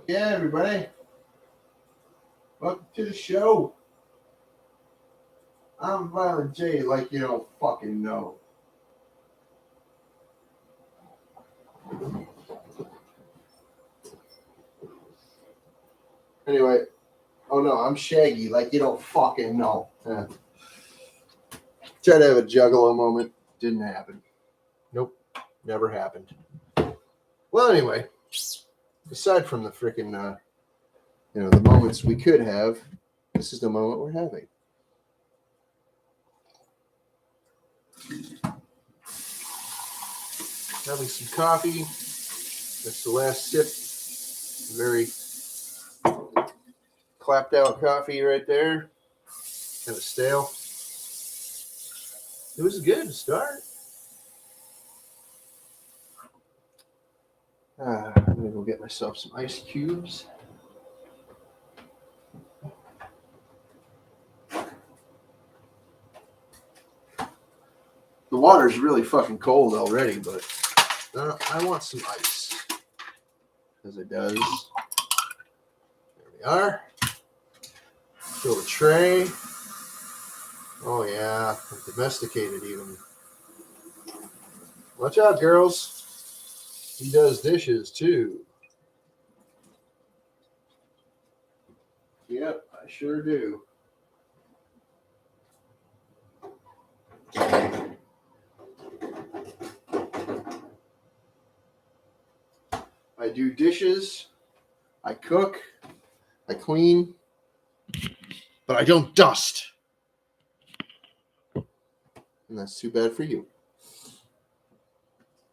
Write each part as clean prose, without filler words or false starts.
Yeah, everybody. Welcome to the show. I'm Violent J, like you don't fucking know. Anyway, oh no, I'm Shaggy, like you don't fucking know. Yeah. Tried to have a juggalo moment. Didn't happen. Nope, never happened. Well, anyway, aside from the freaking, the moments we could have, this is the moment we're having. Having some coffee. That's the last sip. Very clapped out coffee right there. Kind of stale. It was good to start. I'm going to go get myself some ice cubes. The water's really fucking cold already, but I want some ice. As it does. There we are. Fill the tray. Oh yeah, domesticated even. Watch out, girls. He does dishes too. Yep, I sure do. I do dishes, I cook, I clean, but I don't dust. And that's too bad for you.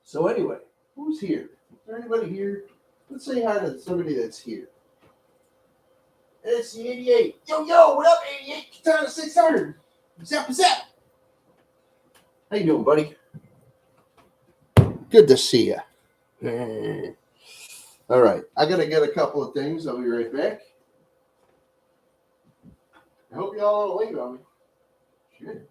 So anyway, who's here? Is there anybody here? Let's say hi to somebody that's here. It's the 88. Yo, what up, 88? Time to 600. Zap. How you doing, buddy? Good to see you. All right, I got to get a couple of things. I'll be right back. I hope y'all don't leave on me. Shit.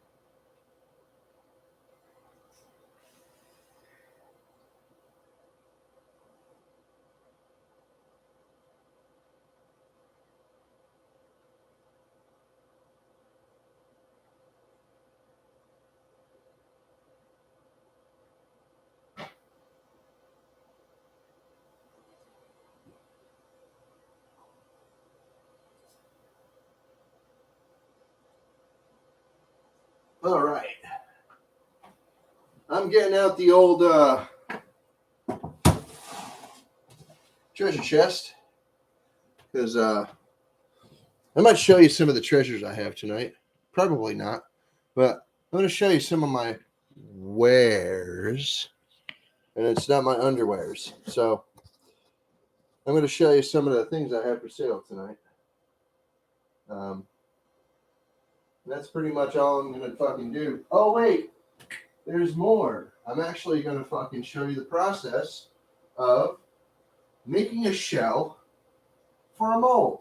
All right. I'm getting out the old treasure chest because I might show you some of the treasures I have tonight. Probably not, but I'm going to show you some of my wares, and it's not my underwears. So I'm going to show you some of the things I have for sale tonight. That's pretty much all I'm going to fucking do. Oh, wait. There's more. I'm actually going to fucking show you the process of making a shell for a mold.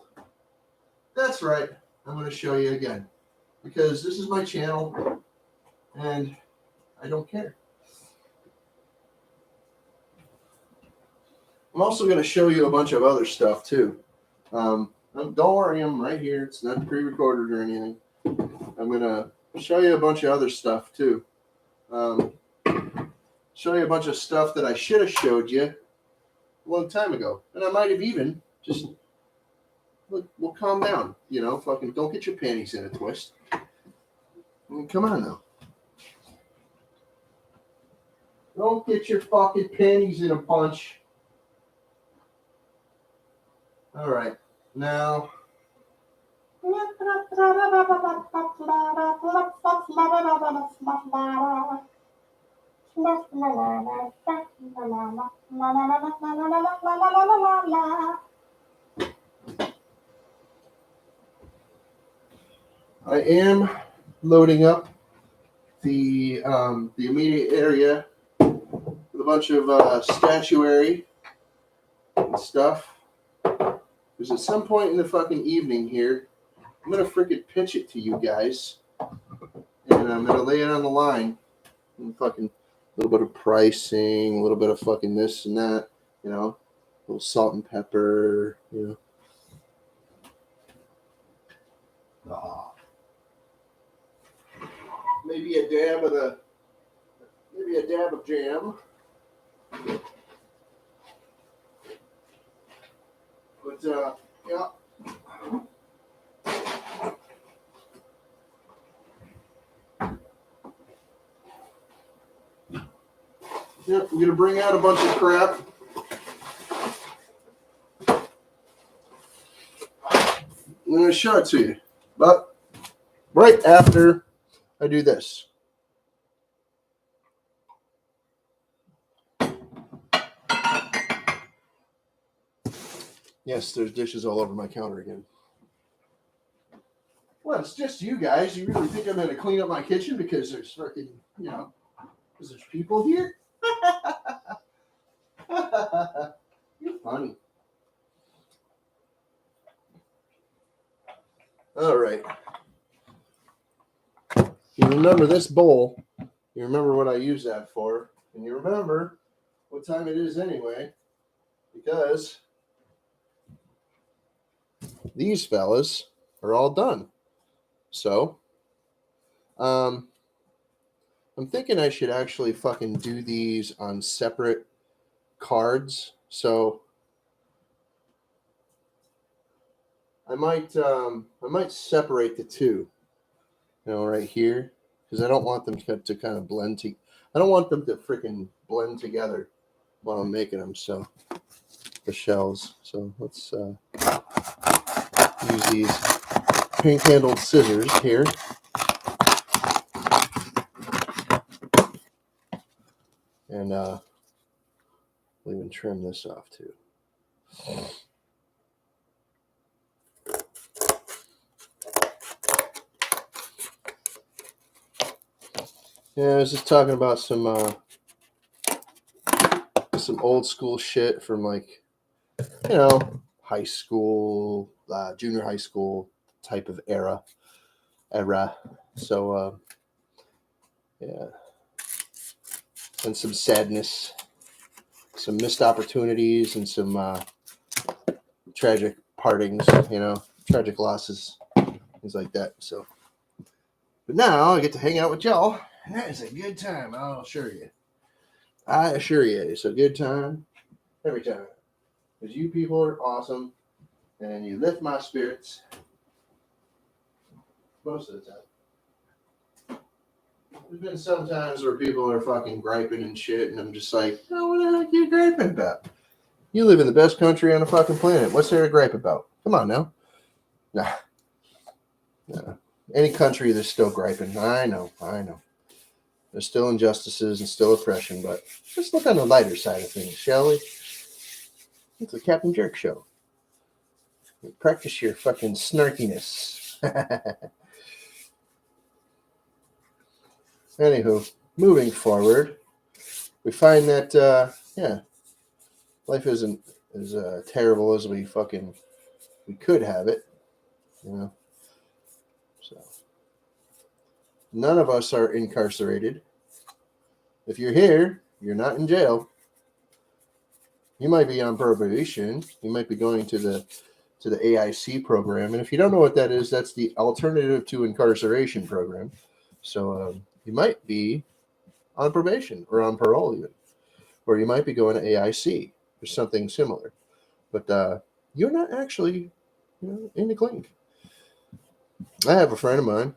That's right. I'm going to show you again. Because this is my channel, and I don't care. I'm also going to show you a bunch of other stuff, too. Don't worry, I'm right here. It's not pre-recorded or anything. I'm going to show you a bunch of other stuff, too. Show you a bunch of stuff that I should have showed you a long time ago. And I might have even just, we'll calm down. Fucking don't get your panties in a twist. I mean, come on, now. Don't get your fucking panties in a bunch. All right. Now. I am loading up the immediate area with a bunch of statuary and stuff. Because at some point in the fucking evening here, I'm going to freaking pitch it to you guys. And I'm going to lay it on the line. And fucking a little bit of pricing, a little bit of fucking this and that, little salt and pepper, maybe a dab of jam. But yeah. Yep, I'm gonna bring out a bunch of crap. I'm gonna show it to you, but right after I do this. Yes, there's dishes all over my counter again. Well, it's just you guys. You really think I'm going to clean up my kitchen because there's fucking, because there's people here? You're funny. All right. You remember this bowl. You remember what I use that for. And you remember what time it is anyway. Because these fellas are all done. So, I'm thinking I should actually fucking do these on separate cards. So I might separate the two, right here, because I don't want them to kind of blend. I don't want them to freaking blend together while I'm making them. So the shells. So let's use these pink-handled scissors here. And we'll even trim this off too. Yeah, I was just talking about some old school shit from like, high school, junior high school type of era. So yeah, and some sadness, some missed opportunities, and some tragic partings, tragic losses, things like that. So, but now I get to hang out with y'all, and that is a good time. I'll assure you. I assure you, it's a good time every time. Because you people are awesome, and you lift my spirits most of the time. There's been some times where people are fucking griping and shit, and I'm just like, oh, what the heck are you griping about? You live in the best country on the fucking planet. What's there to gripe about? Come on now. Nah. Any country, there's still griping. I know. There's still injustices and still oppression, but let's look on the lighter side of things, shall we? It's a Captain Jerk show. Practice your fucking snarkiness. Anywho, moving forward, we find that, life isn't as terrible as we could have it, So, none of us are incarcerated. If you're here, you're not in jail. You might be on probation. You might be going to the AIC program. And if you don't know what that is, that's the Alternative to Incarceration program. So you might be on probation or on parole even. Or you might be going to AIC or something similar. But you're not actually in the clink. I have a friend of mine.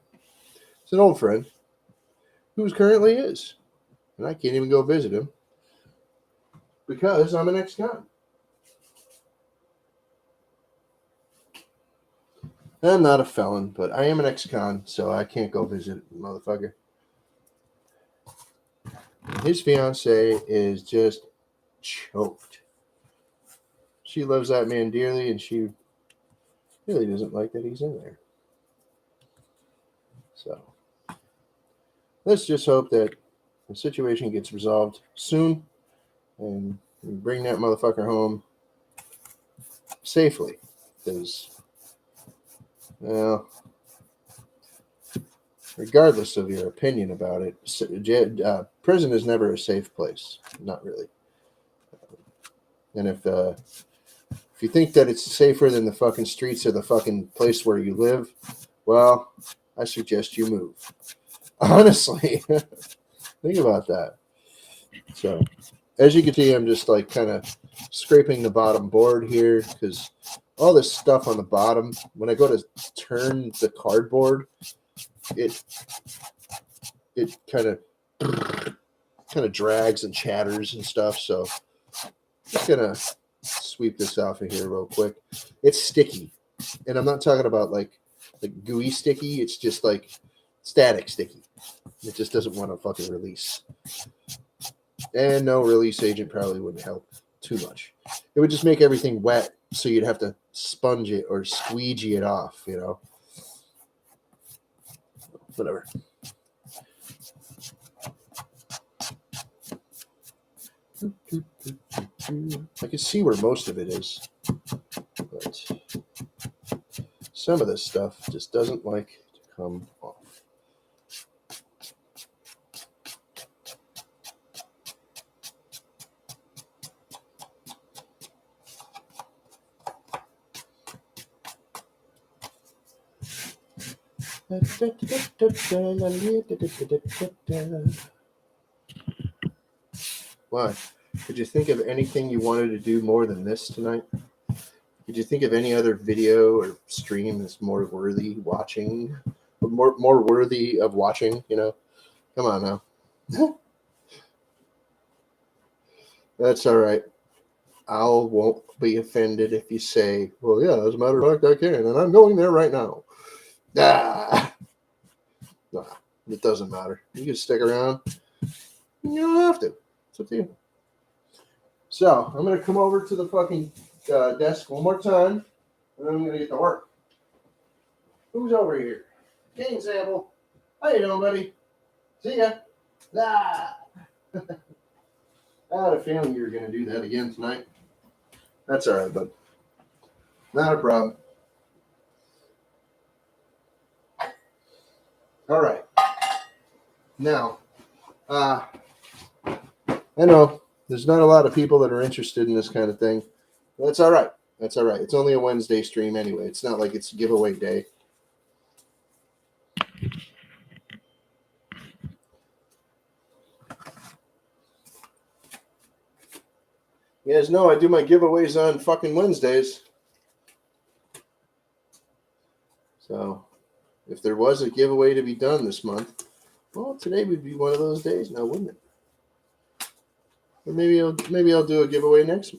It's an old friend who currently is. And I can't even go visit him because I'm an ex-con. I'm not a felon, but I am an ex-con, so I can't go visit the motherfucker. His fiance is just choked. She loves that man dearly, and she really doesn't like that he's in there. So let's just hope that the situation gets resolved soon and we bring that motherfucker home safely. Because, well, regardless of your opinion about it, prison is never a safe place. Not really. And if you think that it's safer than the fucking streets of the fucking place where you live, well, I suggest you move. Honestly, think about that. So, as you can see, I'm just like kind of scraping the bottom board here because all this stuff on the bottom, when I go to turn the cardboard, it kind of drags and chatters and stuff. So, just gonna sweep this off of here real quick. It's sticky, and I'm not talking about like gooey sticky. It's just like static sticky. It just doesn't want to fucking release. And no release agent probably wouldn't help too much. It would just make everything wet, so you'd have to sponge it or squeegee it off, you know. Whatever. I can see where most of it is, but some of this stuff just doesn't like to come off. Why? Did you think of anything you wanted to do more than this tonight? Did you think of any other video or stream that's more worthy watching? More worthy of watching, you know? Come on now. That's all right. I won't be offended if you say, well, yeah, as a matter of fact, I can, and I'm going there right now. Nah, it doesn't matter. You can stick around. You don't have to. It's up to you. So, I'm going to come over to the fucking desk one more time, and then I'm going to get to work. Who's over here? King Sample. How you doing, buddy? See ya. Ah. I had a feeling you were going to do that again tonight. That's all right, bud. Not a problem. All right. Now, I know there's not a lot of people that are interested in this kind of thing. But that's all right. That's all right. It's only a Wednesday stream anyway. It's not like it's giveaway day. You guys know I do my giveaways on fucking Wednesdays. So, if there was a giveaway to be done this month, well, today would be one of those days now, wouldn't it? Or maybe I'll do a giveaway next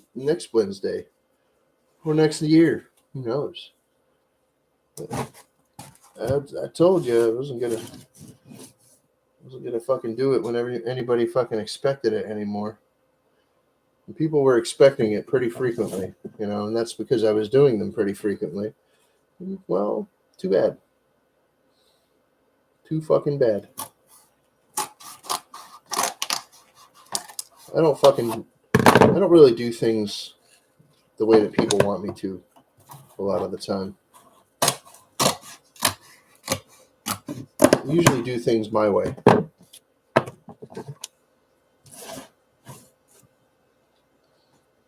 Wednesday or next year. Who knows? I told you I wasn't gonna fucking do it whenever anybody fucking expected it anymore. And people were expecting it pretty frequently, you know, and that's because I was doing them pretty frequently. Well, too bad. Too fucking bad. I don't really do things the way that people want me to a lot of the time. I usually do things my way.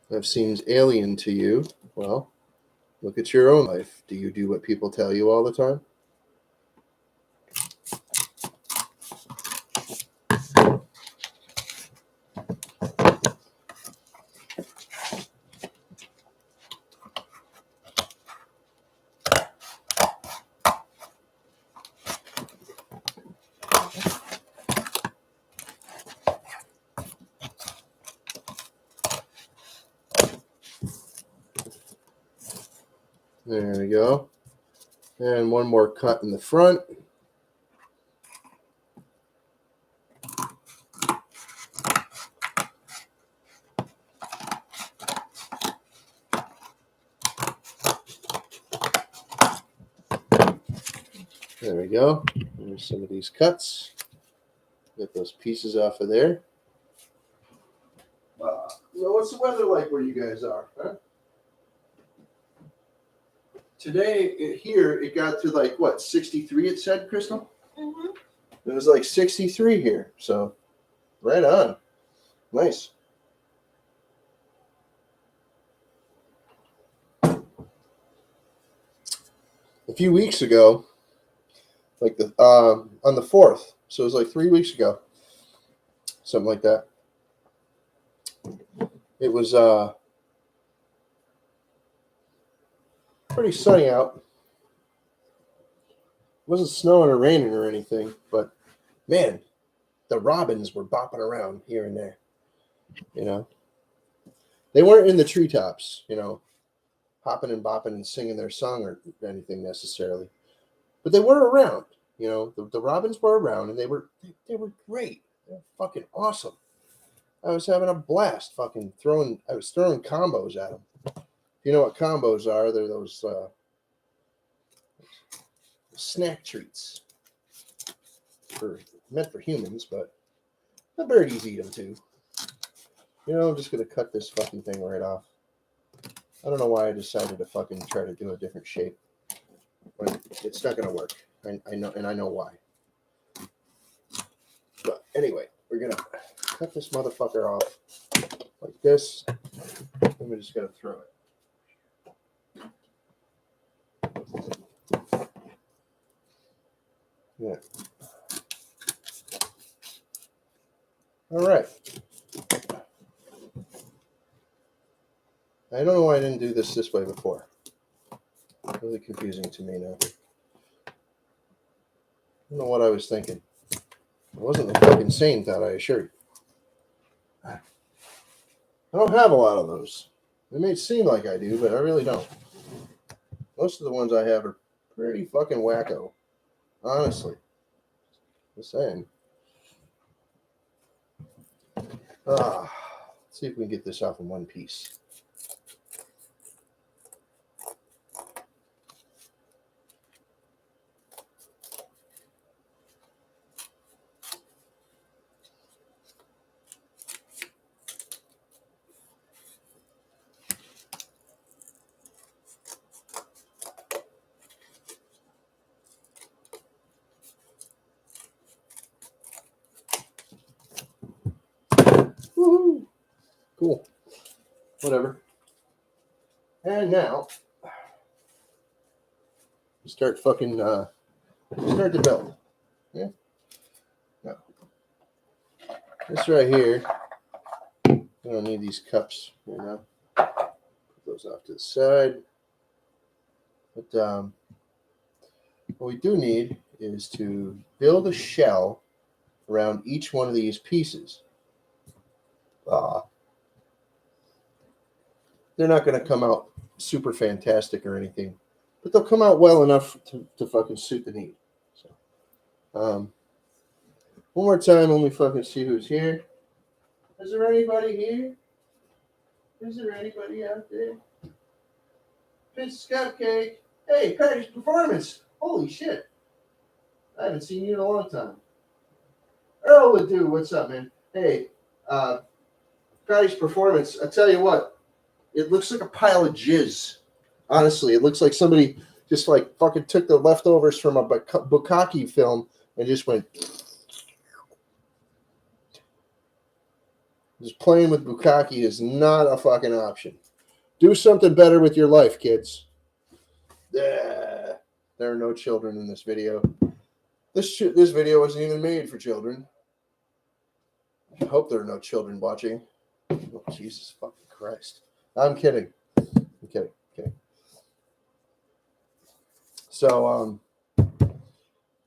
That seems alien to you. Well, look at your own life. Do you do what people tell you all the time? There we go. And one more cut in the front. There we go. There's some of these cuts. Get those pieces off of there. So what's the weather like where you guys are? Huh? Today, here, it got to like, what, 63 it said, Crystal? Mm-hmm. It was like 63 here, so right on. Nice. a few weeks ago, like on the 4th. So it was like 3 weeks ago, something like that. It was pretty sunny out. It wasn't snowing or raining or anything, but man, the robins were bopping around here and there. You know, they weren't in the treetops, hopping and bopping and singing their song or anything necessarily, but they were around. The robins were around, and they were great. They were fucking awesome. I was having a blast, fucking throwing. I was throwing combos at them. If you know what combos are, they're those snack treats meant for humans, but the birdies eat them too. I'm just gonna cut this fucking thing right off. I don't know why I decided to fucking try to do a different shape. But it's not gonna work. I know, and I know why. But anyway, we're gonna cut this motherfucker off like this. And we're just gonna throw it. Yeah. All right. I don't know why I didn't do this way before. Really confusing to me now. I don't know what I was thinking. It wasn't a fucking sane thought, I assure you. I don't have a lot of those. It may seem like I do, but I really don't. Most of the ones I have are pretty fucking wacko. Honestly. Just saying. Let's see if we can get this off in one piece. Woohoo! Cool. Whatever. And now, start the build. Yeah. No. This right here, I don't need these cups, Put those off to the side. But what we do need is to build a shell around each one of these pieces. They're not going to come out super fantastic or anything, but they'll come out well enough to fucking suit the need. So, one more time, let me fucking see who's here. Is there anybody here? Is there anybody out there? Fizz Cupcake. Hey, Patty's Performance. Holy shit. I haven't seen you in a long time. Earl would do. What's up, man? Hey, Patty's Performance. I tell you what, it looks like a pile of jizz. Honestly, it looks like somebody just like fucking took the leftovers from a bukkake film and just went. Just playing with bukkake is not a fucking option. Do something better with your life, kids. There are no children in this video. This video wasn't even made for children. I hope there are no children watching. Oh, Jesus fucking Christ. I'm kidding. I'm kidding. So,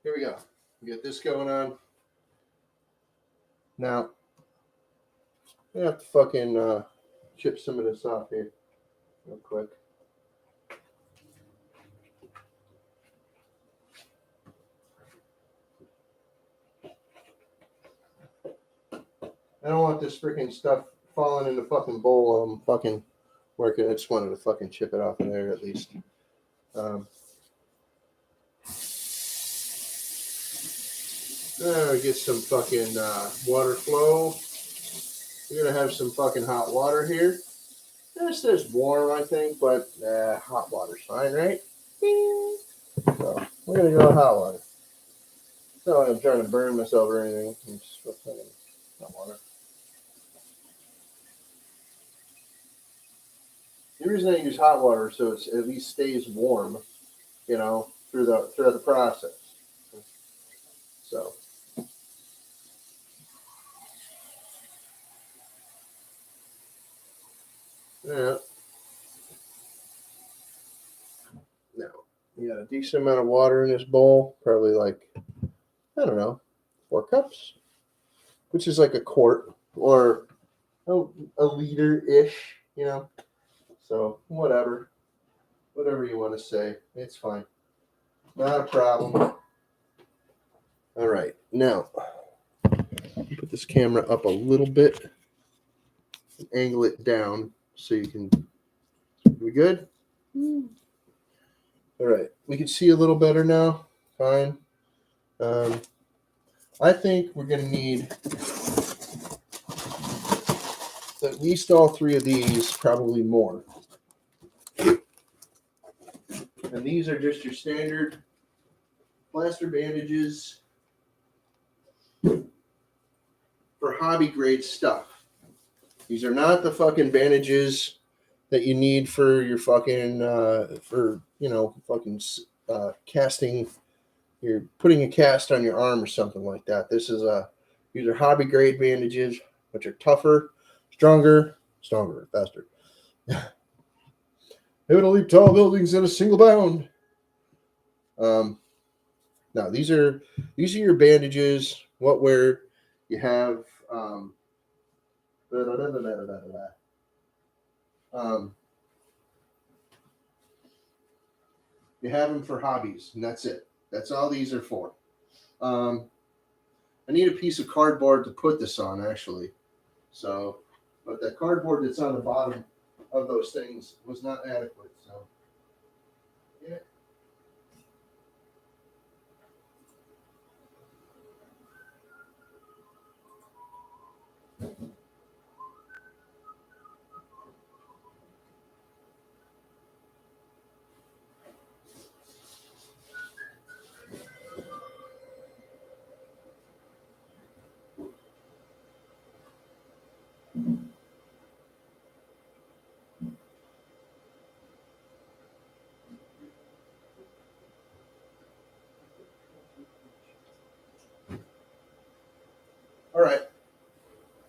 here we go. We got this going on. Now, I'm going to have to fucking chip some of this off here real quick. I don't want this freaking stuff falling in the fucking bowl. I'm fucking working. I just wanted to fucking chip it off of there at least. Get some fucking water flow. We're going to have some fucking hot water here. This is warm, I think, but hot water's fine, right? So we're going to go with hot water. It's not like I'm trying to burn myself or anything. I'm just fucking hot water. The reason I use hot water so it at least stays warm, throughout the process. So. Yeah. Now, you got a decent amount of water in this bowl, probably like, I don't know, 4 cups, which is like a quart or a liter-ish, you know. So whatever you want to say, it's fine. Not a problem. All right, now put this camera up a little bit, angle it down so you can. We good? All right, we can see a little better now. Fine. I think we're gonna need at least all 3 of these, probably more. And these are just your standard plaster bandages for hobby grade stuff. These are not the fucking bandages that you need for your fucking casting. You're putting a cast on your arm or something like that. These are hobby grade bandages, which are tougher, stronger, faster. Able to leap tall buildings in a single bound. Now these are your bandages. Where you have you have them for hobbies, and that's it. That's all these are for. I need a piece of cardboard to put this on, actually. So, but that cardboard that's on the bottom of those things was not adequate. So, yeah. All right.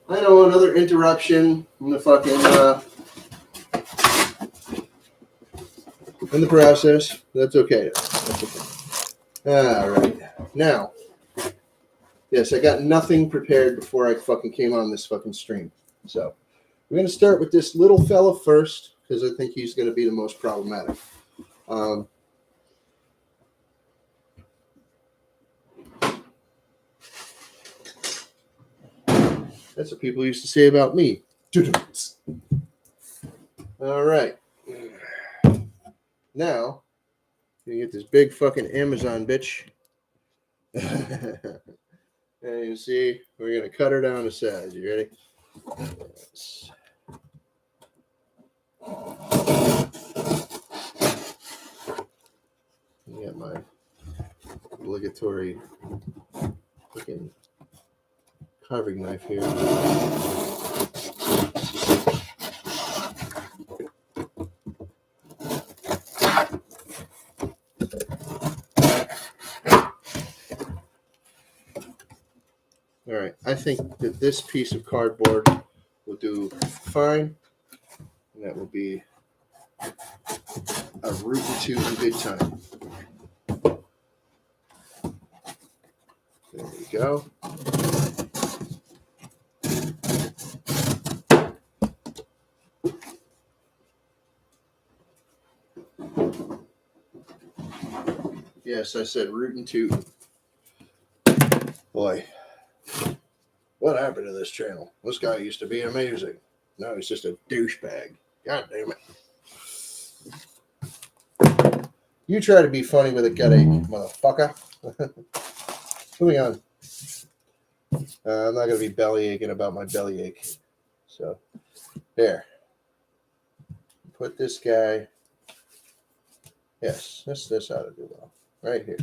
I know, another interruption in the fucking in the process. That's okay. All right. Now, yes, I got nothing prepared before I fucking came on this fucking stream. So we're gonna start with this little fella first because I think he's gonna be the most problematic. That's what people used to say about me. All right. Now, you get this big fucking Amazon bitch. And you see, we're going to cut her down to size. You ready? Yes. I got my obligatory fucking carving knife here. All right, I think that this piece of cardboard will do fine. And that will be a root or two in good time. There we go. Yes, I said root and toot. Boy, what happened to this channel? This guy used to be amazing. Now he's just a douchebag. God damn it. You try to be funny with a gut ache, motherfucker. Moving on. I'm not going to be belly aching about my belly ache. So, there. Put this guy. Yes, this ought to do well. Right here.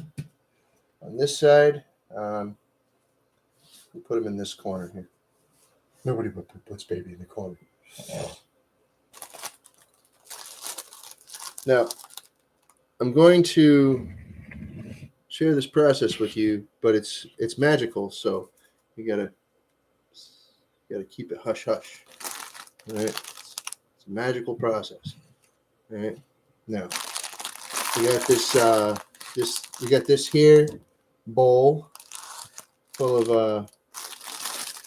On this side, we'll put him in this corner here. Nobody puts baby in the corner. Now, I'm going to share this process with you, but it's magical, so you gotta keep it hush hush. All right, it's a magical process. All right, now we got this here bowl full of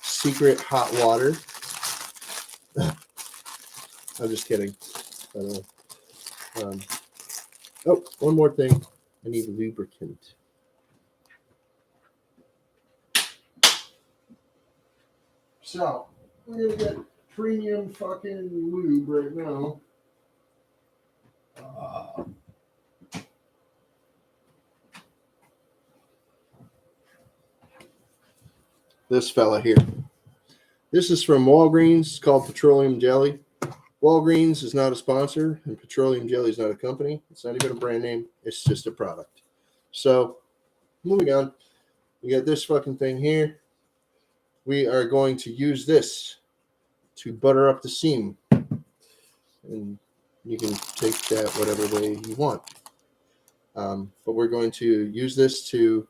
secret hot water. I'm just kidding. Oh, one more thing. I need lubricant. So, we're going to get premium fucking lube right now. This fella here. This is from Walgreens. It's called Petroleum Jelly. Walgreens is not a sponsor, and Petroleum Jelly is not a company. It's not even a brand name. It's just a product. So, moving on. We got this fucking thing here. We are going to use this to butter up the seam. And you can take that whatever way you want. But we're going to use this to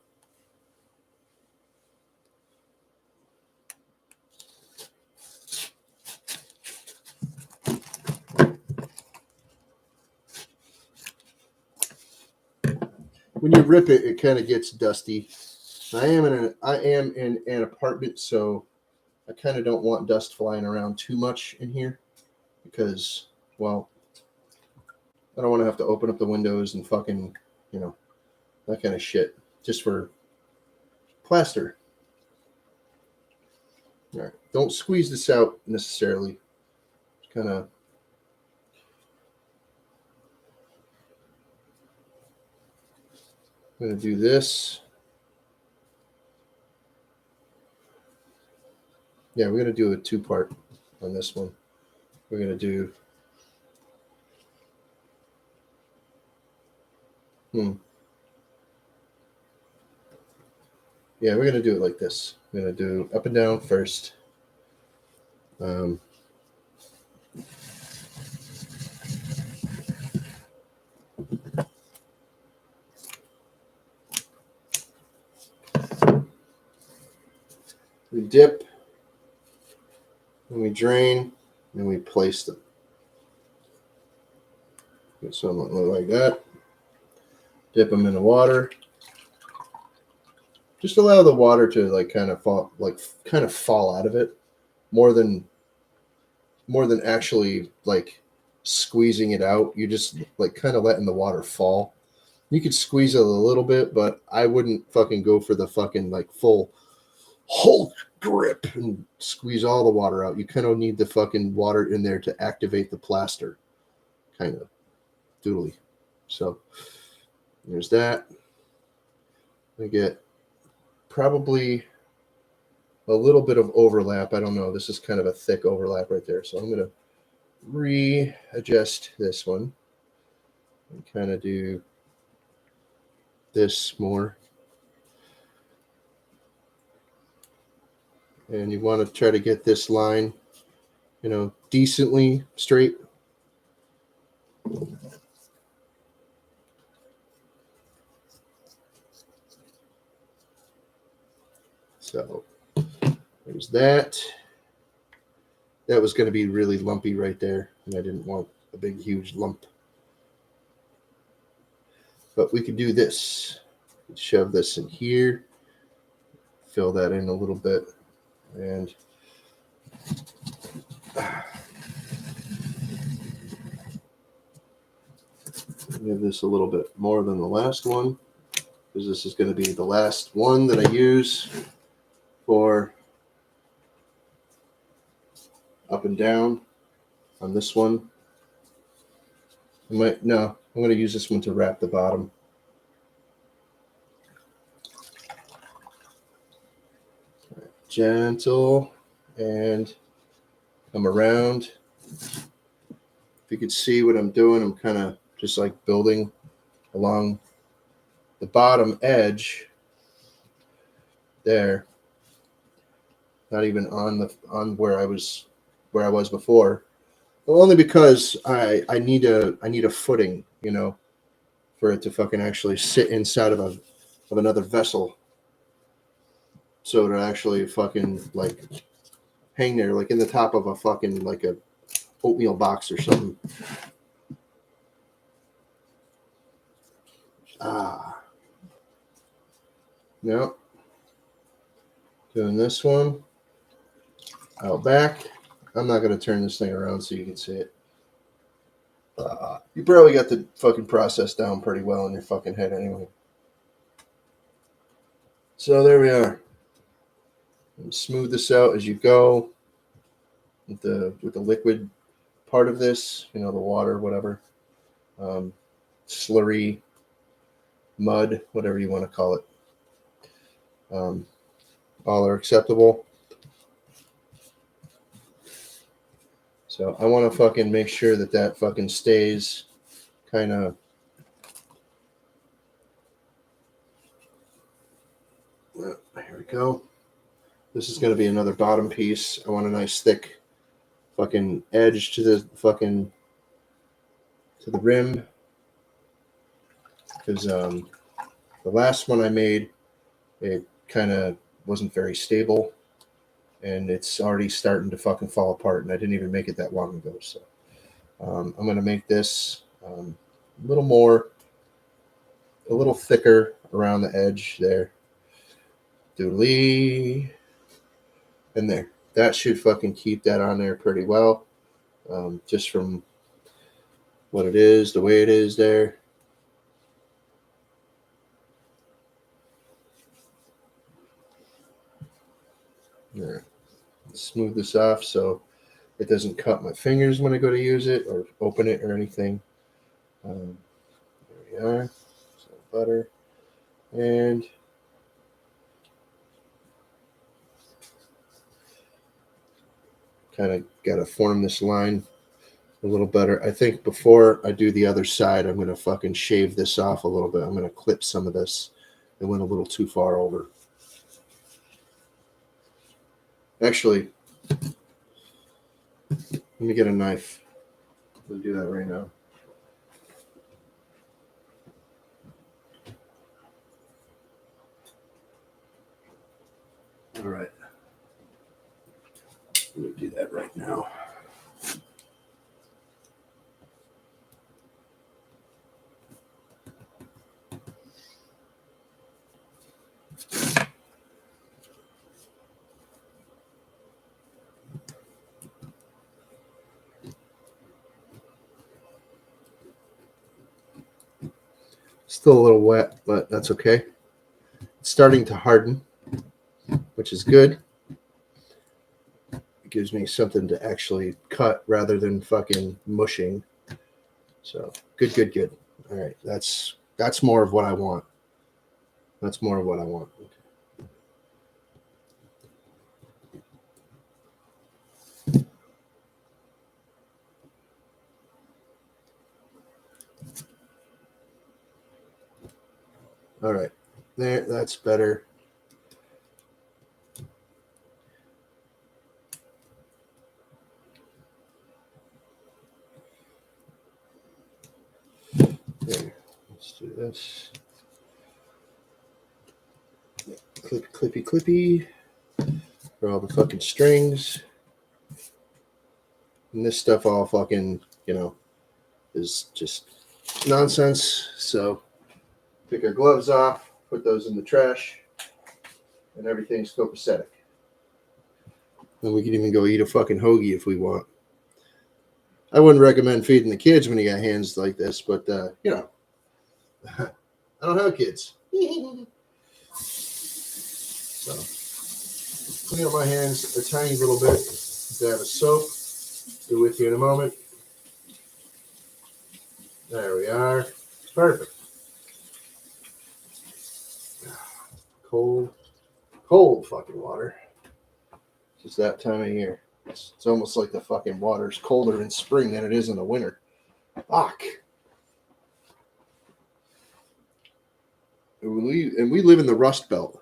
when you rip it, it kind of gets dusty. I am in an apartment, so I kind of don't want dust flying around too much in here because, well, I don't want to have to open up the windows and fucking, that kind of shit just for plaster. All right, don't squeeze this out necessarily. Kind of. I'm going to do this. Yeah, we're going to do a two-part on this one. We're going to do... Yeah, we're going to do it like this. We're going to do up and down first. We dip, and we drain, and we place them. Get something like that. Dip them in the water. Just allow the water to kind of fall out of it, more than actually squeezing it out. You just kind of letting the water fall. You could squeeze it a little bit, but I wouldn't fucking go for the fucking full Hulk grip and squeeze all the water out. You kind of need the fucking water in there to activate the plaster, kind of doodly. So there's that. I get probably a little bit of overlap. I don't know. This is kind of a thick overlap right there. So I'm going to readjust this one and kind of do this more. And you want to try to get this line, decently straight. So there's that. That was going to be really lumpy right there, and I didn't want a big, huge lump. But we could do this. Shove this in here. Fill that in a little bit. And give this a little bit more than the last one, because this is going to be the last one that I use for up and down on this one. I'm going to use this one to wrap the bottom. Gentle and come around. If you could see what I'm doing, I'm kind of just building along the bottom edge there. Not even on where I was before. Well, only because I need a footing, for it to fucking actually sit inside of a of another vessel. So it'll actually fucking like hang there, like in the top of a fucking like a oatmeal box or something. Yep. Doing this one out back. I'm not going to turn this thing around so you can see it. You probably got the fucking process down pretty well in your fucking head anyway. So there we are. And smooth this out as you go with the liquid part of this, the water, whatever, slurry, mud, whatever you want to call it. All are acceptable. So I want to fucking make sure that fucking stays kind of. Here we go. This is going to be another bottom piece. I want a nice thick fucking edge to the rim. Because the last one I made, it kind of wasn't very stable. And it's already starting to fucking fall apart. And I didn't even make it that long ago. So I'm going to make this a little thicker around the edge there. Doodly. And there. That should fucking keep that on there pretty well. Just from what it is, the way it is there. There. Smooth this off so it doesn't cut my fingers when I go to use it or open it or anything. There we are. Some butter. And kind of got to form this line a little better. I think before I do the other side, I'm going to fucking shave this off a little bit. I'm going to clip some of this. It went a little too far over. Actually, let me get a knife. We'll do that right now. All right. We'll do that right now. Still a little wet, but that's okay. It's starting to harden, which is good. It gives me something to actually cut rather than fucking mushing. So good. All right, that's more of what I want. That's more of what I want. Okay. All right, there. That's better. There. Let's do this. Clippy for all the fucking strings. And this stuff all fucking, is just nonsense. So take our gloves off, put those in the trash, and everything's copacetic. And we can even go eat a fucking hoagie if we want. I wouldn't recommend feeding the kids when you got hands like this, but, I don't have kids. So, clean up my hands a tiny little bit. Grab a soap. Be with you in a moment. There we are. Perfect. Cold fucking water. It's that time of year. It's almost like the fucking water's colder in spring than it is in the winter. Fuck. And we live in the Rust Belt.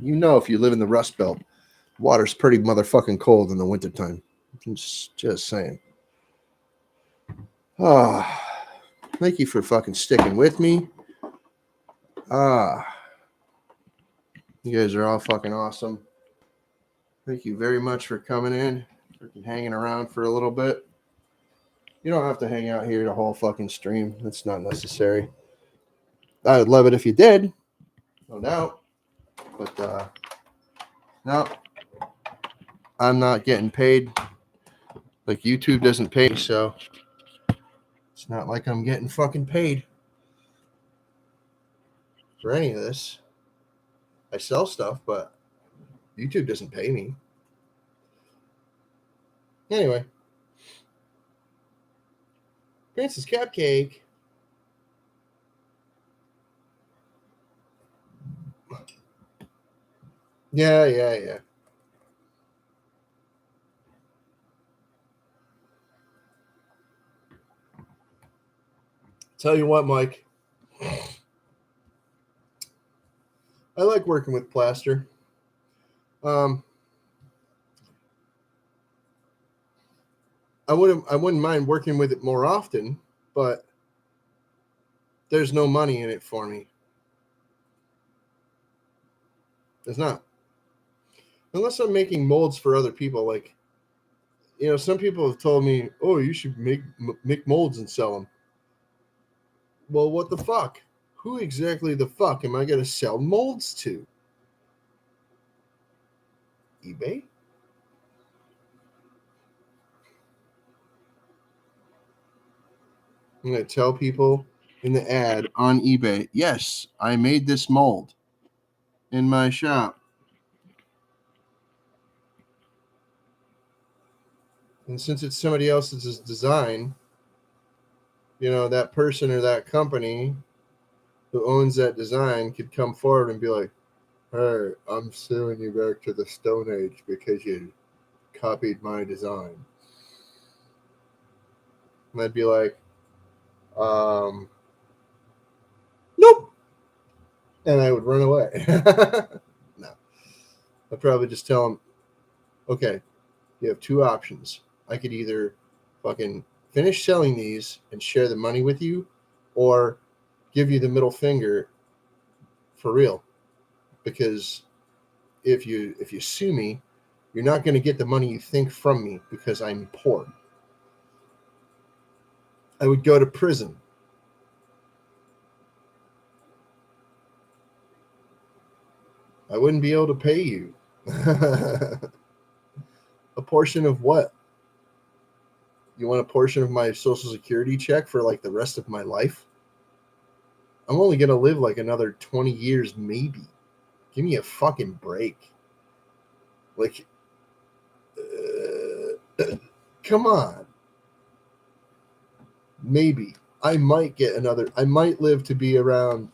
If you live in the Rust Belt, water's pretty motherfucking cold in the wintertime. I'm just saying. Thank you for fucking sticking with me. You guys are all fucking awesome. Thank you very much for coming in, freaking hanging around for a little bit. You don't have to hang out here the whole fucking stream. That's not necessary. I would love it if you did, no doubt. But no, I'm not getting paid. Like YouTube doesn't pay, so it's not like I'm getting fucking paid for any of this. I sell stuff, but YouTube doesn't pay me. Anyway, Princess Cupcake. Yeah. Tell you what, Mike. I like working with plaster. I wouldn't mind working with it more often, but there's no money in it for me. There's not. Unless I'm making molds for other people. Like, some people have told me, oh, you should make molds and sell them. Well, what the fuck? Who exactly the fuck am I going to sell molds to? eBay? I'm going to tell people in the ad on eBay, yes, I made this mold in my shop. And since it's somebody else's design, that person or that company who owns that design could come forward and be like, hey, I'm suing you back to the Stone Age because you copied my design. And I'd be like, nope. And I would run away. No. I'd probably just tell them, okay, you have two options. I could either fucking finish selling these and share the money with you, or give you the middle finger for real. Because if you sue me, you're not going to get the money you think from me because I'm poor. I would go to prison. I wouldn't be able to pay you. A portion of what? You want a portion of my Social Security check for like the rest of my life? I'm only going to live like another 20 years, maybe. Give me a fucking break. Like, come on. Maybe. I might live to be around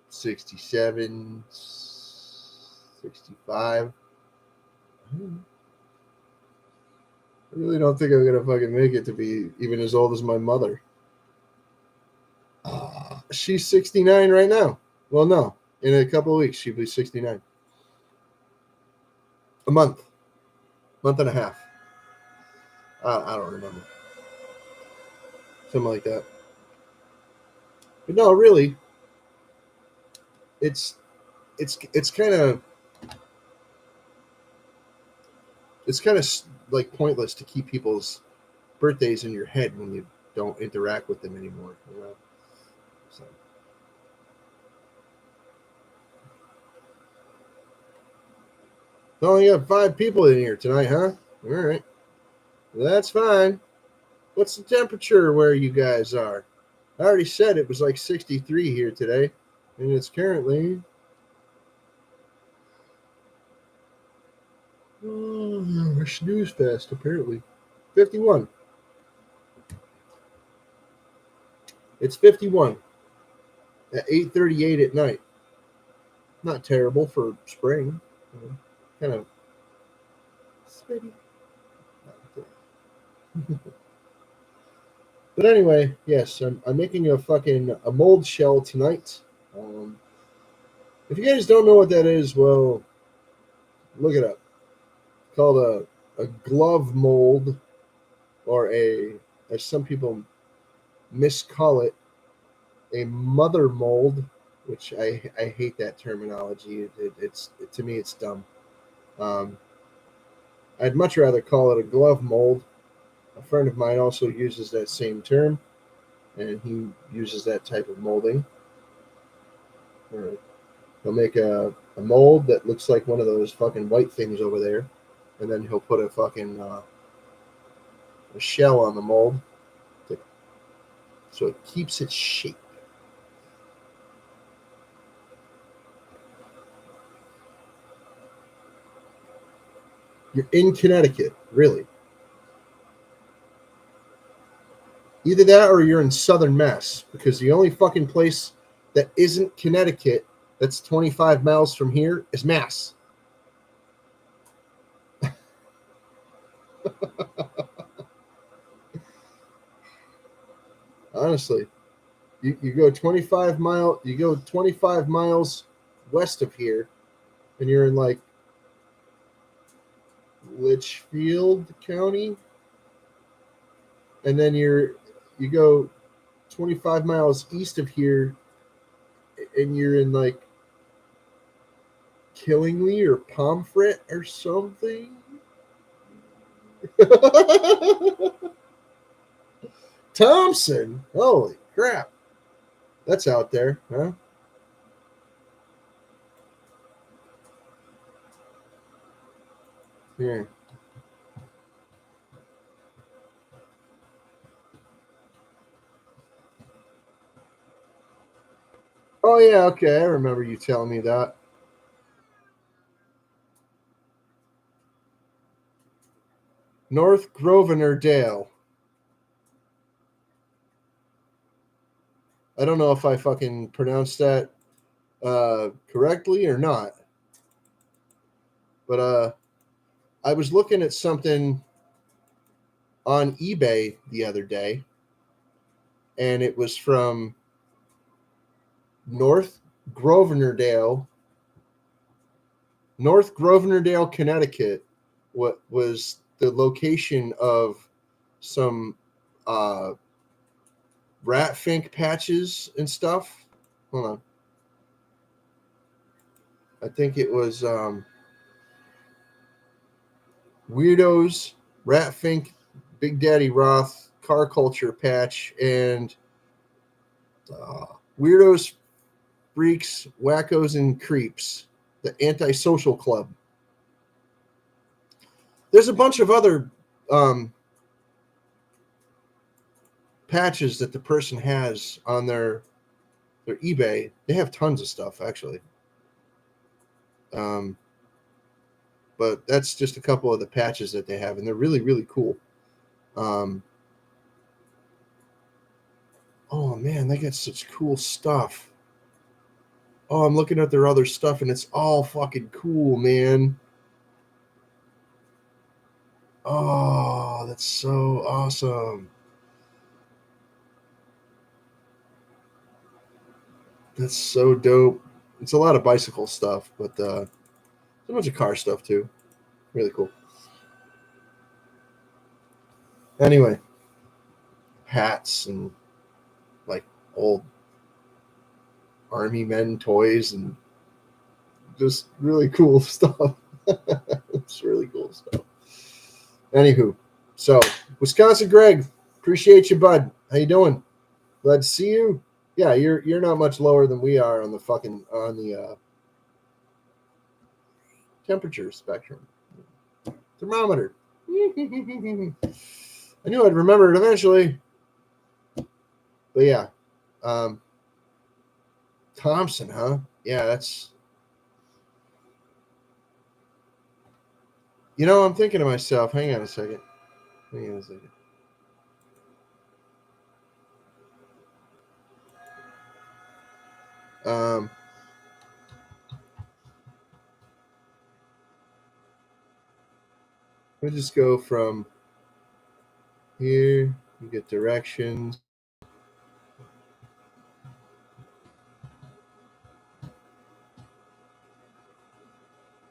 67, 65. I really don't think I'm going to fucking make it to be even as old as my mother. She's 69 right now. Well, no. In a couple of weeks, she'll be 69. A month and a half. I don't remember. Something like that. But no, really, it's kind of like pointless to keep people's birthdays in your head when you don't interact with them anymore. So. We only got 5 people in here tonight, huh? All right. Well, that's fine. What's the temperature where you guys are? I already said it was like 63 here today, and it's currently snooze fest, apparently. 51. It's 51 at 8:38 at night. Not terrible for spring. Kind of sweaty. But anyway, yes, I'm making a mold shell tonight. If you guys don't know what that is, well, look it up. It's called a glove mold, or as some people miscall it, a mother mold, which I hate that terminology. To me it's dumb. Um, I'd much rather call it a glove mold. A friend of mine also uses that same term, and he uses that type of molding. He'll make a mold that looks like one of those fucking white things over there, and then he'll put a fucking a shell on the mold to, so it keeps its shape. You're in Connecticut, really. Either that or you're in Southern Mass, because the only fucking place that isn't Connecticut that's 25 miles from here is Mass. Honestly, you go 25 miles west of here, and you're in like Litchfield County, and then you go 25 miles east of here, and you're in like Killingly or Pomfret or something. Thompson, holy crap, that's out there, huh? Yeah. Oh yeah, okay, I remember you telling me that. North Grosvenor Dale. I don't know if I fucking pronounced that correctly or not, but I was looking at something on eBay the other day, and it was from North Grosvenor North Grosvenor, Connecticut. What was the location of some uh, rat fink patches and stuff? Hold on. I think it was Weirdos, Rat Fink, Big Daddy Roth, Car Culture Patch, and uh, Weirdos, Freaks, Wackos, and Creeps, the Antisocial Club. There's a bunch of other um, patches that the person has on their eBay. They have tons of stuff actually, um, but that's just a couple of the patches that they have, and they're really really cool. Um, oh man, they got such cool stuff. Oh, I'm looking at their other stuff, and it's all fucking cool, man. Oh, that's so awesome. That's so dope. It's a lot of bicycle stuff, but a bunch of car stuff too. Really cool. Anyway, hats and like old army men toys and just really cool stuff. It's really cool stuff. Anywho, so Wisconsin Greg, appreciate you, bud. How you doing? Glad to see you. Yeah, you're not much lower than we are on the fucking on the temperature spectrum. Thermometer. I knew I'd remember it eventually. But yeah. Um, Thompson, huh? Yeah, that's. I'm thinking to myself, hang on a second. Hang on a second. Um, we just go from here. You get directions.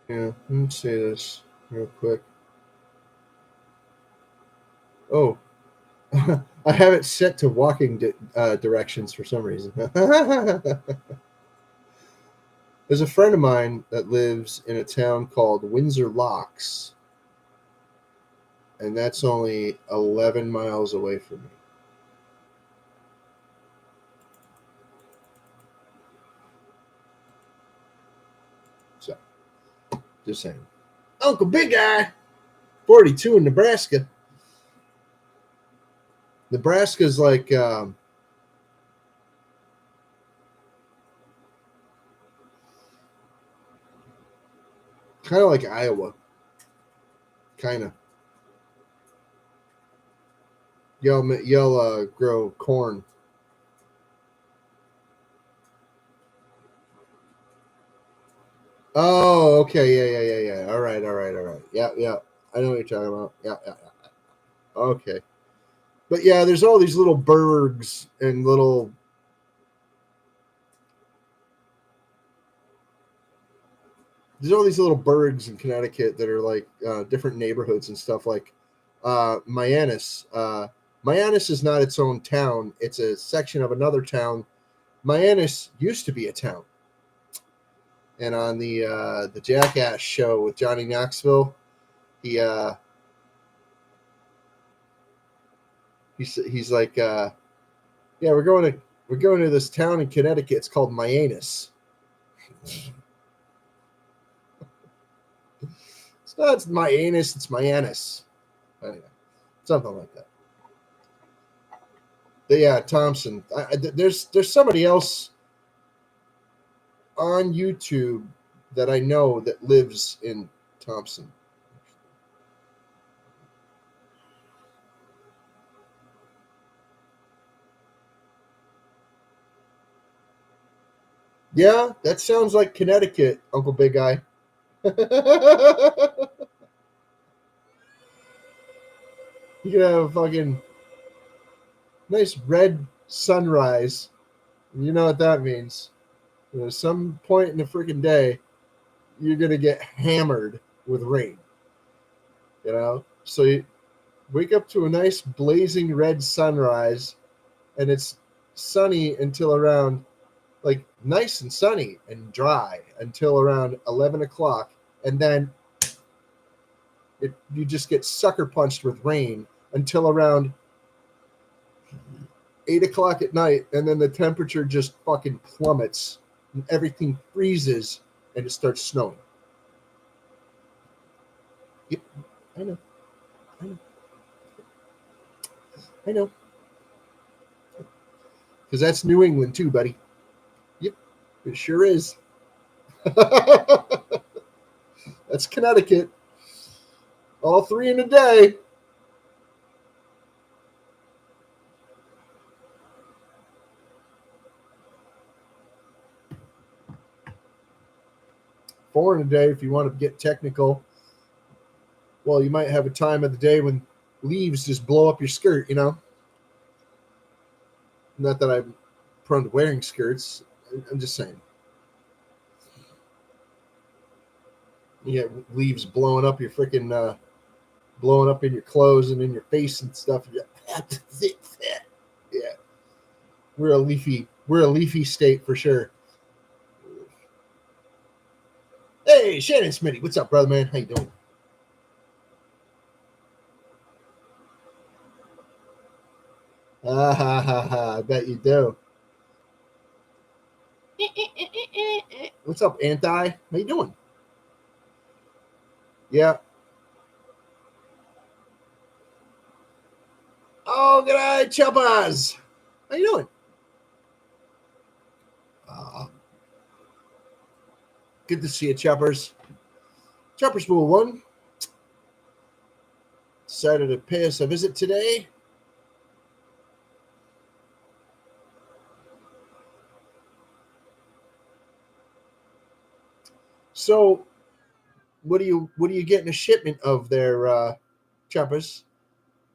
Yeah, let me say this real quick. Oh, I have it set to walking directions for some reason. There's a friend of mine that lives in a town called Windsor Locks, and that's only 11 miles away from me. So, just saying. Uncle Big Guy, 42 in Nebraska. Nebraska's like kind of like Iowa. Kind of. Y'all grow corn. Oh, okay, yeah. All right. Yeah. I know what you're talking about. Yeah. Okay, but yeah, there's all these little burgs and little. There's all these little burgs in Connecticut that are like different neighborhoods and stuff. Like Mianus. Mianus is not its own town; it's a section of another town. Mianus used to be a town, and on the Jackass show with Johnny Knoxville, he he's like, yeah, we're going to this town in Connecticut. It's called Mianus. It's not my anus, it's my anus. Anyway, something like that. But yeah, Thompson. There's somebody else on YouTube that I know that lives in Thompson. Yeah, that sounds like Connecticut, Uncle Big Guy. You can have a fucking nice red sunrise. You know what that means. Some point in the freaking day, you're gonna get hammered with rain. So you wake up to a nice blazing red sunrise, and it's sunny until around, like, nice and sunny and dry until around 11 o'clock, and then you just get sucker punched with rain until around 8 o'clock at night, and then the temperature just fucking plummets and everything freezes and it starts snowing. Yep, I know. I know. Because that's New England too, buddy. Yep, it sure is. That's Connecticut. All three in a day. Four in a day if you want to get technical. Well, you might have a time of the day when leaves just blow up your skirt, Not that I'm prone to wearing skirts. I'm just saying. You get leaves blowing up your freaking, blowing up in your clothes and in your face and stuff. Yeah, we're a leafy state for sure. Hey, Shannon Smitty, what's up, brother, man? How you doing? I bet you do. What's up, Anti? How you doing? Yeah. Oh, good eye, Chubbas. How you doing? Good to see you, Choppers. Choppers Rule 1 decided to pay us a visit today. So, what are you getting a shipment of there, Choppers?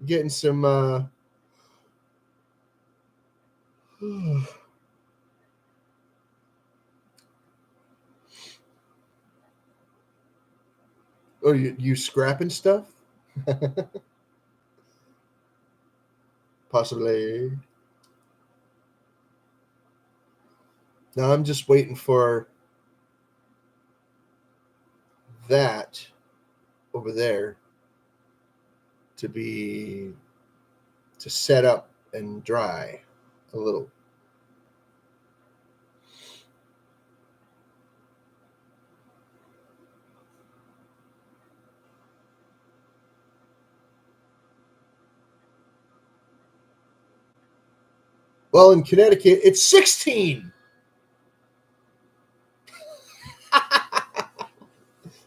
Getting some oh, you scrapping stuff? Possibly. No, I'm just waiting for that over there to set up and dry a little. Well, in Connecticut, it's 16.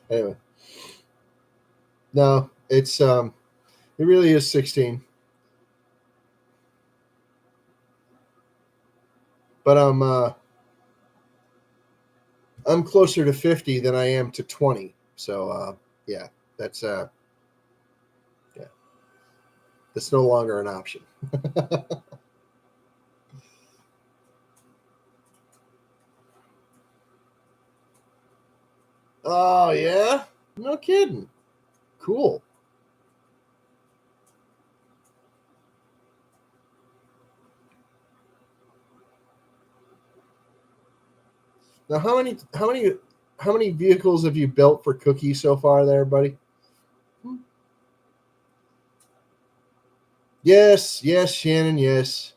Anyway, no, it really is 16. But I'm closer to 50 than I am to 20. So yeah, that's yeah, that's no longer an option. Oh yeah, no kidding. Cool. Now, how many vehicles have you built for Cookie so far, there, buddy? Yes, yes, Shannon, yes.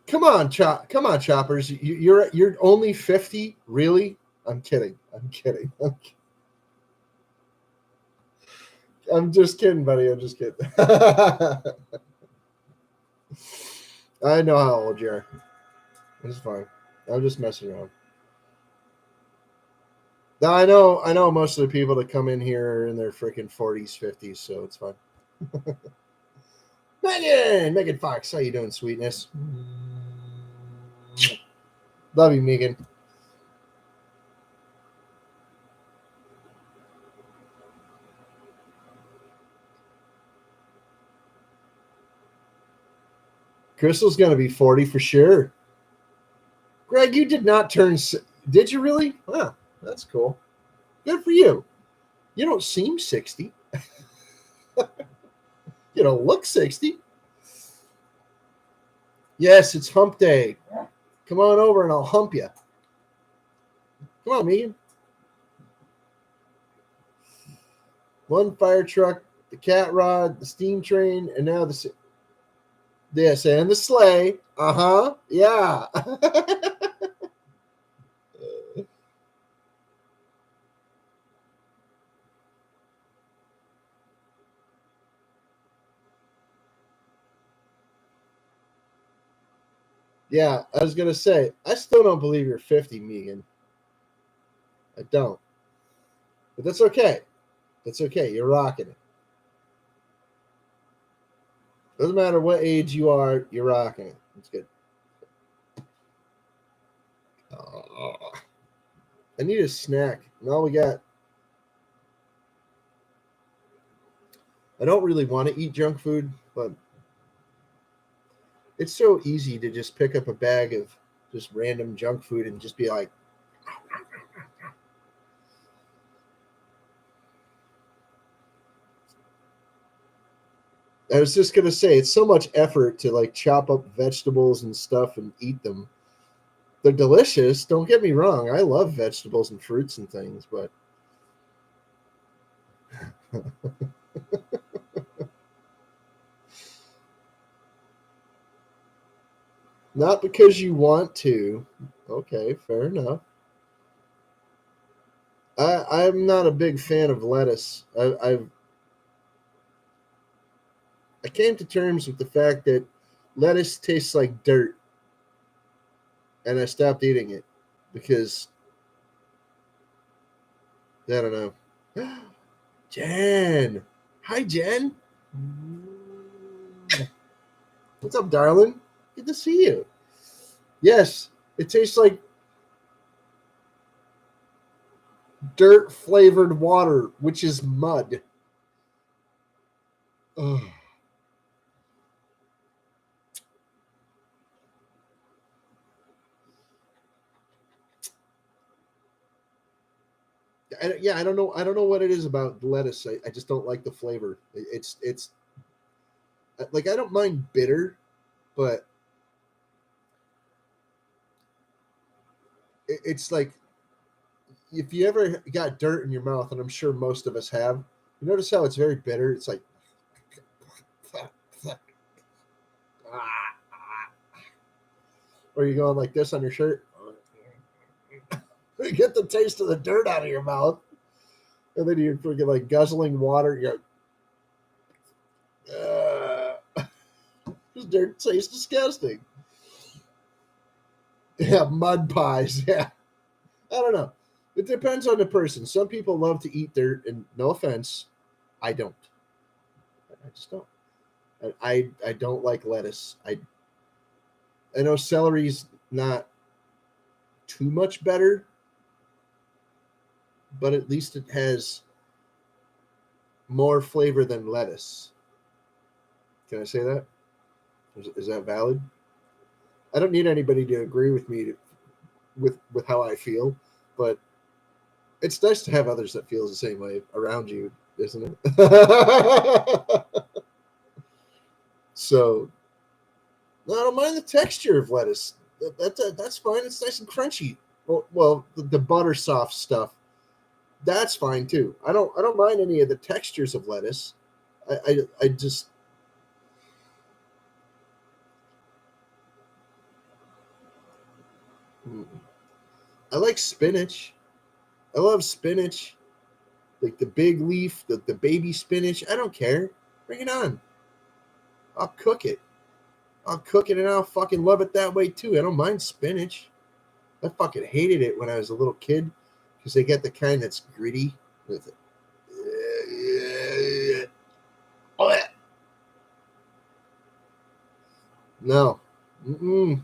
Come on, choppers. You're only 50, really? I'm kidding. I'm kidding. I'm just kidding, buddy. I'm just kidding. I know how old you are. It's fine. I'm just messing around. Now I know most of the people that come in here are in their freaking 40s, 50s, so it's fine. Megan Fox, how you doing, sweetness? Love you, Megan. Crystal's gonna be 40 for sure. Greg, you did not turn. Did you really? Wow, that's cool. Good for you. You don't seem 60. You don't look 60. Yes, it's hump day. Come on over and I'll hump you. Come on, Megan. One fire truck, the cat rod, the steam train, and now this and the sleigh. Uh-huh. Yeah. Yeah, I was gonna say, I still don't believe you're 50, Megan. I don't. But that's okay. That's okay. You're rocking it. Doesn't matter what age you are, you're rocking it. It's good. I need a snack. And all we got. I don't really want to eat junk food, but it's so easy to just pick up a bag of just random junk food and just be like, I was just gonna say, it's so much effort to like chop up vegetables and stuff and eat them. They're delicious. Don't get me wrong. I love vegetables and fruits and things, but not because you want to. Okay, fair enough. I'm not a big fan of lettuce. I came to terms with the fact that lettuce tastes like dirt, and I stopped eating it because I don't know. Jen, hi Jen. What's up, darling? Good to see you. Yes, it tastes like dirt flavored water, which is mud. Ugh. Yeah, I don't know. I don't know what it is about lettuce. I just don't like the flavor. It's like I don't mind bitter, but it's like if you ever got dirt in your mouth, and I'm sure most of us have, you notice how it's very bitter. It's like, or you going like this on your shirt. You get the taste of the dirt out of your mouth, and then you're freaking like guzzling water. You're this dirt tastes disgusting. Yeah, mud pies. Yeah, I don't know. It depends on the person. Some people love to eat dirt, and no offense, I don't. I just don't. I don't like lettuce. I know celery's not too much better, but at least it has more flavor than lettuce. Can I say that? Is that valid? I don't need anybody to agree with me with how I feel, but it's nice to have others that feel the same way around you, isn't it? So no, I don't mind the texture of lettuce. That's fine. It's nice and crunchy. Well, the butter soft stuff, that's fine too. I don't mind any of the textures of lettuce. I just I like spinach. I love spinach, like the big leaf, the baby spinach. I don't care. Bring it on. I'll cook it. I'll cook it and I'll fucking love it that way too. I don't mind spinach. I fucking hated it when I was a little kid because they get the kind that's gritty with it. No. Mm-mm.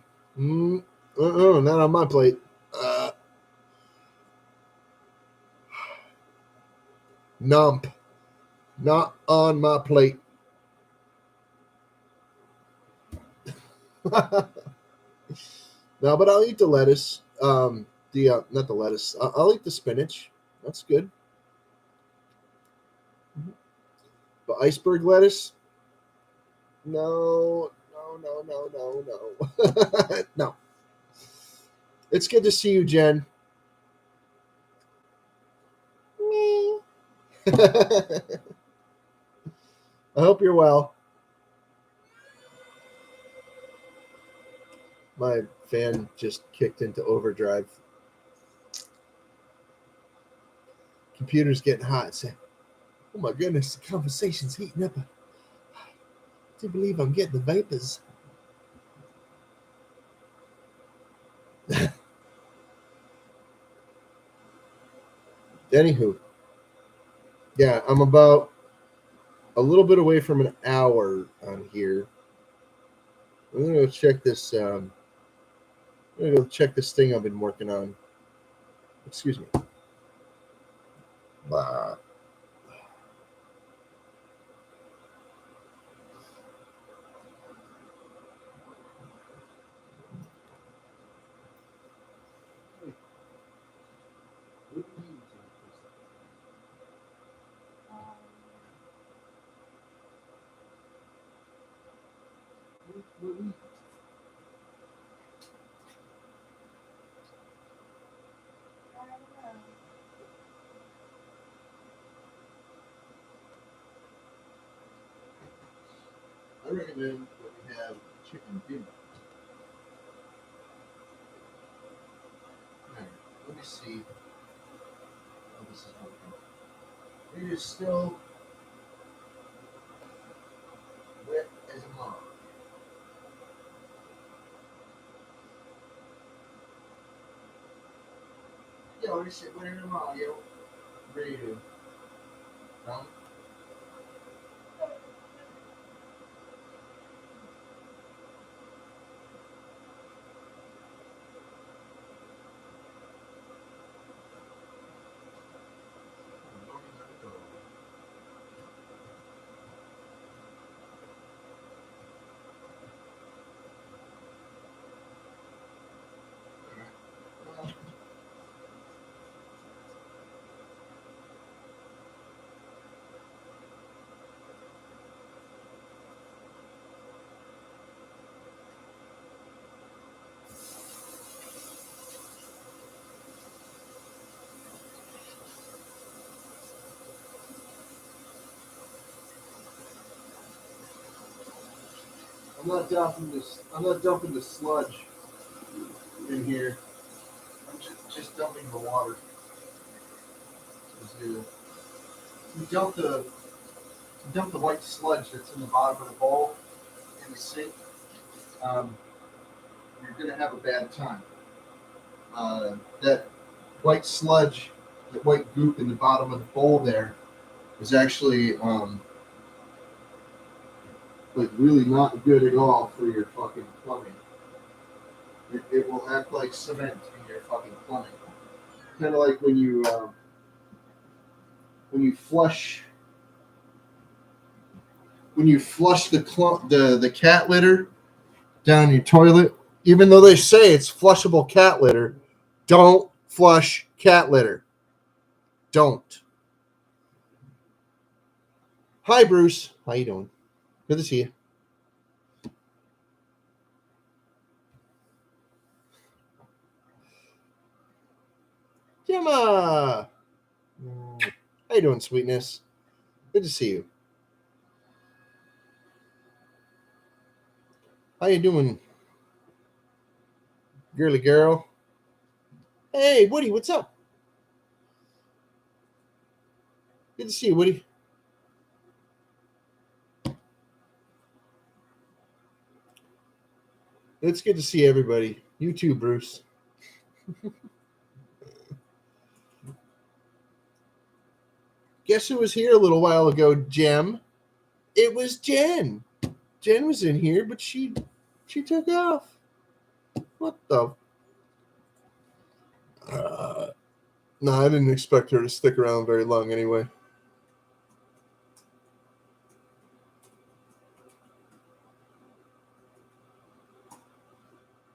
Not on my plate. Uh, Nump. Not on my plate. No, but I'll eat the lettuce. The not the lettuce. I'll eat the spinach. That's good. But iceberg lettuce? No, no, no, no, no, no. No. It's good to see you, Jen. Me. I hope you're well. My fan just kicked into overdrive. Computer's getting hot. Say, oh my goodness, the conversation's heating up. I can't believe I'm getting the vapors. Anywho, yeah, I'm about a little bit away from an hour on here. I'm gonna go check this. I'm gonna go check this thing I've been working on. Excuse me. Uh, I recommend that we have chicken bibimbap. Alright, let me see how this is working. It is still wet as a mug. Yo, this shit wet as a mug, yo. Ready to come? I'm not dumping the sludge in here. I'm just dumping the water. You dump the white sludge that's in the bottom of the bowl in the sink. Um, you're gonna have a bad time. That white sludge, that white goop in the bottom of the bowl there, is actually like really not good at all for your fucking plumbing. It will act like cement in your fucking plumbing. Kind of like when you flush the cat litter down your toilet. Even though they say it's flushable cat litter, don't flush cat litter. Don't. Hi, Bruce. How you doing? Good to see you. Gemma. How you doing, sweetness? Good to see you. How you doing, girly girl? Hey, Woody, what's up? Good to see you, Woody. It's good to see everybody. You too, Bruce. Guess who was here a little while ago, Jem? It was Jen. Jen was in here, but she took off. What the? No, I didn't expect her to stick around very long anyway.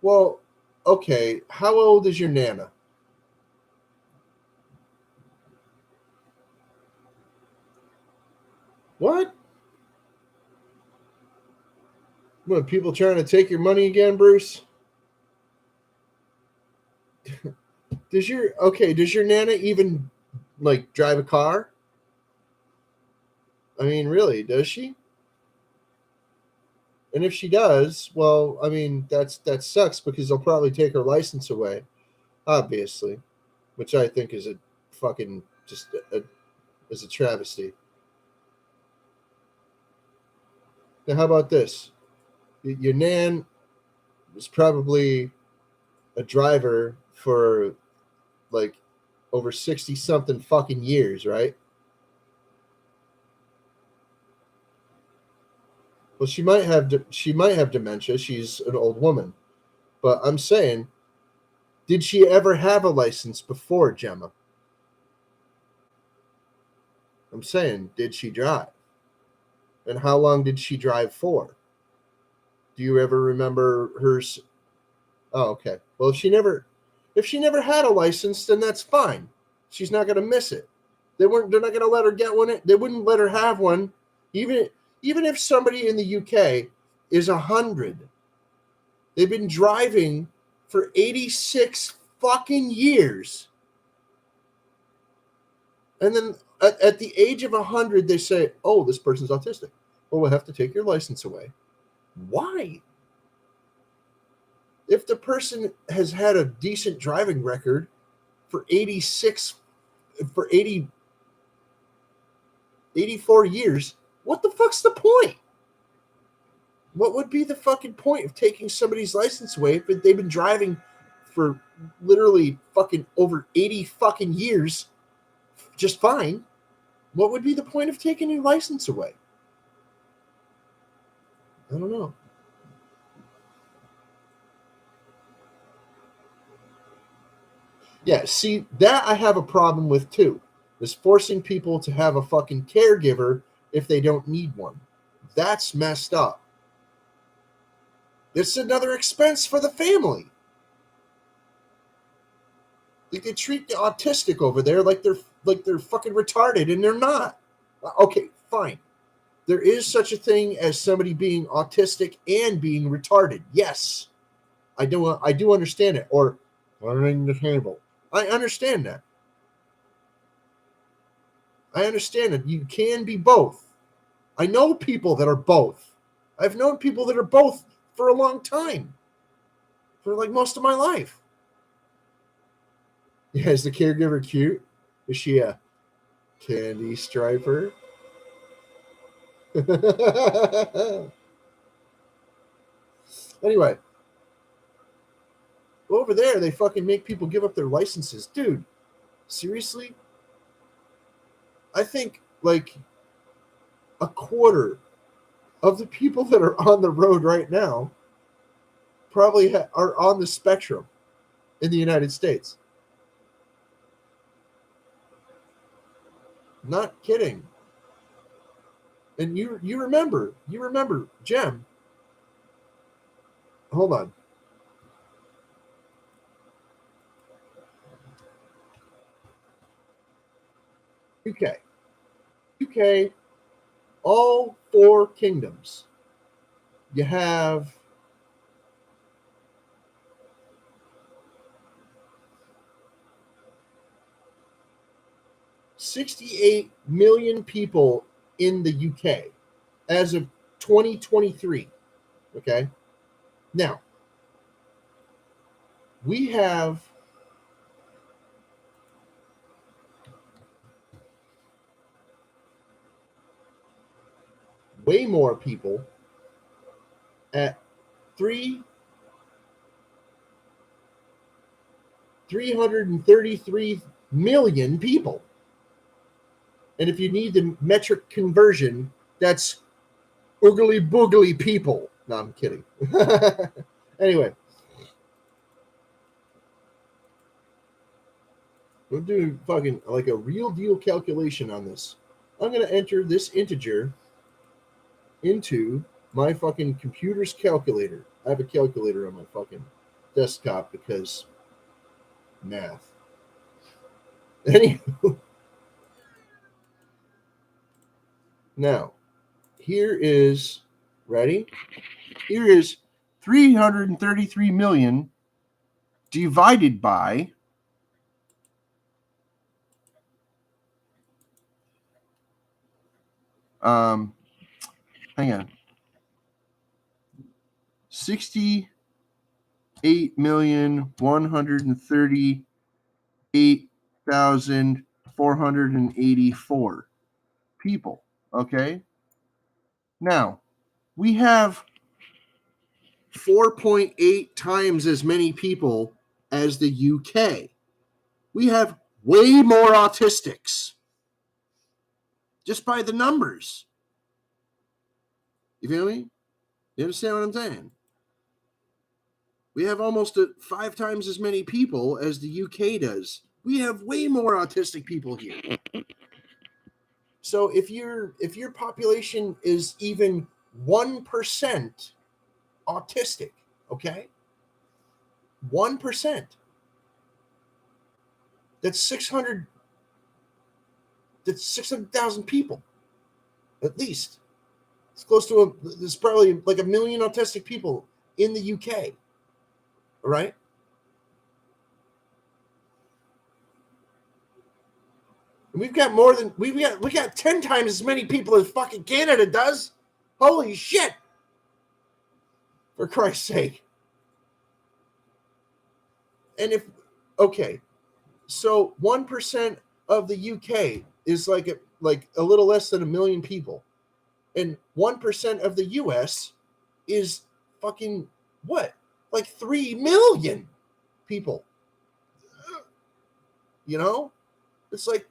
Well, okay. How old is your Nana? What? What, people trying to take your money again, Bruce? Does your Nana even like drive a car? I mean, really, does she? And if she does, well, I mean, that sucks because they'll probably take her license away, obviously, which I think is a fucking just is a travesty. Now, how about this? Your Nan was probably a driver for like over 60 something fucking years, right? Well, she might have dementia. She's an old woman. But I'm saying, did she ever have a license before Gemma? I'm saying, did she drive? And how long did she drive for? Do you ever remember her? Oh, okay. Well, if she never had a license, then that's fine. She's not going to miss it. They're not going to let her get one. They wouldn't let her have one, even even if somebody in the UK is 100. They've been driving for 86 fucking years. And then at the age of 100, they say, oh, this person's autistic. Well, we'll have to take your license away. Why? If the person has had a decent driving record for 84 years, what the fuck's the point? What would be the fucking point of taking somebody's license away if they've been driving for literally fucking over 80 fucking years just fine? What would be the point of taking your license away? I don't know. Yeah, see, that I have a problem with too. Is forcing people to have a fucking caregiver if they don't need one. That's messed up. It's another expense for the family. Like they treat the autistic over there like they're fucking retarded, and they're not. Okay, fine. There is such a thing as somebody being autistic and being retarded. Yes, I do understand it. Or learning the table. I understand that. I understand that you can be both. I know people that are both. I've known people that are both for a long time, for like most of my life. Yeah, is the caregiver cute? Is she a candy striper? Anyway, over there, they fucking make people give up their licenses. Dude, seriously? I think like a quarter of the people that are on the road right now probably are on the spectrum in the United States. Not kidding. And you remember, Jem. Hold on. UK. UK, all four kingdoms. You have 68 million people in the UK as of 2023. Okay. Now, we have way more people at 333 million people. And if you need the metric conversion, that's oogly boogly people. No, I'm kidding. Anyway, we're doing fucking like a real deal calculation on this. I'm going to enter this integer into my fucking computer's calculator. I have a calculator on my fucking desktop because math. Anyway, now here is ready. Here is 333 million divided by hang on, 68,138,484 people. Okay. Now we have 4.8 times as many people as the UK. We have way more autistics just by the numbers. You feel me? You understand what I'm saying? We have almost 5 times as many people as the UK does. We have way more autistic people here. So if your population is even 1% autistic, okay? 1%. That's 600,000 people, at least. It's close to there's probably like 1 million autistic people in the UK. All right? And we got 10 times as many people as fucking Canada does. Holy shit. For Christ's sake. And so 1% of the UK is like a little less than 1 million people. And 1% of the US is fucking what? Like 3 million people. You know? It's like,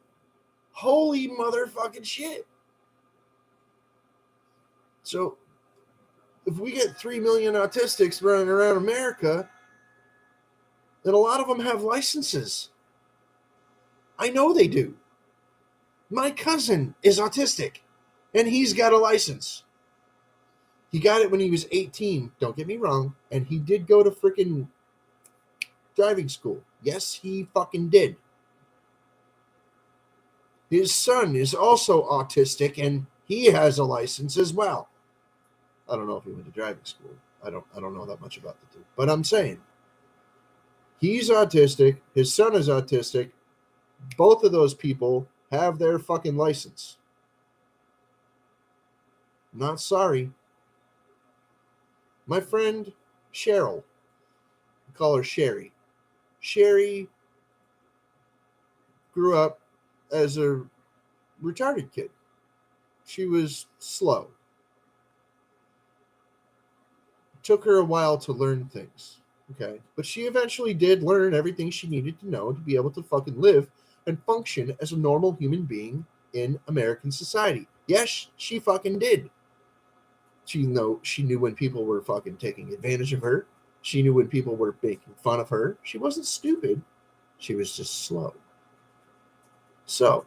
holy motherfucking shit. So if we get 3 million autistics running around America, then a lot of them have licenses. I know they do. My cousin is autistic, and he's got a license. He got it when he was 18, don't get me wrong, and he did go to freaking driving school. Yes, he fucking did. His son is also autistic, and he has a license as well. I don't know if he went to driving school. I don't know that much about the two. But I'm saying, he's autistic. His son is autistic. Both of those people have their fucking license. Not sorry. My friend Cheryl, we call her Sherry. Sherry grew up as a retarded kid. She was slow. It took her a while to learn things. Okay. But she eventually did learn everything she needed to know to be able to fucking live and function as a normal human being in American society. Yes, she fucking did. She knew when people were fucking taking advantage of her. She knew when people were making fun of her. She wasn't stupid. She was just slow. So,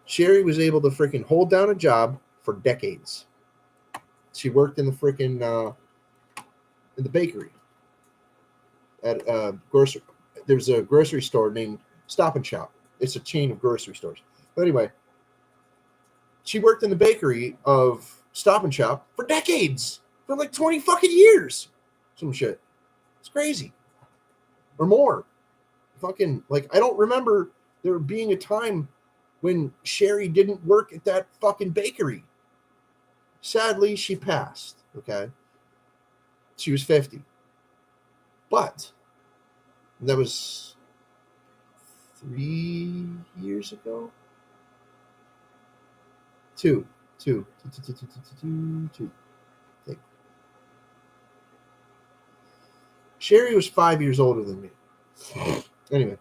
Sherry was able to freaking hold down a job for decades. She worked in the freaking in the bakery at grocery. There's a grocery store named Stop and Shop. It's a chain of grocery stores. But anyway, she worked in the bakery of Stop and Shop for decades, for like 20 fucking years. Some shit. It's crazy. Or more. Fucking, like, I don't remember there being a time when Sherry didn't work at that fucking bakery. Sadly, she passed. Okay. She was 50. But that was 3 years ago. Two. I think. Sherry was 5 years older than me. Anyway.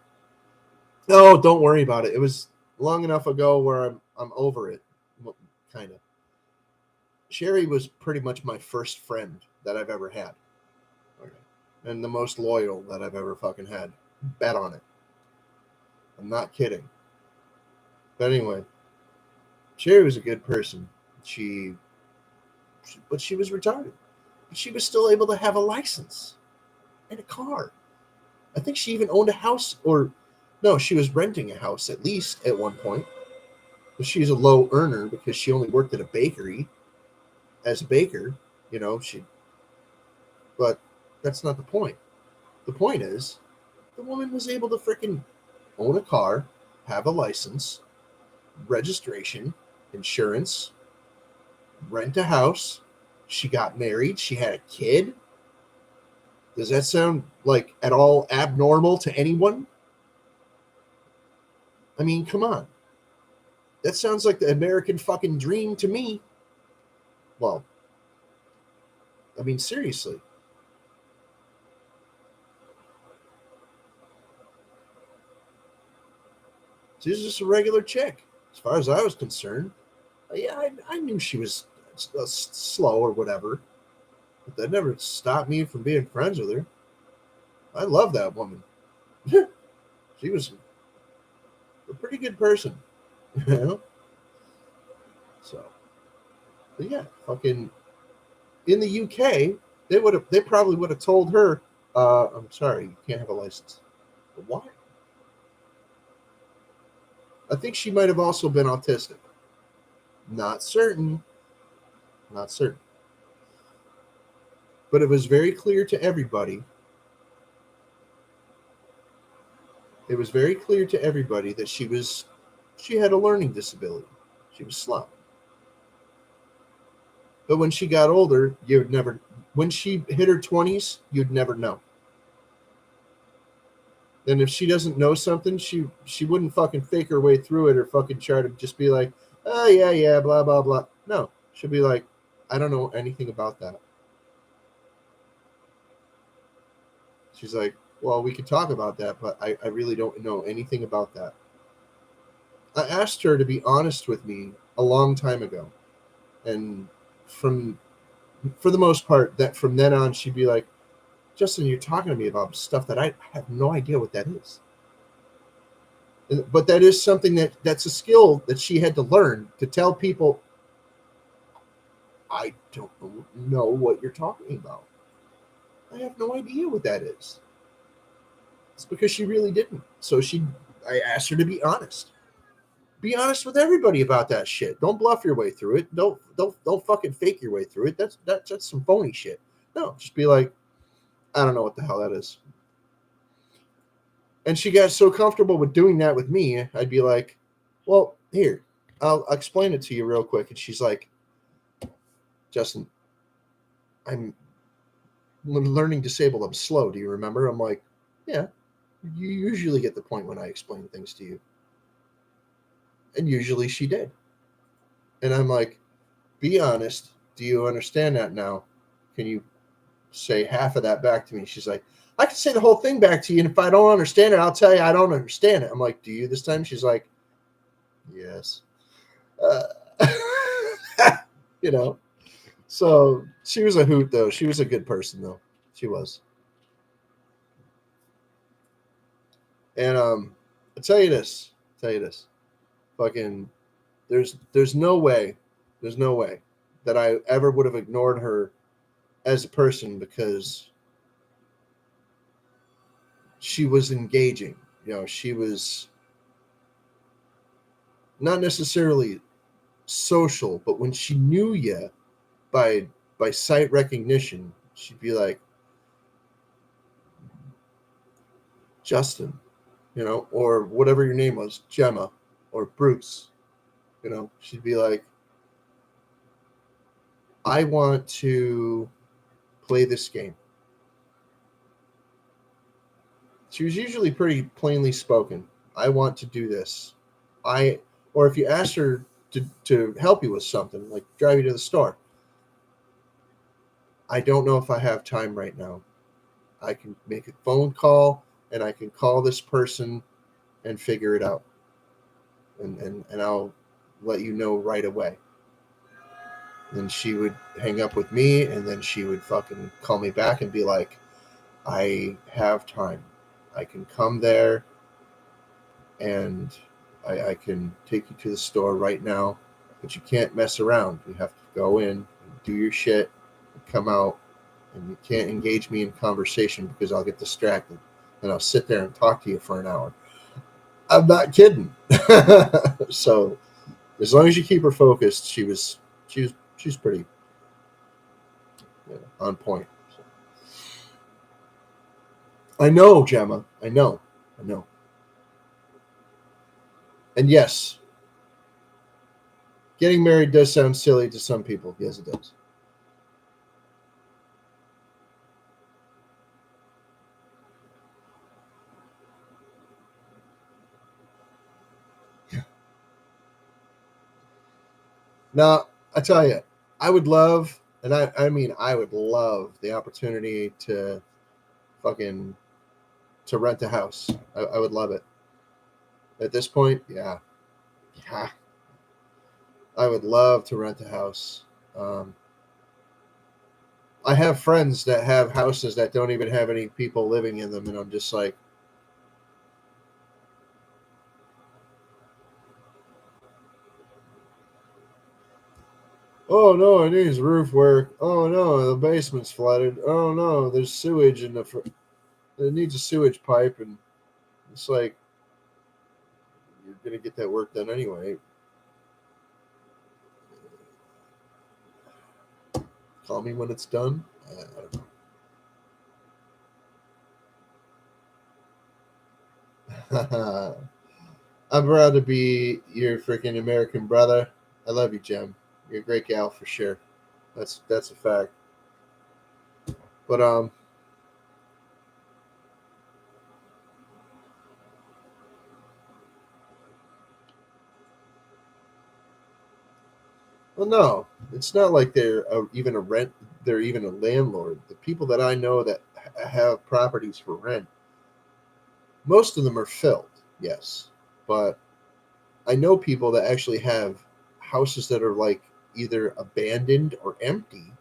Oh, don't worry about it. It was long enough ago where I'm over it. Kind of. Sherry was pretty much my first friend that I've ever had. Okay. And the most loyal that I've ever fucking had. Bet on it. I'm not kidding. But anyway, Sherry was a good person. But she was retarded. But she was still able to have a license and a car. I think she even owned a house, or no, she was renting a house at least at one point. But she's a low earner because she only worked at a bakery as a baker. You know, but that's not the point. The point is, the woman was able to freaking own a car, have a license, registration, insurance, rent a house. She got married. She had a kid. Does that sound like at all abnormal to anyone? I mean, come on. That sounds like the American fucking dream to me. Well, I mean, seriously. She was just a regular chick, as far as I was concerned. Yeah, I knew she was slow or whatever, but that never stopped me from being friends with her. I love that woman. She was a pretty good person, you know. So, but yeah, fucking in the UK, they probably would have told her, "I'm sorry, you can't have a license." But why? I think she might have also been autistic. Not certain. Not certain. But it was very clear to everybody. It was very clear to everybody that she had a learning disability. She was slow. But when she got older, you'd never. When she hit her 20s, you'd never know. And if she doesn't know something, she wouldn't fucking fake her way through it or fucking try to just be like, oh yeah, blah blah blah. No, she'll be like, I don't know anything about that. She's like, well, we could talk about that, but I really don't know anything about that. I asked her to be honest with me a long time ago, and from for the most part, that from then on, she'd be like, Justin, you're talking to me about stuff that I have no idea what that is. But that is something that's a skill that she had to learn to tell people, I don't know what you're talking about. I have no idea what that is. It's because she really didn't. So I asked her to be honest. Be honest with everybody about that shit. Don't bluff your way through it. Don't fucking fake your way through it. That's some phony shit. No, just be like, I don't know what the hell that is. And she got so comfortable with doing that with me, I'd be like, well, here, I'll explain it to you real quick. And she's like, Justin, I'm learning disabled, I'm slow. Do you remember? I'm like, yeah, you usually get the point when I explain things to you. And usually she did. And I'm like, be honest. Do you understand that now? Can you say half of that back to me? She's like, I can say the whole thing back to you. And if I don't understand it, I'll tell you I don't understand it. I'm like, do you this time? She's like, yes. Uh, you know, so she was a hoot, though. She was a good person, though. She was. And I'll tell you this. Fucking, there's no way that I ever would have ignored her as a person because she was engaging. She was not necessarily social, but when she knew you by sight recognition, she'd be like, Justin, or whatever your name was, Gemma or Bruce. She'd be like, I want to play this game. She was usually pretty plainly spoken. I want to do this. Or if you asked her to help you with something, like drive you to the store, I don't know if I have time right now. I can make a phone call and I can call this person and figure it out. And I'll let you know right away. Then she would hang up with me and then she would fucking call me back and be like, I have time. I can come there and I can take you to the store right now, but you can't mess around. You have to go in, do your shit, and come out, and you can't engage me in conversation because I'll get distracted. And I'll sit there and talk to you for an hour. I'm not kidding. So as long as you keep her focused, she's pretty on point. So, I know, Gemma. I know. And yes, getting married does sound silly to some people. Yes, it does. Now, I tell you, I would love, and I mean, I would love the opportunity to fucking to rent a house. I would love it. At this point, yeah, I would love to rent a house. Um, I have friends that have houses that don't even have any people living in them, and I'm just like, oh no, it needs roof work. Oh no, the basement's flooded. Oh no, there's sewage in it needs a sewage pipe, and it's like you're gonna get that work done anyway. Call me when it's done. I don't know. I'm proud to be your freaking American brother. I love you, Jem. You're a great gal for sure. That's a fact. But well, no, it's not like they're even a rent. They're even a landlord. The people that I know that have properties for rent, most of them are filled. Yes, but I know people that actually have houses that are like either abandoned or empty,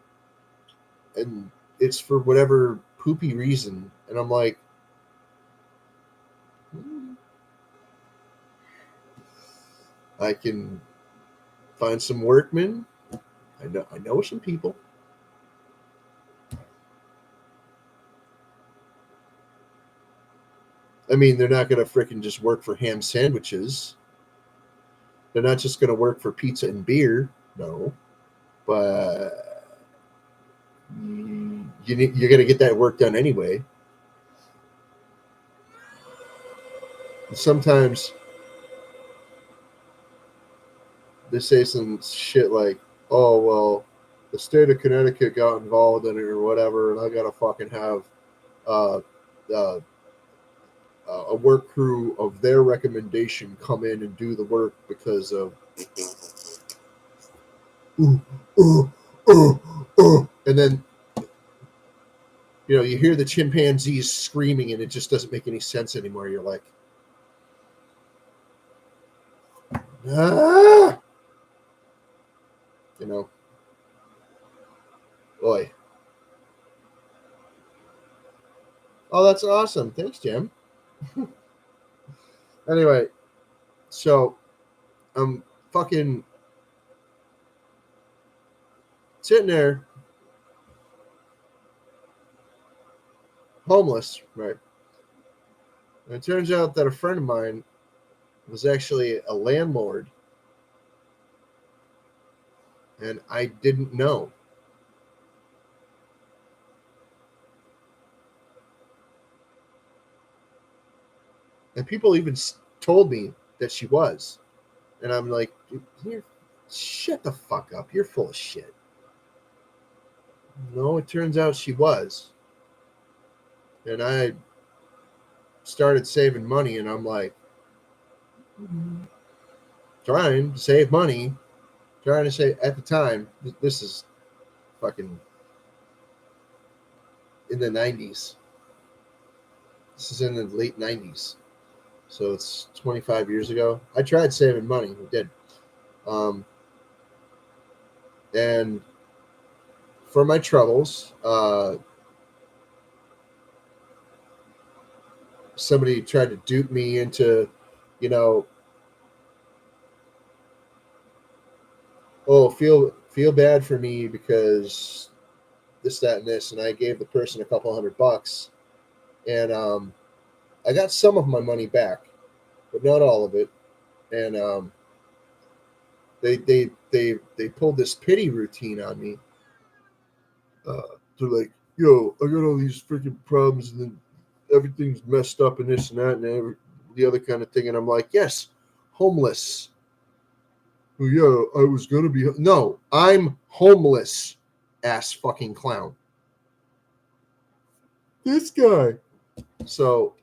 and it's for whatever poopy reason. And I'm like, "Hmm, I can find some workmen. I know some people. I mean, they're not going to freaking just work for ham sandwiches. They're not just going to work for pizza and beer. No, but you're going to get that work done anyway. Sometimes they say some shit like, "Oh well, the state of Connecticut got involved in it or whatever, and I got to fucking have uh, uh, a work crew of their recommendation come in and do the work because of ooh, ooh, ooh, and then you hear the chimpanzees screaming and it just doesn't make any sense anymore. You're like, ah, you know, boy. Oh, that's awesome. Thanks, Jim. Anyway, so I'm fucking sitting there homeless, right? And it turns out that a friend of mine was actually a landlord, and I didn't know. And people even told me that she was. And I'm like, you're, shut the fuck up. You're full of shit. No, it turns out she was. And I started saving money, and I'm like, trying to save money, trying to save, at the time, this is fucking in the 90s. This is in the late 90s. So it's 25 years ago. I tried saving money. I did. Um, and for my troubles, somebody tried to dupe me into, you know, oh, feel bad for me because this, that, and this, and I gave the person a couple $100, and I got some of my money back, but not all of it, and they pulled this pity routine on me. They're like, yo, I got all these freaking problems, and then everything's messed up, and this and that, and the other kind of thing, and I'm like, yes, homeless. Well, yeah, I was gonna be. No, I'm homeless, ass fucking clown. This guy. So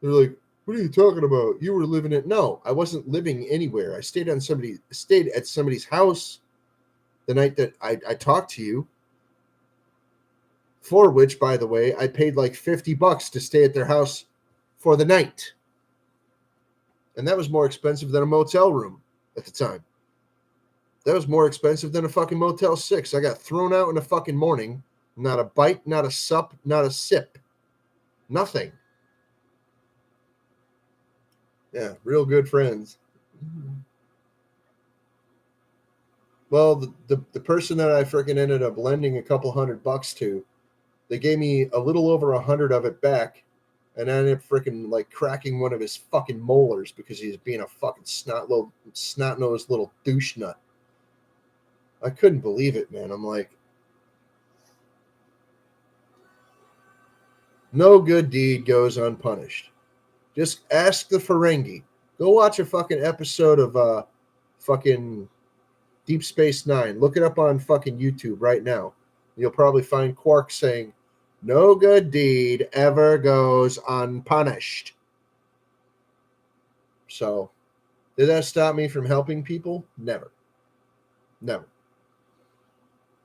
they're like, "What are you talking about? You were living it?" No, I wasn't living anywhere. I stayed at somebody's house the night that I talked to you. For which, by the way, I paid like $50 to stay at their house for the night, and that was more expensive than a motel room at the time. That was more expensive than a fucking Motel 6. I got thrown out in the fucking morning. Not a bite, not a sup, not a sip. Nothing. Yeah, real good friends. Well, the person that I freaking ended up lending a couple $100 to, they gave me a little over 100 of it back, and I ended up freaking like cracking one of his fucking molars because he was being a fucking snot nosed little douche nut. I couldn't believe it, man. I'm like, no good deed goes unpunished. Just ask the Ferengi. Go watch a fucking episode of fucking Deep Space Nine. Look it up on fucking YouTube right now. You'll probably find Quark saying, "No good deed ever goes unpunished." So, did that stop me from helping people? Never. Never.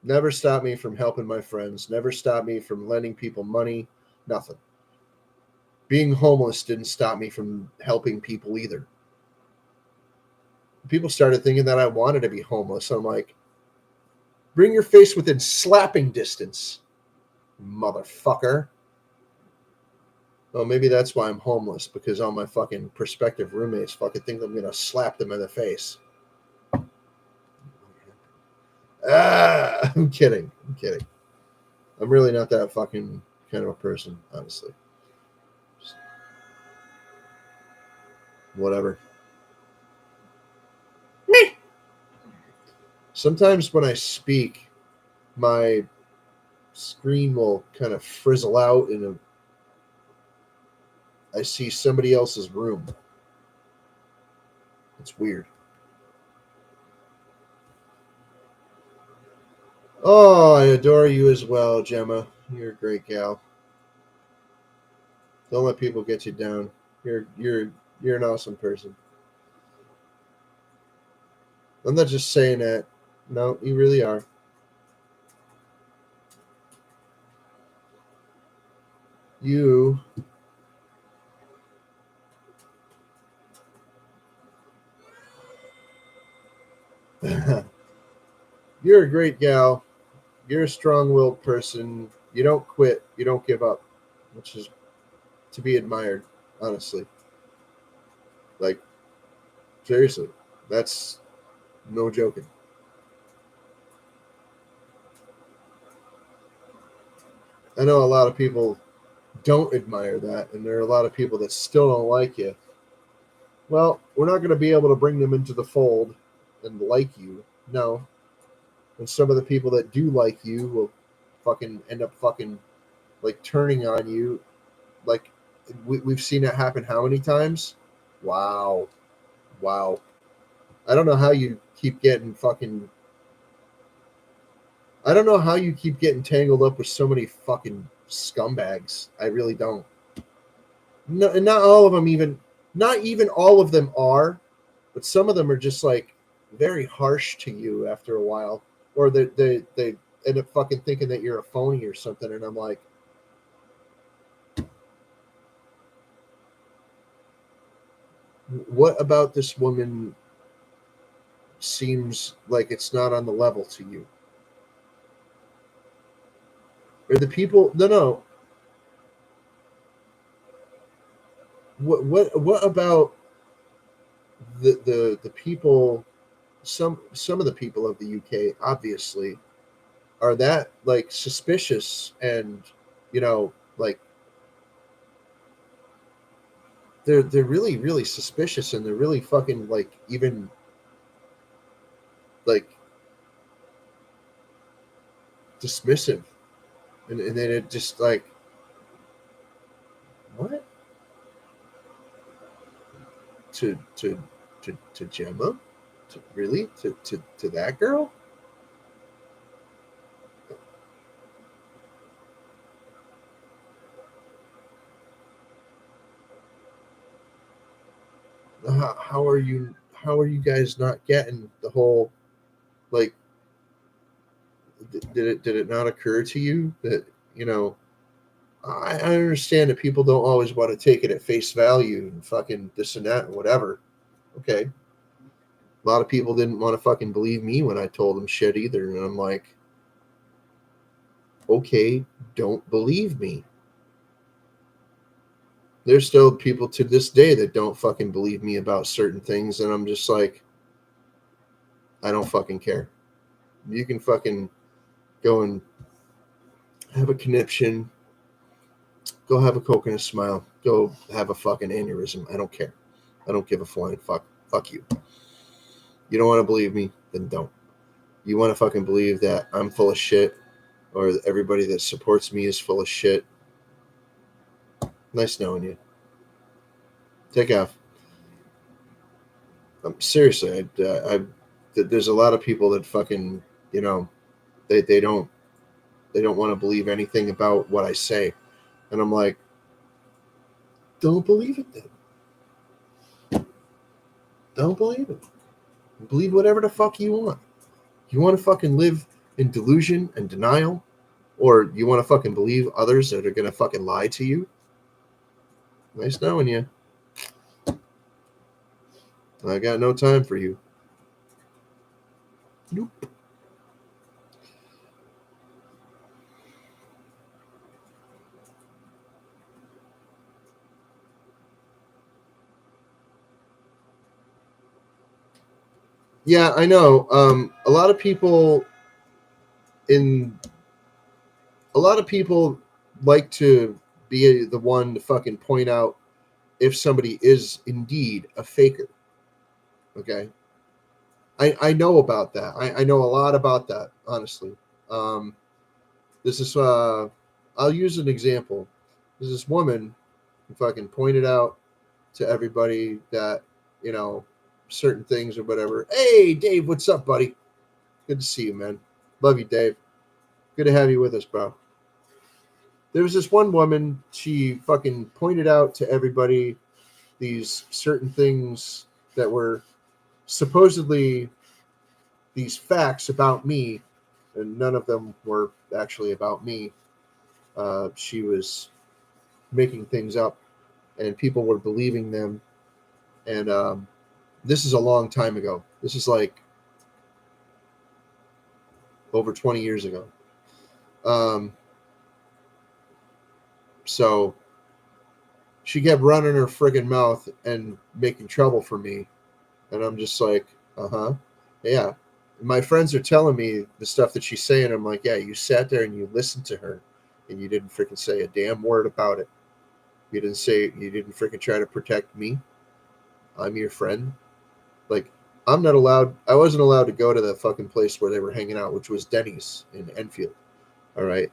Never stopped me from helping my friends. Never stopped me from lending people money. Nothing. Being homeless didn't stop me from helping people either. People started thinking that I wanted to be homeless. I'm like, bring your face within slapping distance, motherfucker. Well, maybe that's why I'm homeless, because all my fucking prospective roommates fucking think I'm gonna slap them in the face. Ah, I'm kidding. I'm kidding. I'm really not that fucking kind of a person, honestly. Just whatever. Sometimes when I speak, my screen will kind of frizzle out and I see somebody else's room. It's weird. Oh, I adore you as well, Gemma. You're a great gal. Don't let people get you down. You're an awesome person. I'm not just saying that. No, you really are. You you're a great gal. You're a strong-willed person. You don't quit. You don't give up, which is to be admired, honestly. Like seriously. That's no joking. I know a lot of people don't admire that, and there are a lot of people that still don't like you. Well, we're not going to be able to bring them into the fold and like you. No. And some of the people that do like you will fucking end up fucking like turning on you. Like we've seen it happen how many times? Wow. Wow. I don't know how you keep getting fucking. I don't know how you keep getting tangled up with so many fucking scumbags. I really don't. No, and not all of them even. Not even all of them are, but some of them are just like very harsh to you after a while, or they end up fucking thinking that you're a phony or something. And I'm like, what about this woman seems like it's not on the level to you? Or the people? No, no. What about the people? Some of the people of the UK obviously are that like suspicious and like they're really suspicious and they're really fucking like even like dismissive and then it just like what to to Gemma really to that girl. How are you guys not getting the whole like did it not occur to you that you know I understand that people don't always want to take it at face value and fucking this and that and whatever. Okay. A lot of people didn't want to fucking believe me when I told them shit either. And I'm like, okay, don't believe me. There's still people to this day that don't fucking believe me about certain things. And I'm just like, I don't fucking care. You can fucking go and have a conniption, go have a coke and a smile, go have a fucking aneurysm. I don't care. I don't give a flying fuck. Fuck you. You don't want to believe me? Then don't. You want to fucking believe that I'm full of shit or everybody that supports me is full of shit? Nice knowing you. Take off. Seriously, there's a lot of people that fucking, you know, they, they don't they don't want to believe anything about what I say, and I'm like, don't believe it then. Don't believe it. Believe whatever the fuck you want. You want to fucking live in delusion and denial, or you want to fucking believe others that are gonna fucking lie to you? Nice knowing you. I got no time for you. Nope. Yeah, I know. In a lot of people like to be the one to fucking point out if somebody is indeed a faker. Okay, I know about that. I know a lot about that. Honestly, um, this is I'll use an example. There's this woman who fucking pointed out to everybody that you know certain things or whatever. Hey, Dave, what's up, buddy? Good to see you, man. Love you, Dave. Good to have you with us, bro. There was this one woman, she fucking pointed out to everybody these certain things that were supposedly these facts about me, and none of them were actually about me. She was making things up, and people were believing them. And this is a long time ago. This is like over 20 years ago. Um, so she kept running her friggin' mouth and making trouble for me. And I'm just like, uh-huh. Yeah. My friends are telling me the stuff that she's saying. I'm like, yeah, you sat there and you listened to her and you didn't freaking say a damn word about it. You didn't freaking try to protect me. I'm your friend. Like, I wasn't allowed to go to the fucking place where they were hanging out, which was Denny's in Enfield. All right.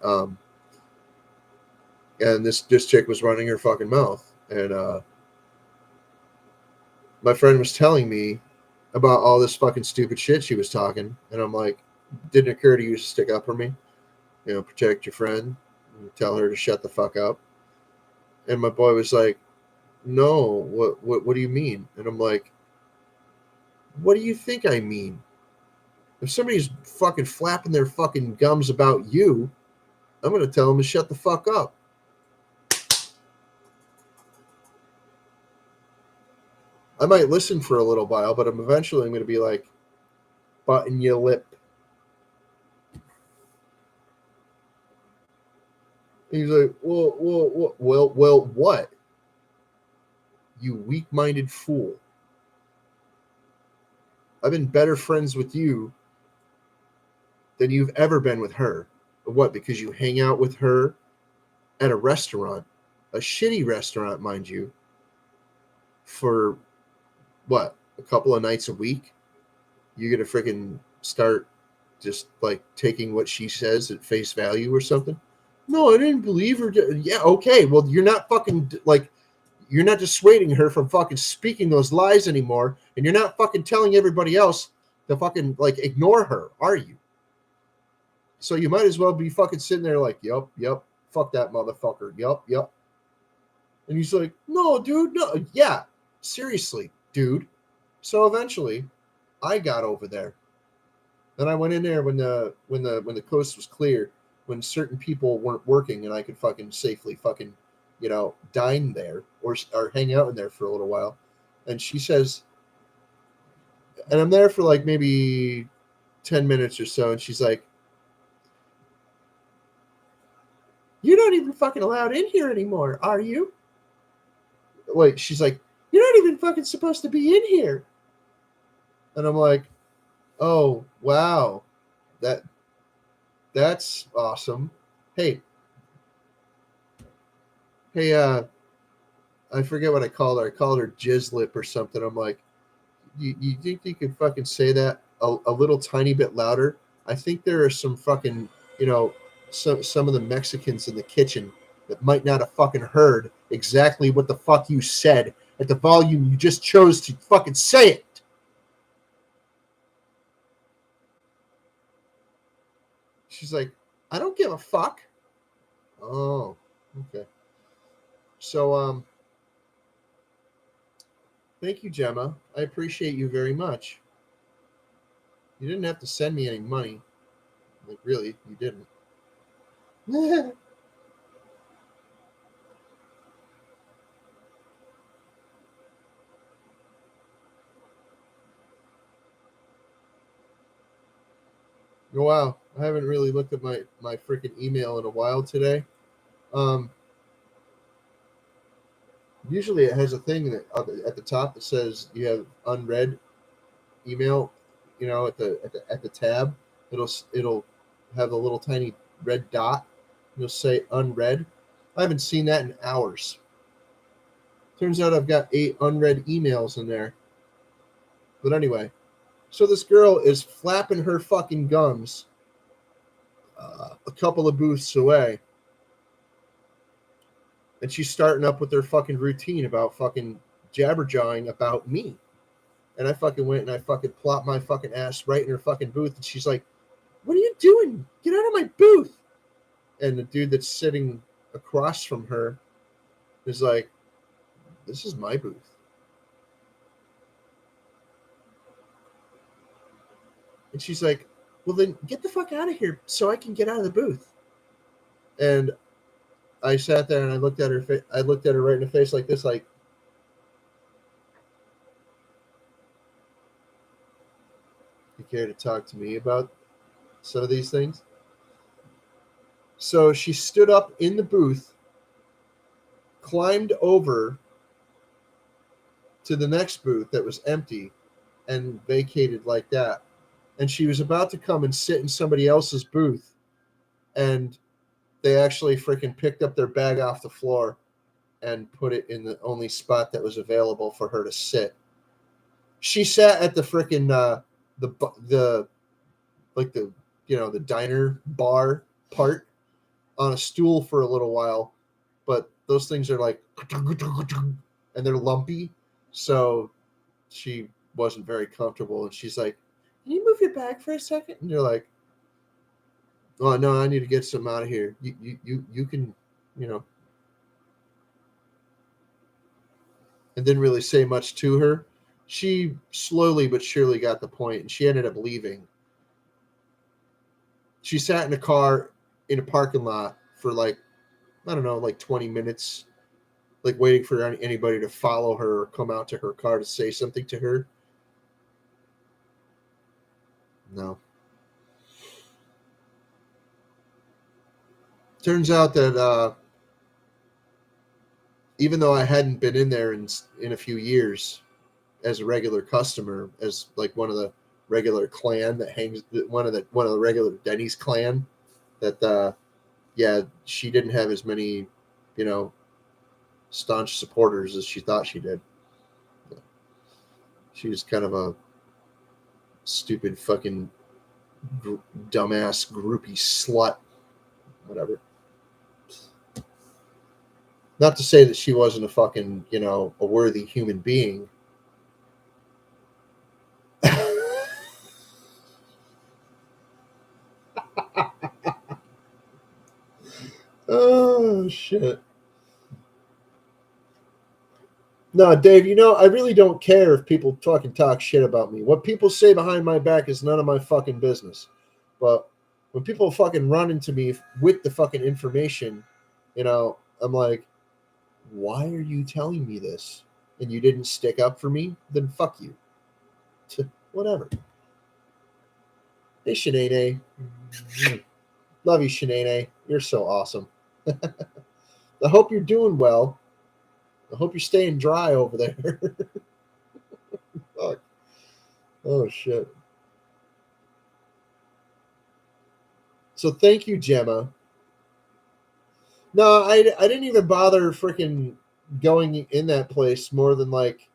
And this chick was running her fucking mouth. And my friend was telling me about all this fucking stupid shit she was talking. And I'm like, didn't occur to you to stick up for me? Protect your friend. Tell her to shut the fuck up. And my boy was like, no, what do you mean? And I'm like, what do you think I mean? If somebody's fucking flapping their fucking gums about you, I'm going to tell them to shut the fuck up. I might listen for a little while, but I'm going to be like, button your lip. He's like, well, what? You weak-minded fool. I've been better friends with you than you've ever been with her. What? Because you hang out with her at a restaurant, a shitty restaurant, mind you, for what? A couple of nights a week? You're going to freaking start just like taking what she says at face value or something? No, I didn't believe her. Yeah, okay. Well, you're not fucking like, you're not dissuading her from fucking speaking those lies anymore, and you're not fucking telling everybody else to fucking like ignore her, are you? So you might as well be fucking sitting there like, yep, fuck that motherfucker, yep. And he's like, no, dude, no, yeah, seriously, dude. So eventually, I got over there. Then I went in there when the coast was clear, when certain people weren't working, and I could fucking safely fucking, dine there or hang out in there for a little while. And she says, and I'm there for like maybe 10 minutes or so, and she's like, you're not even fucking allowed in here anymore, are you? Like, she's like, you're not even fucking supposed to be in here. And I'm like, oh, wow, that's awesome. Hey, I forget what I called her. I called her Jizzlip or something. I'm like, you think you could fucking say that a little tiny bit louder? I think there are some fucking, some of the Mexicans in the kitchen that might not have fucking heard exactly what the fuck you said at the volume you just chose to fucking say it. She's like, I don't give a fuck. Oh, okay. So, thank you, Gemma. I appreciate you very much. You didn't have to send me any money. Like, really, you didn't. Oh, wow. I haven't really looked at my freaking email in a while today. Um, Usually it has a thing that at the top that says you have unread email, at the tab. It'll have a little tiny red dot. It'll say unread. I haven't seen that in hours. Turns out I've got 8 unread emails in there. But anyway, so this girl is flapping her fucking gums a couple of booths away. And she's starting up with their fucking routine about fucking jabberjawing about me. And I fucking went and I fucking plopped my fucking ass right in her fucking booth. And she's like, what are you doing? Get out of my booth. And the dude that's sitting across from her is like, this is my booth. And she's like, well, then get the fuck out of here so I can get out of the booth. And I sat there and I looked at her. I looked at her right in the face like this, like, you care to talk to me about some of these things? So she stood up in the booth, climbed over to the next booth that was empty, and vacated like that. And she was about to come and sit in somebody else's booth, and they actually freaking picked up their bag off the floor and put it in the only spot that was available for her to sit. She sat at the freaking the like the the diner bar part on a stool for a little while, but those things are like and they're lumpy, so she wasn't very comfortable. And she's like, "Can you move your bag for a second?" And you're like, "Oh no, I need to get some out of here. You can, you know." And didn't really say much to her. She slowly but surely got the point, and she ended up leaving. She sat in a car in a parking lot for like, I don't know, like 20 minutes, like waiting for anybody to follow her or come out to her car to say something to her. No. Turns out that even though I hadn't been in there in a few years as a regular customer, as like one of the regular clan that hangs, one of the regular Denny's clan, that yeah, she didn't have as many, you know, staunch supporters as she thought she did. She was kind of a stupid fucking dumbass groupie slut, whatever. Not to say that she wasn't a fucking, a worthy human being. Oh shit. No, Dave, I really don't care if people fucking talk shit about me. What people say behind my back is none of my fucking business. But when people fucking run into me with the fucking information, I'm like, why are you telling me this? And you didn't stick up for me? Then fuck you. Whatever. Hey, Shanae. Love you, Shanae. You're so awesome. I hope you're doing well. I hope you're staying dry over there. Fuck. Oh, shit. So thank you, Gemma. No, I didn't even bother freaking going in that place more than like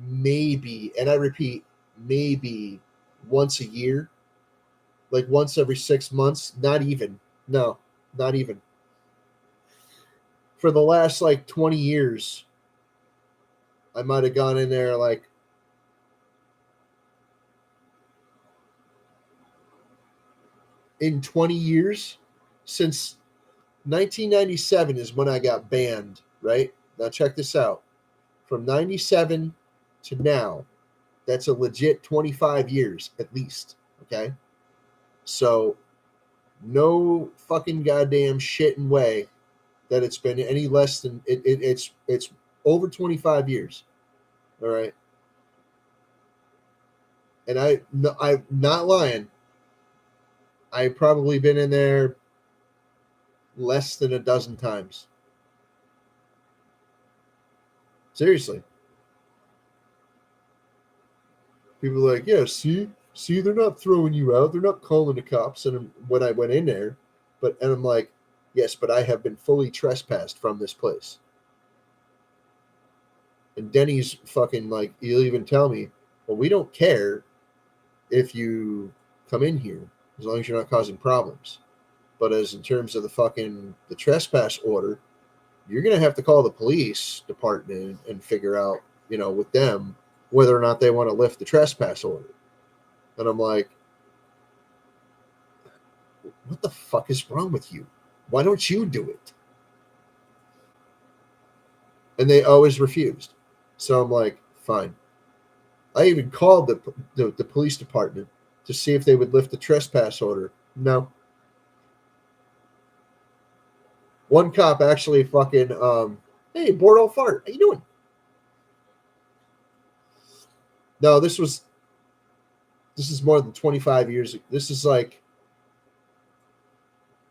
maybe, and I repeat, maybe once a year, like once every 6 months. Not even. No, not even. For the last like 20 years, I might have gone in there like in 20 years since 1997 is when I got banned, right? Now check this out. From 97 to now, that's a legit 25 years at least, okay? So no fucking goddamn shit and way that it's been any less than it's over 25 years. All right? And I'm not lying. I've probably been in there less than a dozen times. Seriously. People are like, yeah, see, they're not throwing you out. They're not calling the cops. And when I went in there, and I'm like, yes, but I have been fully trespassed from this place. And Denny's fucking like, he'll even tell me, well, we don't care if you come in here as long as you're not causing problems. But as in terms of the trespass order, you're gonna have to call the police department and figure out, with them whether or not they want to lift the trespass order. And I'm like, what the fuck is wrong with you? Why don't you do it? And they always refused. So I'm like, fine. I even called the police department to see if they would lift the trespass order. No. One cop actually fucking, hey, Bordeaux fart, how you doing? No, this is more than 25 years. This is like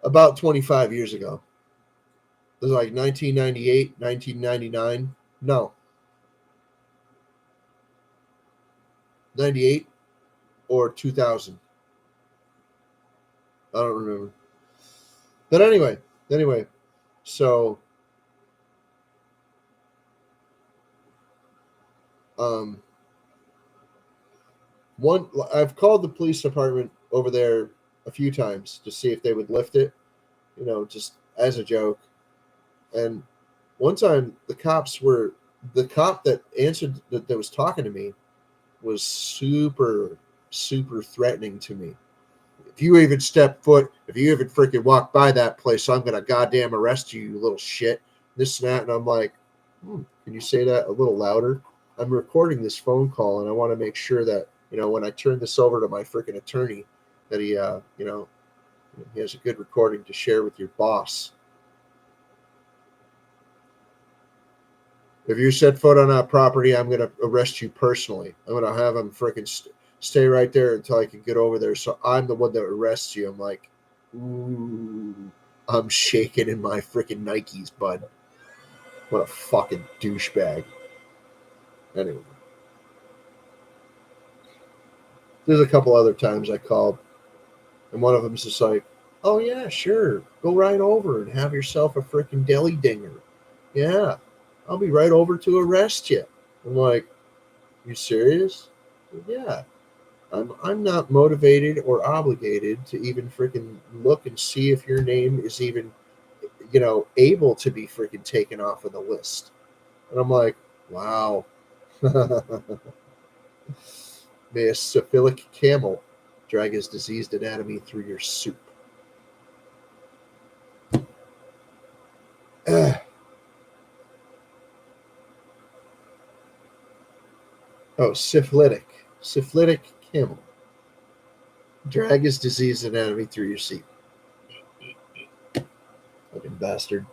about 25 years ago. It was like 1998, 1999. No, 98 or 2000. I don't remember. But anyway, so um one I've called the police department over there a few times to see if they would lift it, just as a joke. And one time the cop that answered that was talking to me was super, super threatening to me. If you even freaking walk by that place, I'm gonna goddamn arrest you, you little shit. This and that, and I'm like, can you say that a little louder? I'm recording this phone call, and I want to make sure that when I turn this over to my freaking attorney, that he he has a good recording to share with your boss. If you set foot on that property, I'm gonna arrest you personally. I'm gonna have him freaking stay right there until I can get over there. So I'm the one that arrests you. I'm like, ooh, I'm shaking in my freaking Nikes, bud. What a fucking douchebag. Anyway, there's a couple other times I called, and one of them's just like, oh yeah, sure, go right over and have yourself a freaking deli dinger. Yeah, I'll be right over to arrest you. I'm like, you serious? Yeah. I'm not motivated or obligated to even freaking look and see if your name is even, able to be freaking taken off of the list. And I'm like, wow. May a syphilic camel drag his diseased anatomy through your soup. Oh, syphilitic camel. Drag his diseased anatomy through your seat. Fucking bastard.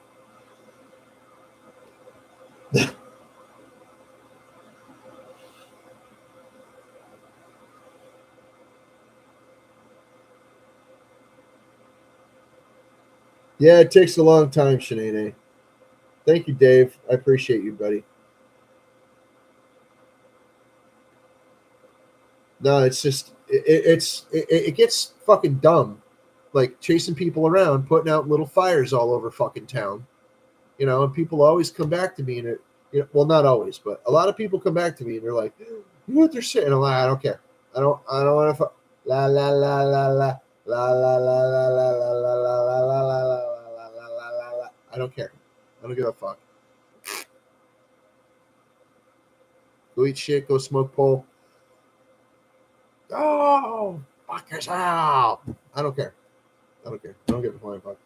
Yeah, it takes a long time, Sinead. Thank you, Dave. I appreciate you, buddy. No, it's just it gets fucking dumb, like chasing people around, putting out little fires all over fucking town, and people always come back to me, and well, not always, but a lot of people come back to me and they're like, you know what they're saying? And I'm like, I don't care. I don't want to. La la la la la la la la la la la la la la la la la la la. I don't care. I don't give a fuck. Go eat shit. Go smoke pole. Oh, fuck yourself. I don't care. I don't care. I don't give a flying fuck.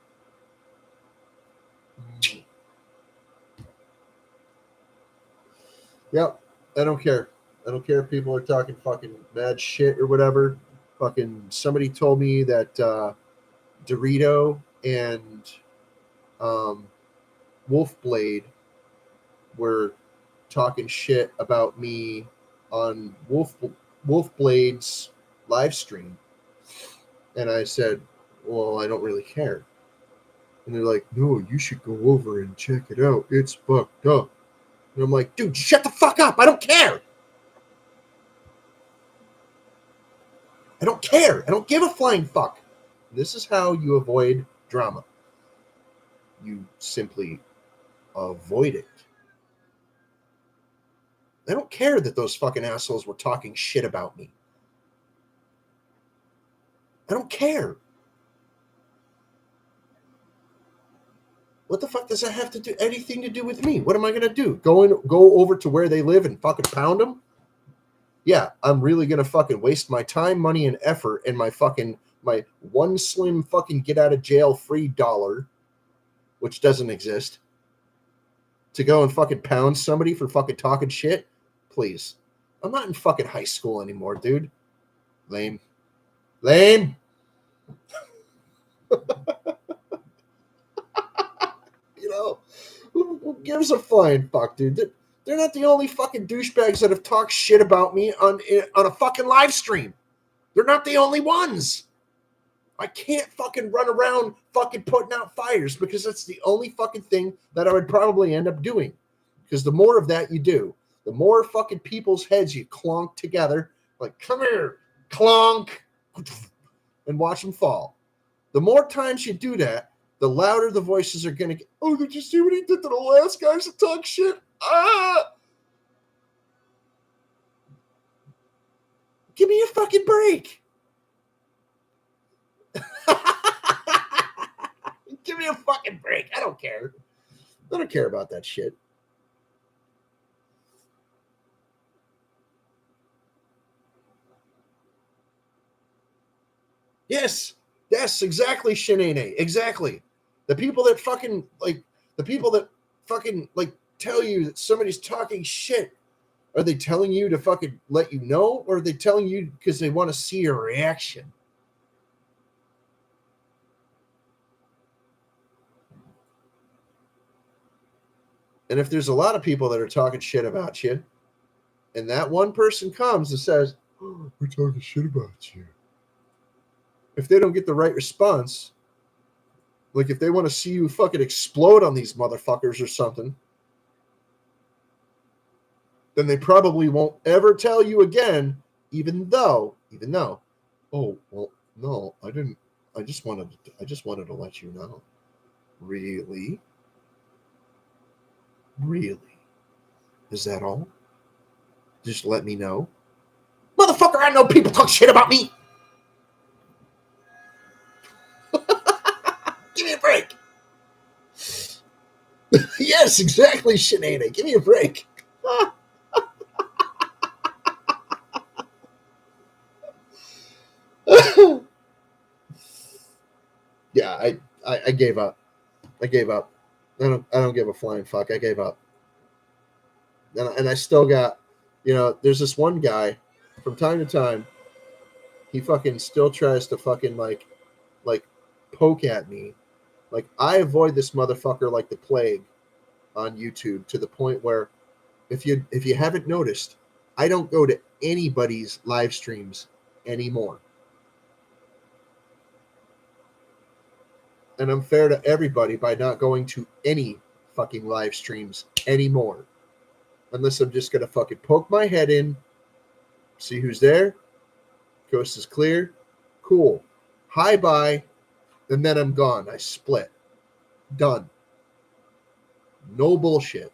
Yep. I don't care. I don't care if people are talking fucking mad shit or whatever. Fucking somebody told me that Dorito and Wolfblade were talking shit about me on Wolfblade's live stream. And I said, well, I don't really care. And they're like, no, you should go over and check it out. It's fucked up. And I'm like, dude, shut the fuck up. I don't care. I don't care. I don't give a flying fuck. This is how you avoid drama. You simply avoid it. I don't care that those fucking assholes were talking shit about me. I don't care. What the fuck does that have to do anything to do with me? What am I gonna do? Go over to where they live and fucking pound them? Yeah, I'm really gonna fucking waste my time, money, and effort and my fucking my one slim fucking get out of jail free dollar, which doesn't exist, to go and fucking pound somebody for fucking talking shit? Please. I'm not in fucking high school anymore, dude. Lame. Lame. You know, who gives a flying fuck, dude? They're not the only fucking douchebags that have talked shit about me on a fucking live stream. They're not the only ones. I can't fucking run around fucking putting out fires because that's the only fucking thing that I would probably end up doing. Because the more of that you do, the more fucking people's heads you clonk together, like, come here, clonk, and watch them fall. The more times you do that, the louder the voices are going to get. Oh, did you see what he did to the last guys that talk shit? Ah! Give me a fucking break. Give me a fucking break. I don't care. I don't care about that shit. Yes, exactly, Shenane. Exactly. The people that fucking tell you that somebody's talking shit. Are they telling you to fucking let you know, or are they telling you because they want to see your reaction? And if there's a lot of people that are talking shit about you, and that one person comes and says, oh, we're talking shit about you. If they don't get the right response, like if they want to see you fucking explode on these motherfuckers or something, then they probably won't ever tell you again, even though, oh, well, no, I didn't. I just wanted to let you know. Really? Really? Is that all? Just let me know. Motherfucker, I know people talk shit about me. Give me a break. Yes, exactly, Shenane. Give me a break. Yeah, I gave up. I gave up. I don't give a flying fuck. I gave up. And I still got, there's this one guy from time to time. He fucking still tries to fucking like poke at me. Like, I avoid this motherfucker like the plague on YouTube, to the point where if you haven't noticed, I don't go to anybody's live streams anymore. And I'm fair to everybody by not going to any fucking live streams anymore. Unless I'm just gonna fucking poke my head in, see who's there, coast is clear, cool, hi bye, and then I'm gone. I split. Done. No bullshit.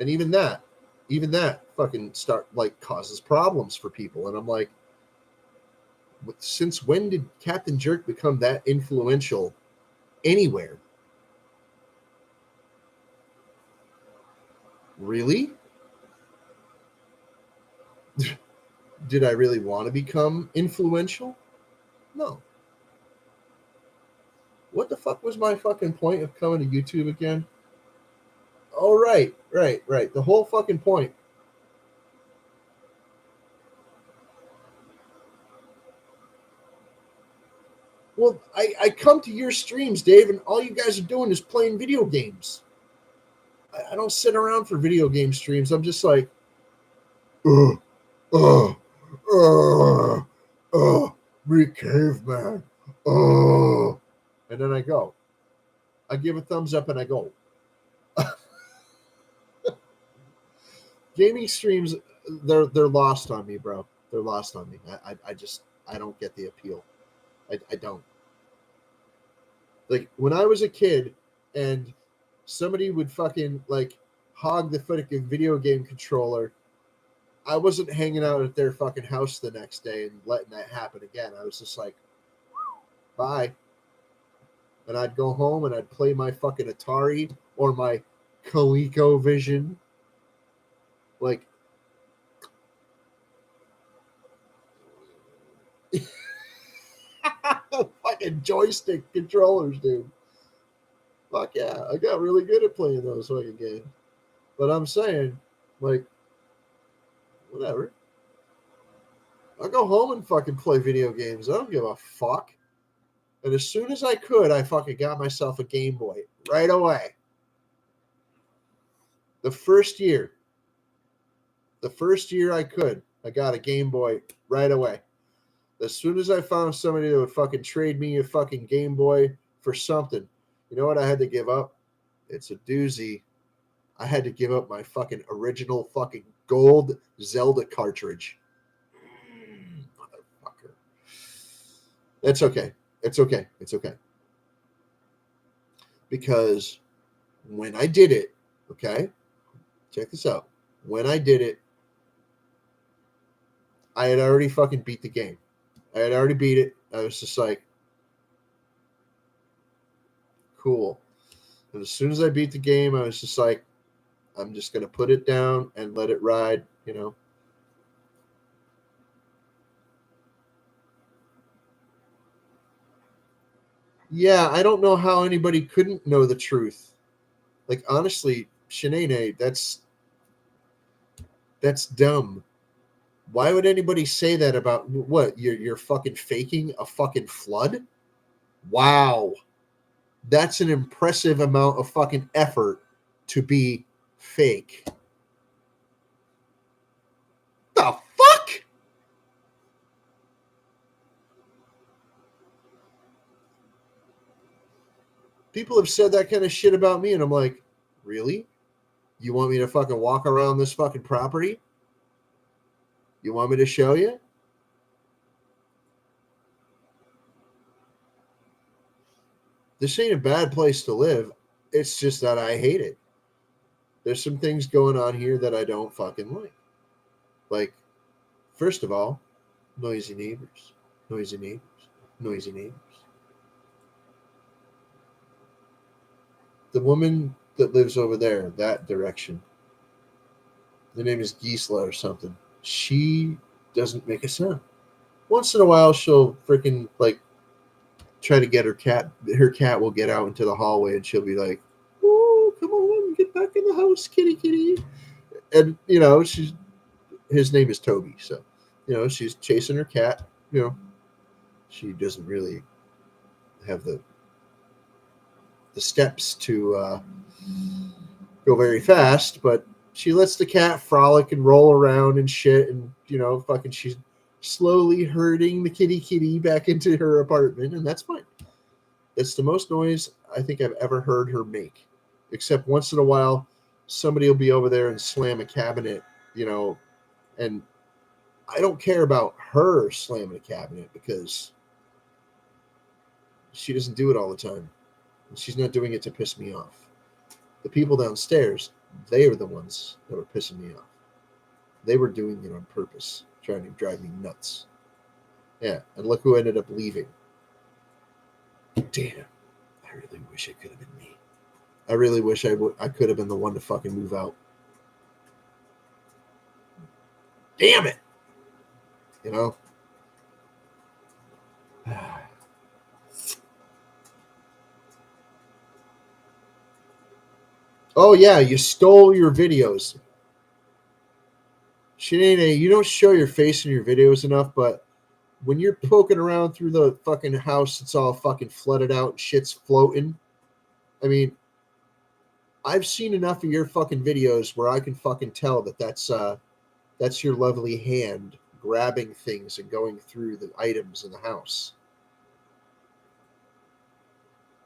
And even that fucking causes problems for people. And I'm like, since when did Captain Jerk become that influential anywhere? Really? Did I really want to become influential? No. What the fuck was my fucking point of coming to YouTube again? Oh, right. The whole fucking point. Well, I come to your streams, Dave, and all you guys are doing is playing video games. I don't sit around for video game streams. I'm just like, uh, uh, me caveman, and then I go. I give a thumbs up and I go. Gaming streams, they're lost on me, bro. They're lost on me. I don't get the appeal. I don't. Like, when I was a kid and somebody would fucking like hog the fucking video game controller, I wasn't hanging out at their fucking house the next day and letting that happen again. I was just like, bye. And I'd go home and I'd play my fucking Atari or my ColecoVision. Like, fucking joystick controllers, dude. Fuck yeah, I got really good at playing those fucking games. But I'm saying, like, whatever. I'll go home and fucking play video games. I don't give a fuck. And as soon as I could, I fucking got myself a Game Boy right away. The first year I could, I got a Game Boy right away. As soon as I found somebody that would fucking trade me a fucking Game Boy for something, you know what I had to give up? It's a doozy. I had to give up my fucking original fucking gold Zelda cartridge. Motherfucker. It's okay. It's okay. It's okay. Because when I did it, okay, check this out. When I did it, I had already fucking beat the game. I had already beat it. I was just like, cool. And as soon as I beat the game, I was just like, I'm just going to put it down and let it ride, you know. Yeah, I don't know how anybody couldn't know the truth. Like, honestly, Shanae, that's dumb. Why would anybody say that about what? You're fucking faking a fucking flood? Wow. That's an impressive amount of fucking effort to be fake. The fuck? People have said that kind of shit about me, and I'm like, really? You want me to fucking walk around this fucking property? You want me to show you? This ain't a bad place to live. It's just that I hate it. There's some things going on here that I don't fucking like. Like, first of all, noisy neighbors. Noisy neighbors. Noisy neighbors. The woman that lives over there, that direction, the name is Gisela or something. She doesn't make a sound. Once in a while, she'll freaking like try to get her cat. Her cat will get out into the hallway and she'll be like, "Oh, come on, get back in the house, kitty, kitty." And you know, his name is Toby, so you know she's chasing her cat. You know, she doesn't really have the steps to go very fast, but she lets the cat frolic and roll around and shit, and you know, fucking, she's slowly herding the kitty back into her apartment, and that's fine. That's the most noise I think I've ever heard her make, except once in a while, somebody will be over there and slam a cabinet, you know, and I don't care about her slamming a cabinet because she doesn't do it all the time. And she's not doing it to piss me off. The people downstairs, they are the ones that were pissing me off. They were doing it on purpose, trying to drive me nuts. Yeah, and look who ended up leaving. Damn, I really wish it could have been me. I really wish I could have been the one to fucking move out. Damn it! You know? Oh yeah, you stole your videos. Shanae, you don't show your face in your videos enough, but when you're poking around through the fucking house, it's all fucking flooded out and shit's floating. I mean, I've seen enough of your fucking videos where I can fucking tell that that's your lovely hand grabbing things and going through the items in the house.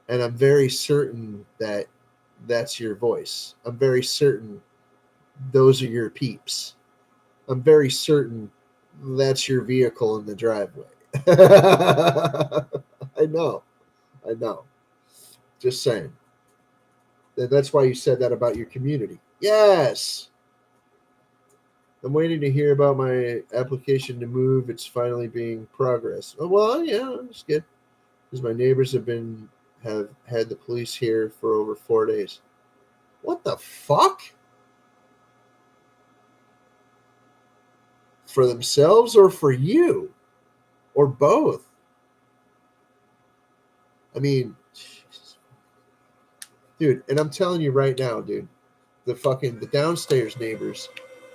And I'm very certain that that's your voice. I'm very certain those are your peeps. I'm very certain that's your vehicle in the driveway. I know. I know. Just saying. That's why you said that about your community. Yes. I'm waiting to hear about my application to move. It's finally being progress. Oh, well, yeah, it's good. Because my neighbors have had the police here for over 4 days. What the fuck? For themselves or for you? Or both? I mean, dude, and I'm telling you right now, dude, the downstairs neighbors,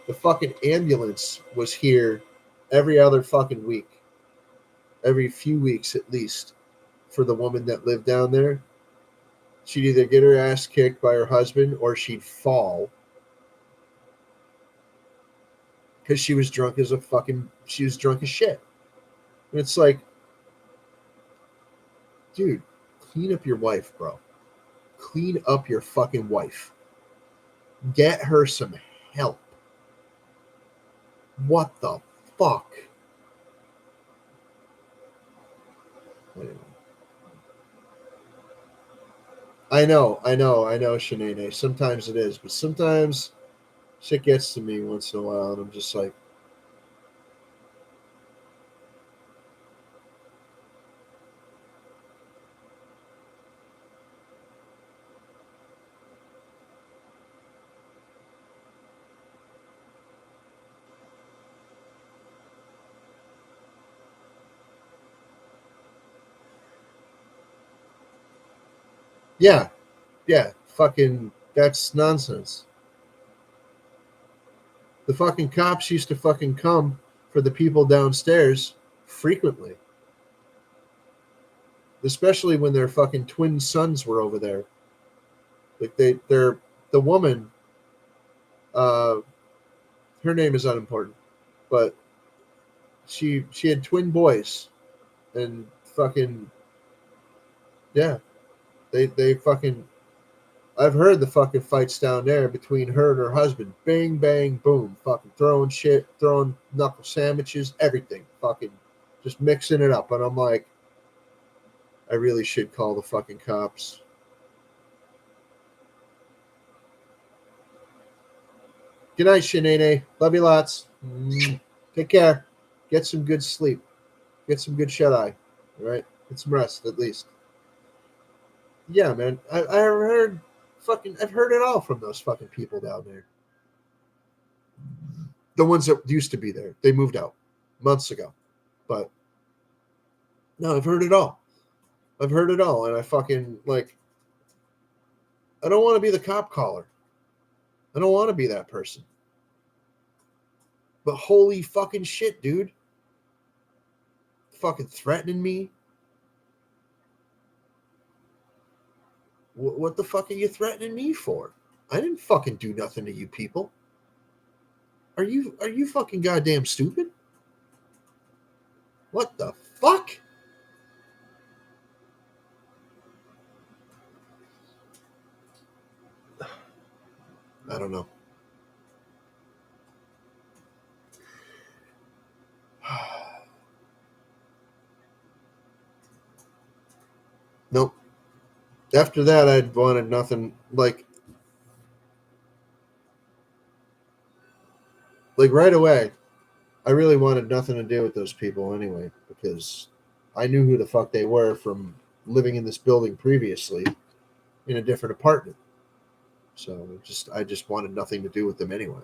the fucking ambulance was here every other fucking week, every few weeks at least, for the woman that lived down there. She'd either get her ass kicked by her husband or she'd fall because she was drunk as shit. And it's like, dude, clean up your wife, bro. Clean up your fucking wife. Get her some help. What the fuck? Anyway. I know, Shanae. Sometimes it is, but sometimes shit gets to me once in a while, and I'm just like, yeah, yeah, fucking, that's nonsense. The fucking cops used to fucking come for the people downstairs frequently, especially when their fucking twin sons were over there. Like they're the woman. Uh, her name is unimportant, but she had twin boys, and fucking yeah, they fucking. I've heard the fucking fights down there between her and her husband. Bang bang boom, fucking throwing shit, throwing knuckle sandwiches, everything, fucking just mixing it up. And I'm like, I really should call the fucking cops. Good night, Shanae. Love you lots. Take care. Get some good sleep. Get some good shut eye. All right. Get some rest at least. Yeah, man. I heard I've heard it all from those fucking people down there. The ones that used to be there. They moved out months ago. But no, I've heard it all. I've heard it all. And I fucking like I don't want to be the cop caller. I don't want to be that person. But holy fucking shit, dude. Fucking threatening me. What the fuck are you threatening me for? I didn't fucking do nothing to you people. Are you fucking goddamn stupid? What the fuck? I don't know. Nope. After that, I'd wanted nothing like right away. I really wanted nothing to do with those people anyway because I knew who the fuck they were from living in this building previously in a different apartment. So I just wanted nothing to do with them anyway.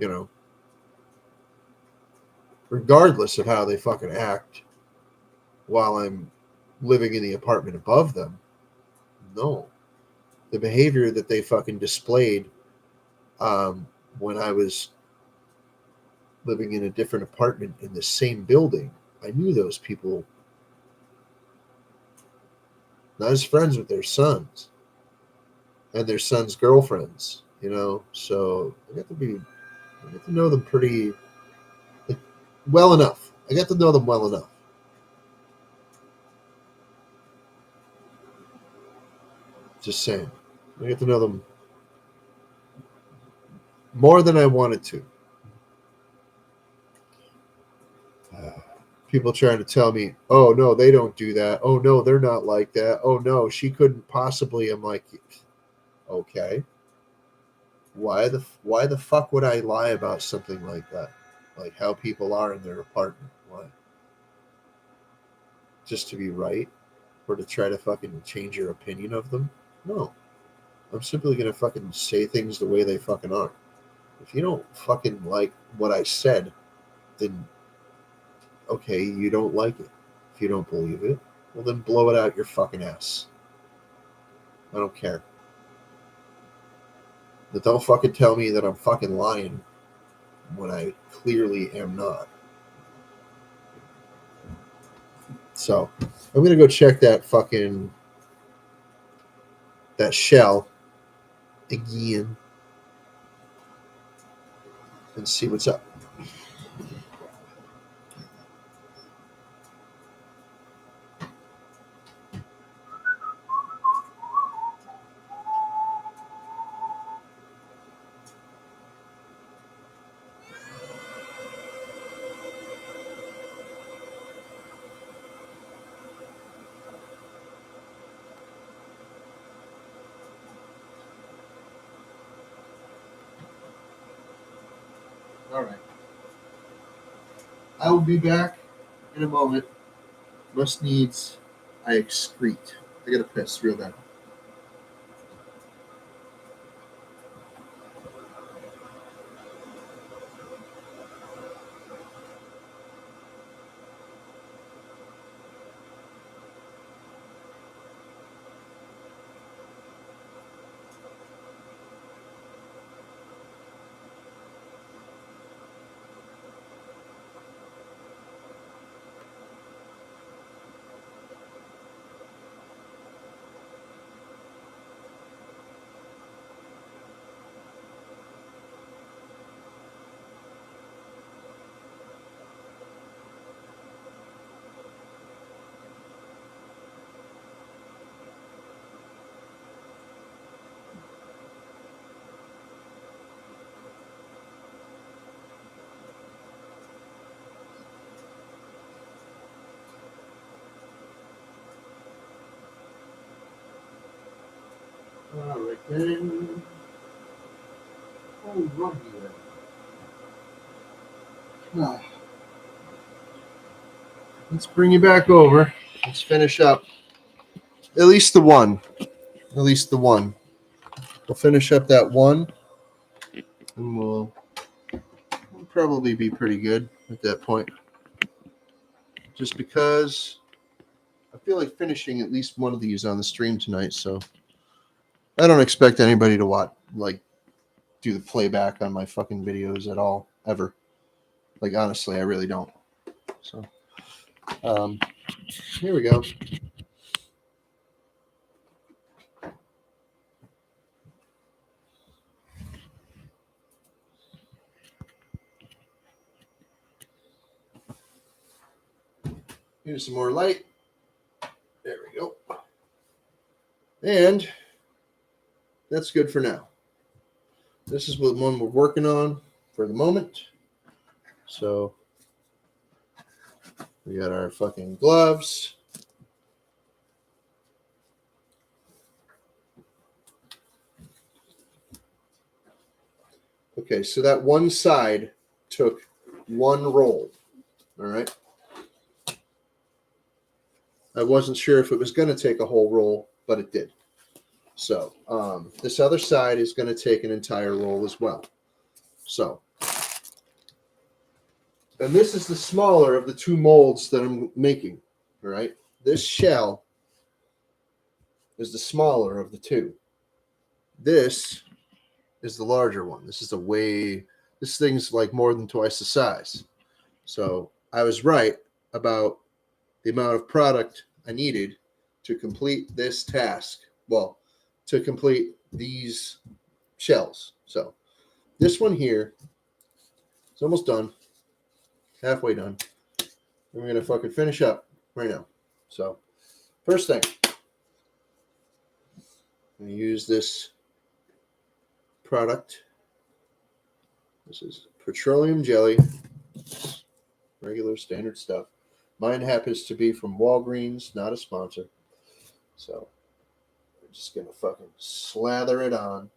You know, regardless of how they fucking act while I'm living in the apartment above them. No, the behavior that they fucking displayed when I was living in a different apartment in the same building, I knew those people. I was friends with their sons and their sons' girlfriends, So I got to know them pretty like, well enough. I got to know them well enough. Just saying, I got to know them more than I wanted to. People trying to tell me, oh no, they don't do that. Oh no, they're not like that. Oh no, she couldn't possibly. I'm like, okay, why the fuck would I lie about something like that? Like how people are in their apartment? Why? Just to be right, or to try to fucking change your opinion of them? No, I'm simply gonna fucking say things the way they fucking are. If you don't fucking like what I said, then okay, you don't like it. If you don't believe it, Well, then blow it out your fucking ass. I don't care. But don't fucking tell me that I'm fucking lying when I clearly am not. So, I'm gonna go check that shell again and see what's up. All right. I will be back in a moment. Must needs I excrete. I gotta piss real bad. All right then. Oh, righty then. Ah, let's bring you back over. Let's finish up. At least the one. At least the one. We'll finish up that one, and we'll probably be pretty good at that point. Just because I feel like finishing at least one of these on the stream tonight, so I don't expect anybody to do the playback on my fucking videos at all ever. Like honestly, I really don't. So here we go. Here's some more light. There we go. And that's good for now. This is the one we're working on for the moment. So we got our fucking gloves. Okay, so that one side took one roll. All right. I wasn't sure if it was going to take a whole roll, but it did. So this other side is going to take an entire roll as well. So, and this is the smaller of the two molds that I'm making. All right. This shell is the smaller of the two. This is the larger one. This thing's like more than twice the size. So I was right about the amount of product I needed to complete this task. Well, to complete these shells. So this one here is almost done. Halfway done. And we're going to fucking finish up right now. So first thing, I'm going to use this product. This is petroleum jelly. Regular standard stuff. Mine happens to be from Walgreens, not a sponsor. So I'm just going to fucking slather it on.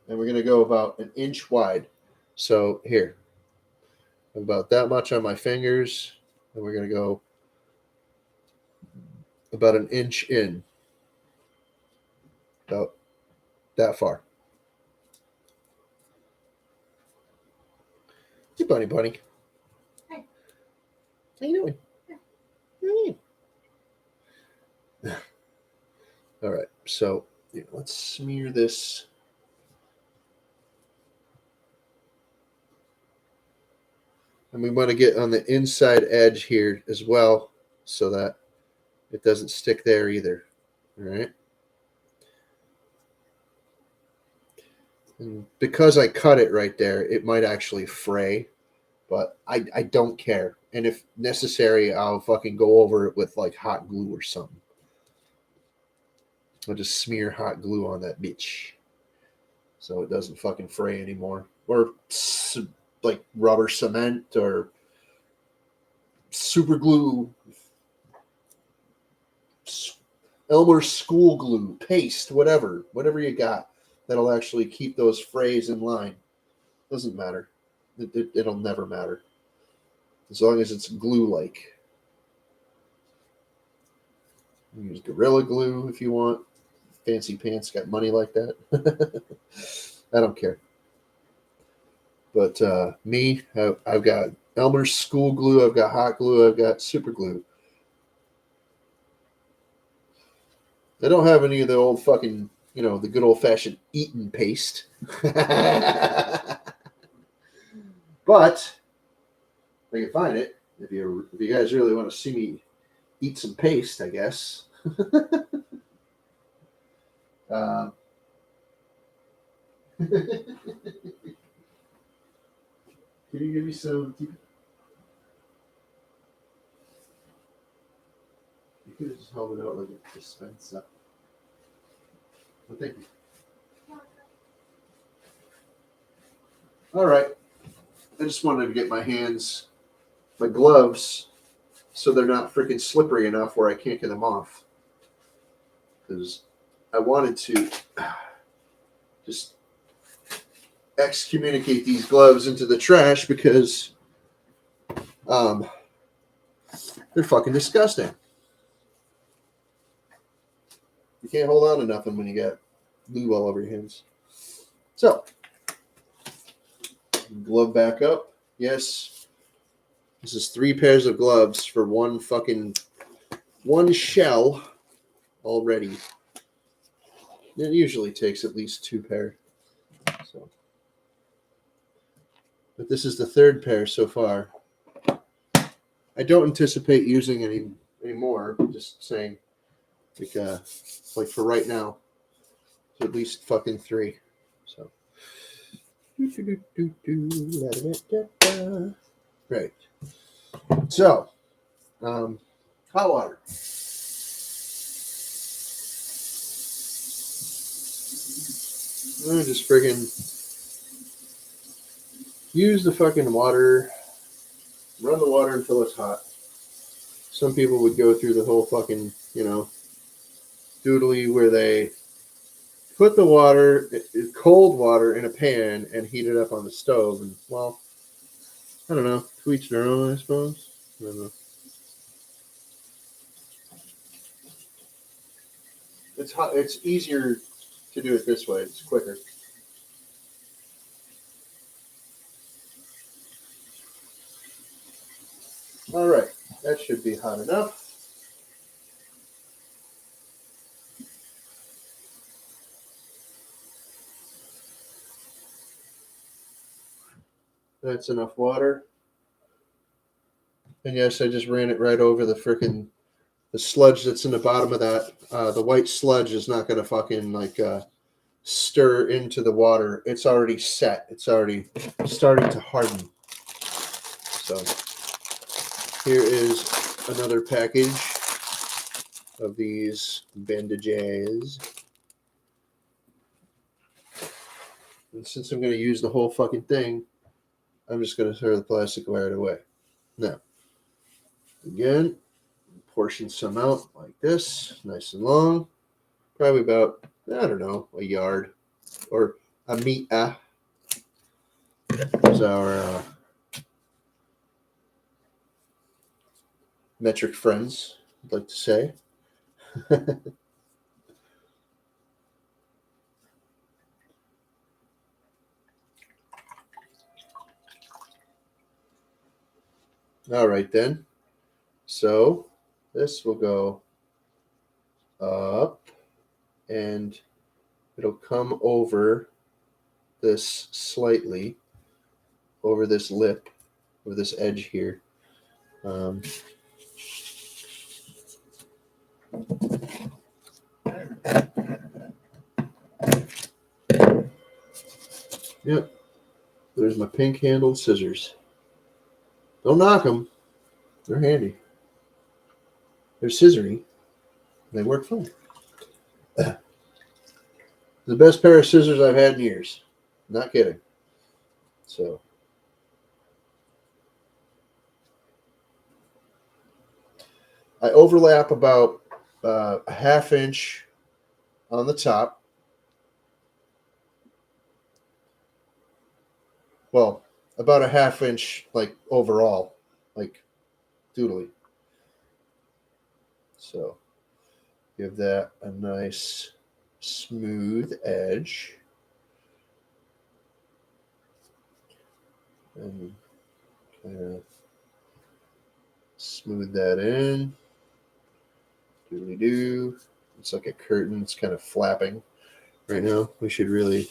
And we're going to go about an inch wide. So here, about that much on my fingers. And we're going to go about an inch in. About that far. Hey, bunny. How you doing? All right, so yeah, let's smear this. And we want to get on the inside edge here as well so that it doesn't stick there either. All right. And because I cut it right there, it might actually fray, but I don't care. And if necessary, I'll fucking go over it with like hot glue or something. I'll just smear hot glue on that bitch so it doesn't fucking fray anymore. Or like rubber cement or super glue, Elmer's school glue, paste, whatever you got that'll actually keep those frays in line. Doesn't matter. It'll never matter as long as it's glue-like. You use Gorilla Glue if you want. Fancy Pants got money like that. I don't care. But me, I've got Elmer's school glue, I've got hot glue, I've got super glue. I don't have any of the old fucking, the good old fashioned Eaton paste. But I can find it if you guys really want to see me eat some paste, I guess. Can you give me some? You could have just held it out like a dispenser. Well, thank you. All right. I just wanted to get my gloves, so they're not freaking slippery enough where I can't get them off. Because I wanted to just excommunicate these gloves into the trash because they're fucking disgusting. You can't hold on to nothing when you got glue all over your hands. So, glove back up. Yes, this is 3 pairs of gloves for one shell already. It usually takes at least 2 pair. So, but this is the 3rd pair so far. I don't anticipate using any more. Just saying, like for right now, so at least fucking 3. So, right. So, hot water. I just friggin' use the fucking water, run the water until it's hot. Some people would go through the whole fucking, doodly where they put the water, cold water, in a pan and heat it up on the stove. And, well, I don't know. To each their own, I suppose. I don't know. It's hot. It's easier to do it this way. It's quicker. All right. That should be hot enough. That's enough water. And yes, I just ran it right over the sludge that's in the bottom of that. The white sludge is not going to fucking stir into the water. It's already set. It's already starting to harden. So here is another package of these bandages. And since I'm going to use the whole fucking thing, I'm just going to throw the plastic right away. Now, again, portion some out like this, nice and long. Probably about, I don't know, a yard or a meter. Is our metric friends, I'd like to say. All right, then. So this will go up and it'll come over this slightly, over this lip, over this edge here. Yep, there's my pink handled scissors. Don't knock them. They're handy. They're scissory. They work fine. The best pair of scissors I've had in years. Not kidding. So I overlap about a ½ inch on the top. Well, about a ½ inch, like overall, like doodly. So give that a nice smooth edge. And kind of smooth that in. Doodly do. It's like a curtain. It's kind of flapping right now. We should really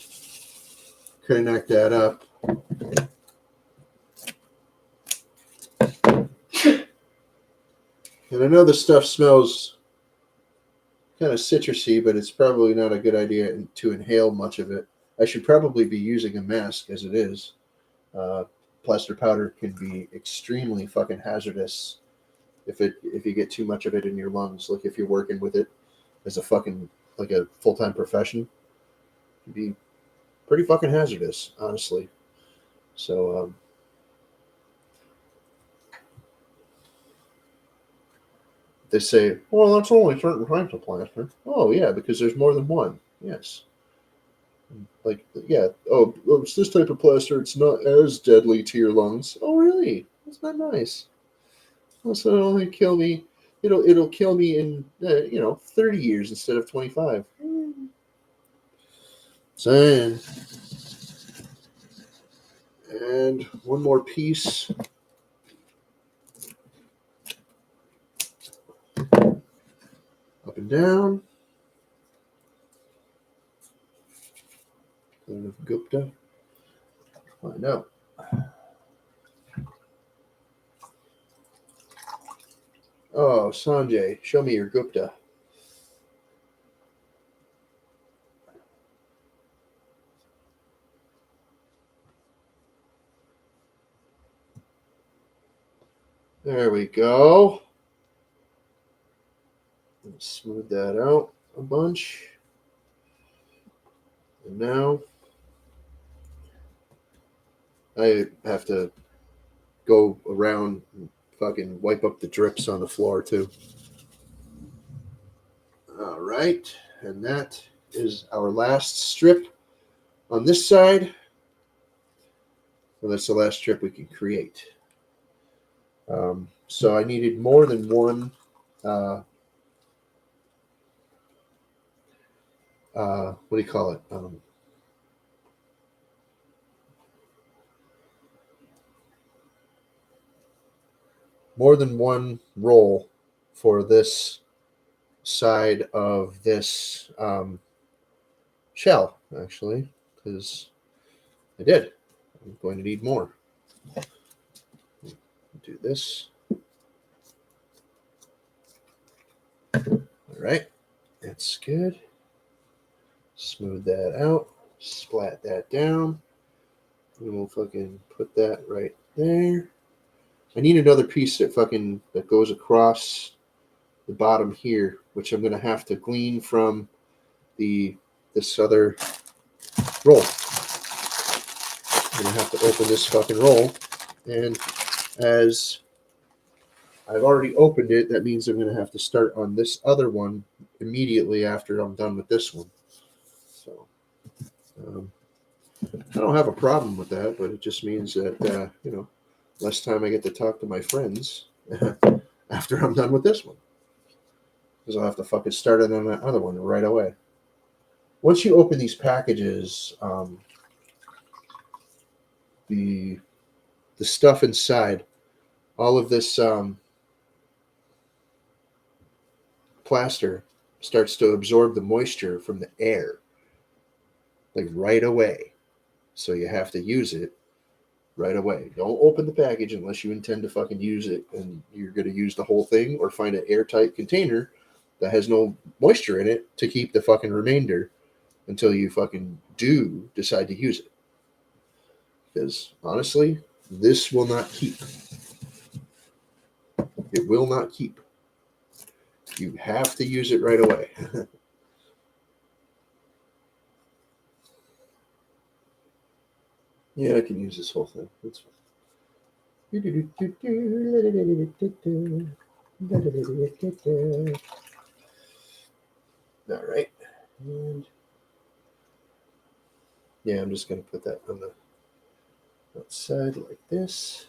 connect that up. And I know this stuff smells kind of citrusy, but it's probably not a good idea to inhale much of it. I should probably be using a mask as it is. Plaster powder can be extremely fucking hazardous if you get too much of it in your lungs. Like if you're working with it as a fucking like a full-time profession, it can be pretty fucking hazardous, honestly. So they say, well, that's only certain types of plaster. Oh yeah, because there's more than one. Yes. Like, yeah, oh, it's this type of plaster. It's not as deadly to your lungs. Oh, really? That's not nice. Well, so it'll only kill me. It'll kill me in 30 years instead of 25. Saying. And one more piece. Up and down. Kind of Gupta. Find out. Oh, Sanjay, show me your Gupta. There we go. Let's smooth that out a bunch. And now I have to go around and fucking wipe up the drips on the floor too. All right, and that is our last strip on this side. Well, that's the last strip we can create. So I needed more than one. What do you call it? More than one roll for this side of this shell, actually, because I did. I'm going to need more. Do this. All right, that's good. Smooth that out. Splat that down. And we'll fucking put that right there. I need another piece that goes across the bottom here, which I'm going to have to glean from this other roll. I'm going to have to open this fucking roll, and as I've already opened it, that means I'm going to have to start on this other one immediately after I'm done with this one. So I don't have a problem with that, but it just means that less time I get to talk to my friends after I'm done with this one, because I'll have to fucking start it on that other one right away. Once you open these packages, the stuff inside, all of this plaster starts to absorb the moisture from the air, like right away. So you have to use it right away. Don't open the package unless you intend to fucking use it and you're going to use the whole thing, or find an airtight container that has no moisture in it to keep the fucking remainder until you fucking do decide to use it. Because honestly, this will not keep. It will not keep. You have to use it right away. Yeah, I can use this whole thing. That's fine. All right. And yeah, I'm just going to put that on the outside like this.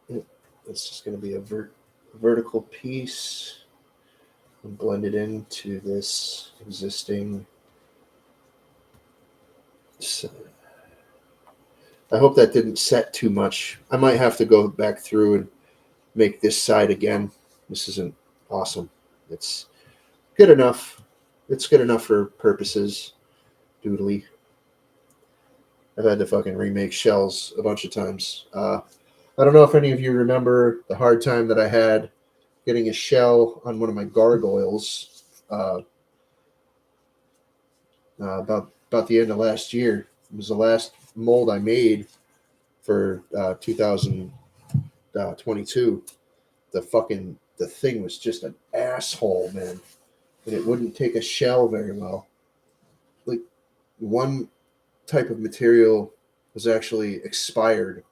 It's just going to be a vertical piece and blend it into this existing. I hope that didn't set too much. I might have to go back through and make this side again. This isn't awesome. It's good enough. It's good enough for purposes. Doodly. I've had to fucking remake shells a bunch of times. I don't know if any of you remember the hard time that I had getting a shell on one of my gargoyles about the end of last year. It was the last mold I made for 2022. The thing was just an asshole, man, and it wouldn't take a shell very well. Like, one type of material was actually expired.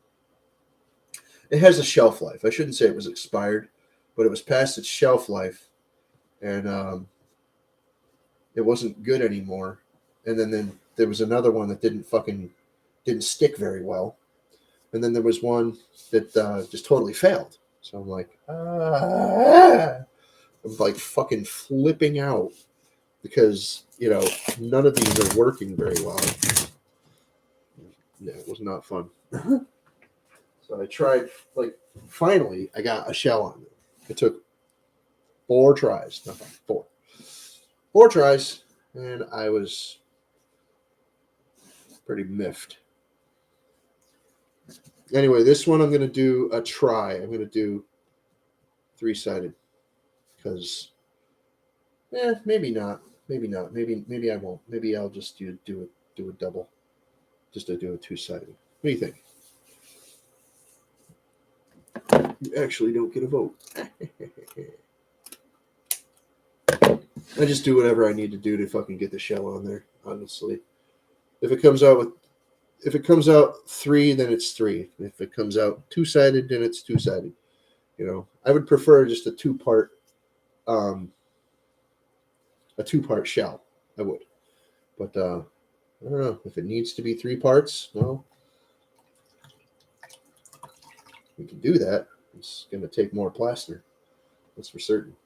It has a shelf life. I shouldn't say it was expired, but it was past its shelf life, and it wasn't good anymore. And then there was another one that didn't stick very well, and then there was one that just totally failed. So I'm like, I'm like fucking flipping out because none of these are working very well. Yeah, it was not fun. So I tried, like, finally I got a shell on it. It took 4 tries, not 5, 4 tries, and I was pretty miffed. Anyway, this one I'm going to do a try. I'm going to do 3-sided because, maybe not. Maybe not. Maybe I won't. Maybe I'll just do a double, just to do a 2-sided. What do you think? You actually don't get a vote. I just do whatever I need to do to fucking get the shell on there, honestly. If it comes out 3, then it's 3. If it comes out 2-sided, then it's 2-sided. I would prefer just a 2-part shell. I would. But I don't know. If it needs to be 3 parts, well, we can do that. It's going to take more plaster. That's for certain.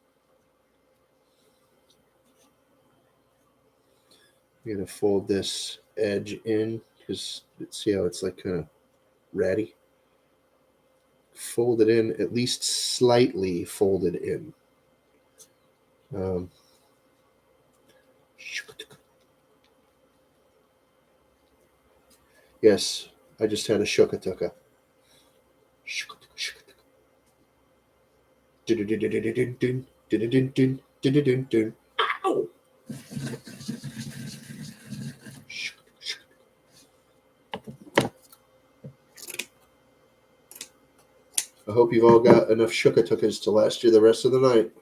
I'm going to fold this edge in because see how it's like kind of ratty? Fold it in, at least slightly folded in. Yes, I just had a shukatuka. Ow! I hope you've all got enough shukatukas to last you the rest of the night.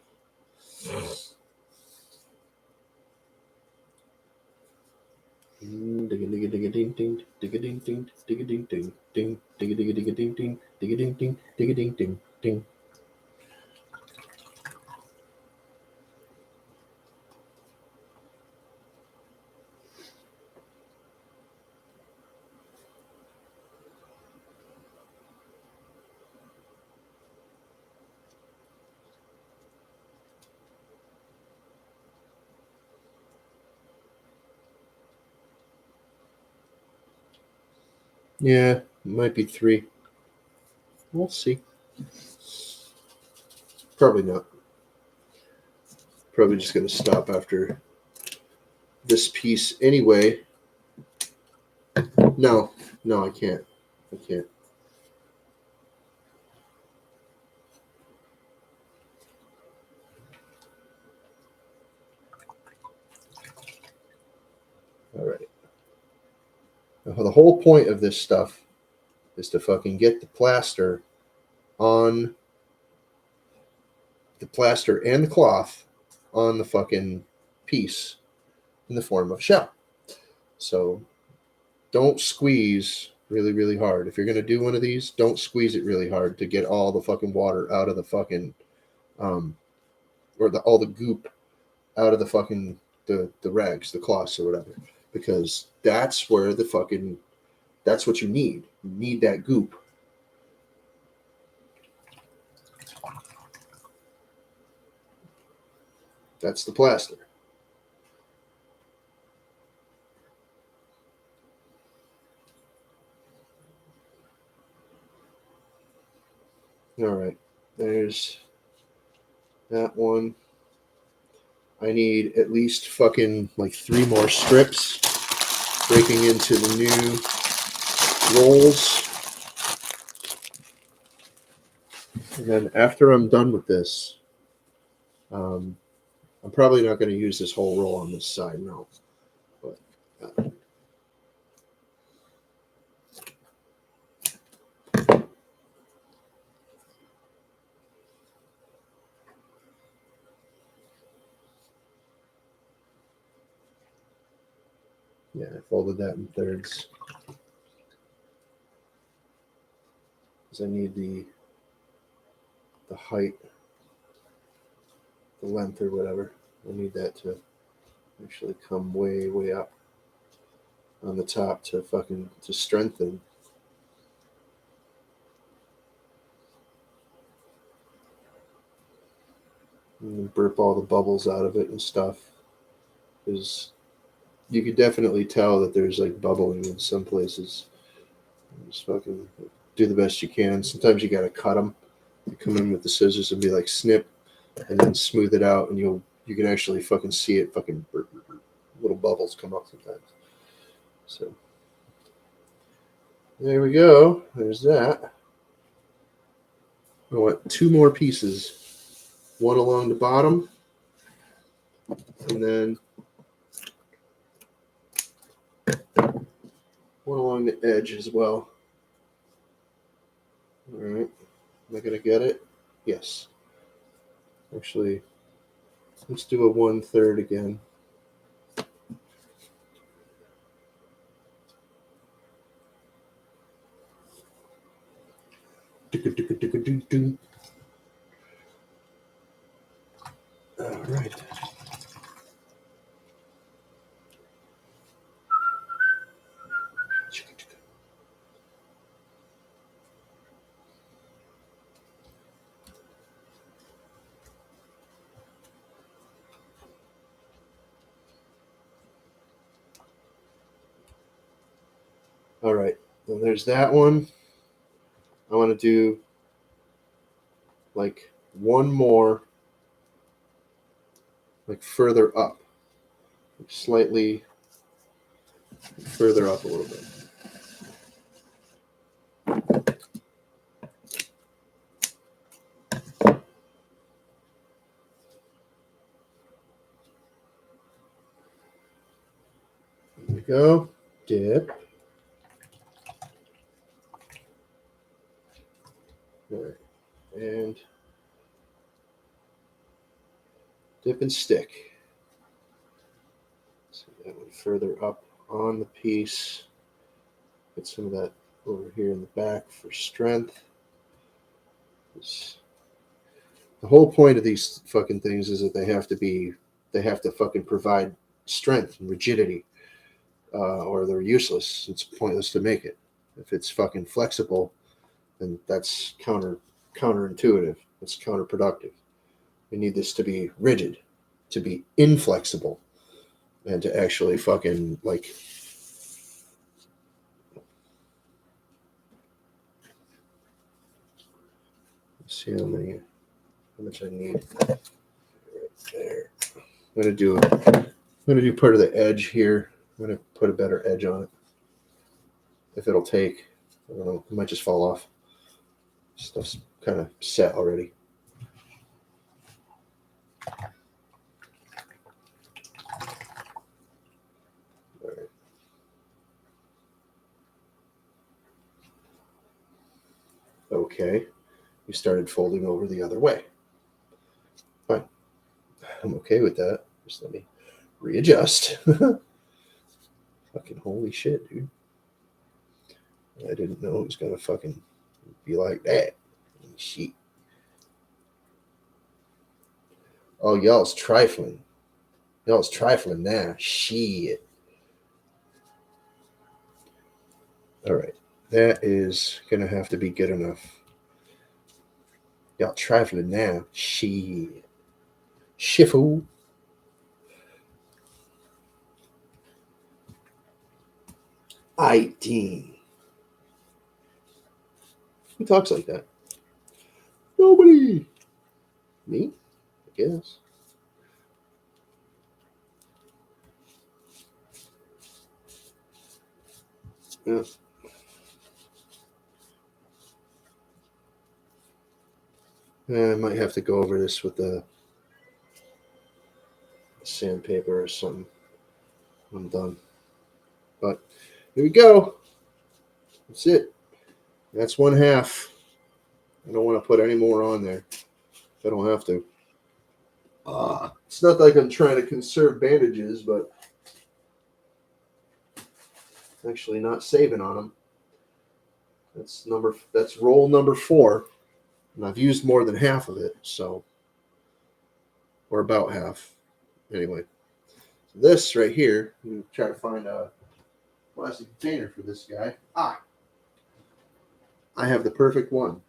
Yeah, might be 3. We'll see. Probably not. Probably just going to stop after this piece anyway. No, I can't. All right. Now, the whole point of this stuff is to fucking get the plaster on the plaster and the cloth on the fucking piece in the form of a shell. So don't squeeze really, really hard. If you're going to do one of these, don't squeeze it really hard to get all the fucking water out of the fucking, or all the goop out of the fucking, the rags, the cloths or whatever. Because that's where the fucking, that's what you need. You need that goop. That's the plaster. All right. There's that one. I need at least fucking like 3 more strips breaking into the new rolls. And then after I'm done with this, I'm probably not going to use this whole roll on this side, no. But yeah, I folded that in thirds because I need the height, the length or whatever. I need that to actually come way, way up on the top to fucking to strengthen. And burp all the bubbles out of it and stuff. Because you could definitely tell that there's like bubbling in some places. Just fucking do the best you can. Sometimes you gotta cut them. You come in with the scissors and be like snip, and then smooth it out, and you can actually fucking see it. Fucking little bubbles come up sometimes. So there we go. There's that. I want 2 more pieces. One along the bottom, and then one along the edge as well. All right. Am I going to get it? Yes. Actually, let's do a 1/3 again. All right. All right. Then there's that one. I want to do like one more, like further up, slightly further up a little bit. There we go. Dip. All right. And dip and stick. So that one further up on the piece. Get some of that over here in the back for strength. The whole point of these fucking things is that they have to fucking provide strength and rigidity, or they're useless. It's pointless to make it. If it's fucking flexible, then that's counterintuitive. It's counterproductive. We need this to be rigid, to be inflexible, and to actually fucking like. Let's see how much I need. There. I'm gonna do part of the edge here. I'm gonna put a better edge on it. If it'll take, I don't know. It might just fall off. Stuff's kind of set already. All right. Okay. You started folding over the other way. Fine. I'm okay with that. Just let me readjust. Fucking holy shit, dude. I didn't know it was gonna fucking be like that. Shit. Oh, y'all's trifling. Y'all's trifling now. Shit. All right. That is gonna have to be good enough. Y'all trifling now. Shit. Shiffle. IT. Who talks like that? Nobody. Me? I guess. Yeah. I might have to go over this with the sandpaper or something. I'm done. But here we go. That's it. That's one half. I don't want to put any more on there if I don't have to. It's not like I'm trying to conserve bandages, but actually not saving on them. That's roll number 4, and I've used more than half of it, so, or about half. Anyway, so this right here, I'm gonna try to find a plastic container for this guy. I have the perfect one.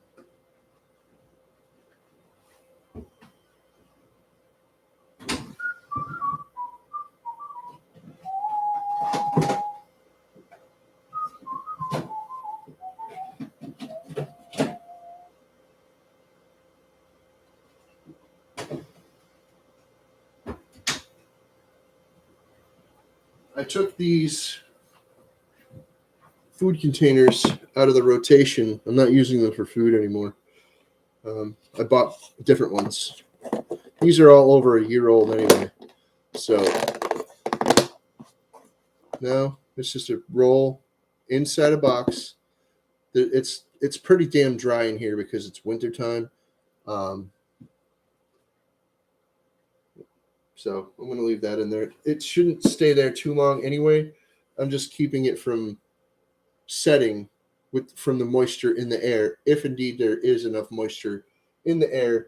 I took these food containers out of the rotation. I'm not using them for food anymore. I bought different ones. These are all over a year old anyway. So now it's just a roll inside a box. It's pretty damn dry in here because it's wintertime. So I'm going to leave that in there. It shouldn't stay there too long anyway. I'm just keeping it from setting from the moisture in the air, if indeed there is enough moisture in the air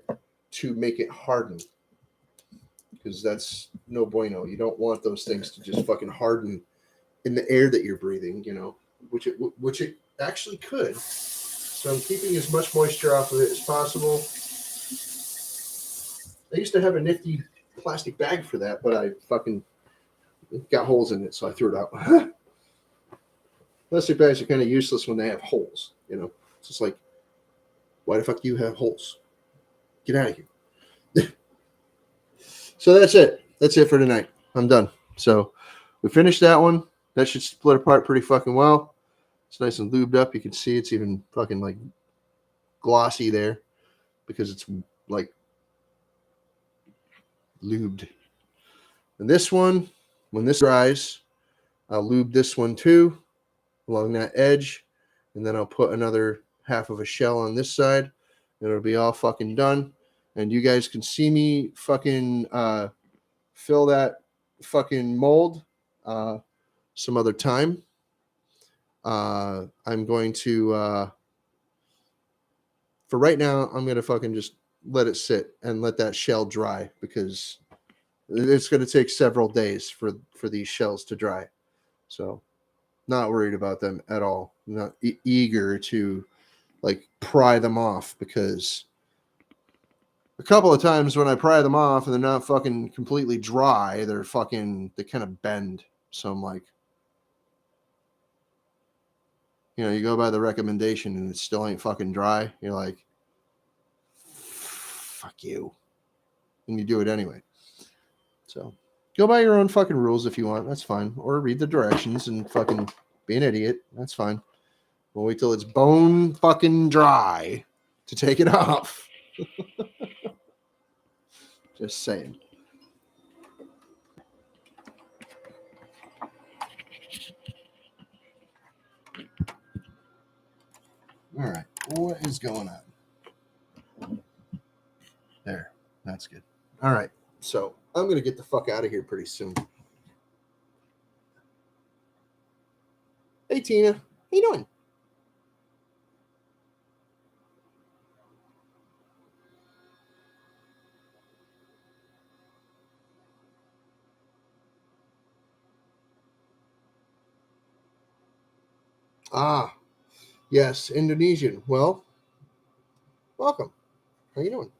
to make it harden. Because that's no bueno. You don't want those things to just fucking harden in the air that you're breathing, which it actually could. So I'm keeping as much moisture off of it as possible. I used to have a nifty plastic bag for that, but I fucking got holes in it, so I threw it out. Plastic bags are kind of useless when they have holes, It's just like, why the fuck do you have holes? Get out of here. So that's it. That's it for tonight. I'm done. So we finished that one. That should split apart pretty fucking well. It's nice and lubed up. You can see it's even fucking like glossy there because it's like lubed. And this one, when this dries, I'll lube this one too along that edge. And then I'll put another half of a shell on this side. And it'll be all fucking done. And you guys can see me fucking fill that fucking mold some other time. I'm going to, for right now, I'm going to fucking just let it sit and let that shell dry because it's going to take several days for these shells to dry. So not worried about them at all. Not eager to like pry them off because a couple of times when I pry them off and they're not fucking completely dry, they kind of bend. So I'm like, you go by the recommendation and it still ain't fucking dry. You're like, fuck you. And you do it anyway. So go by your own fucking rules if you want. That's fine. Or read the directions and fucking be an idiot. That's fine. We'll wait till it's bone fucking dry to take it off. Just saying. All right. What is going on? There. That's good. All right. So I'm going to get the fuck out of here pretty soon. Hey, Tina. How you doing? Ah, yes, Indonesian. Well, welcome. How you doing?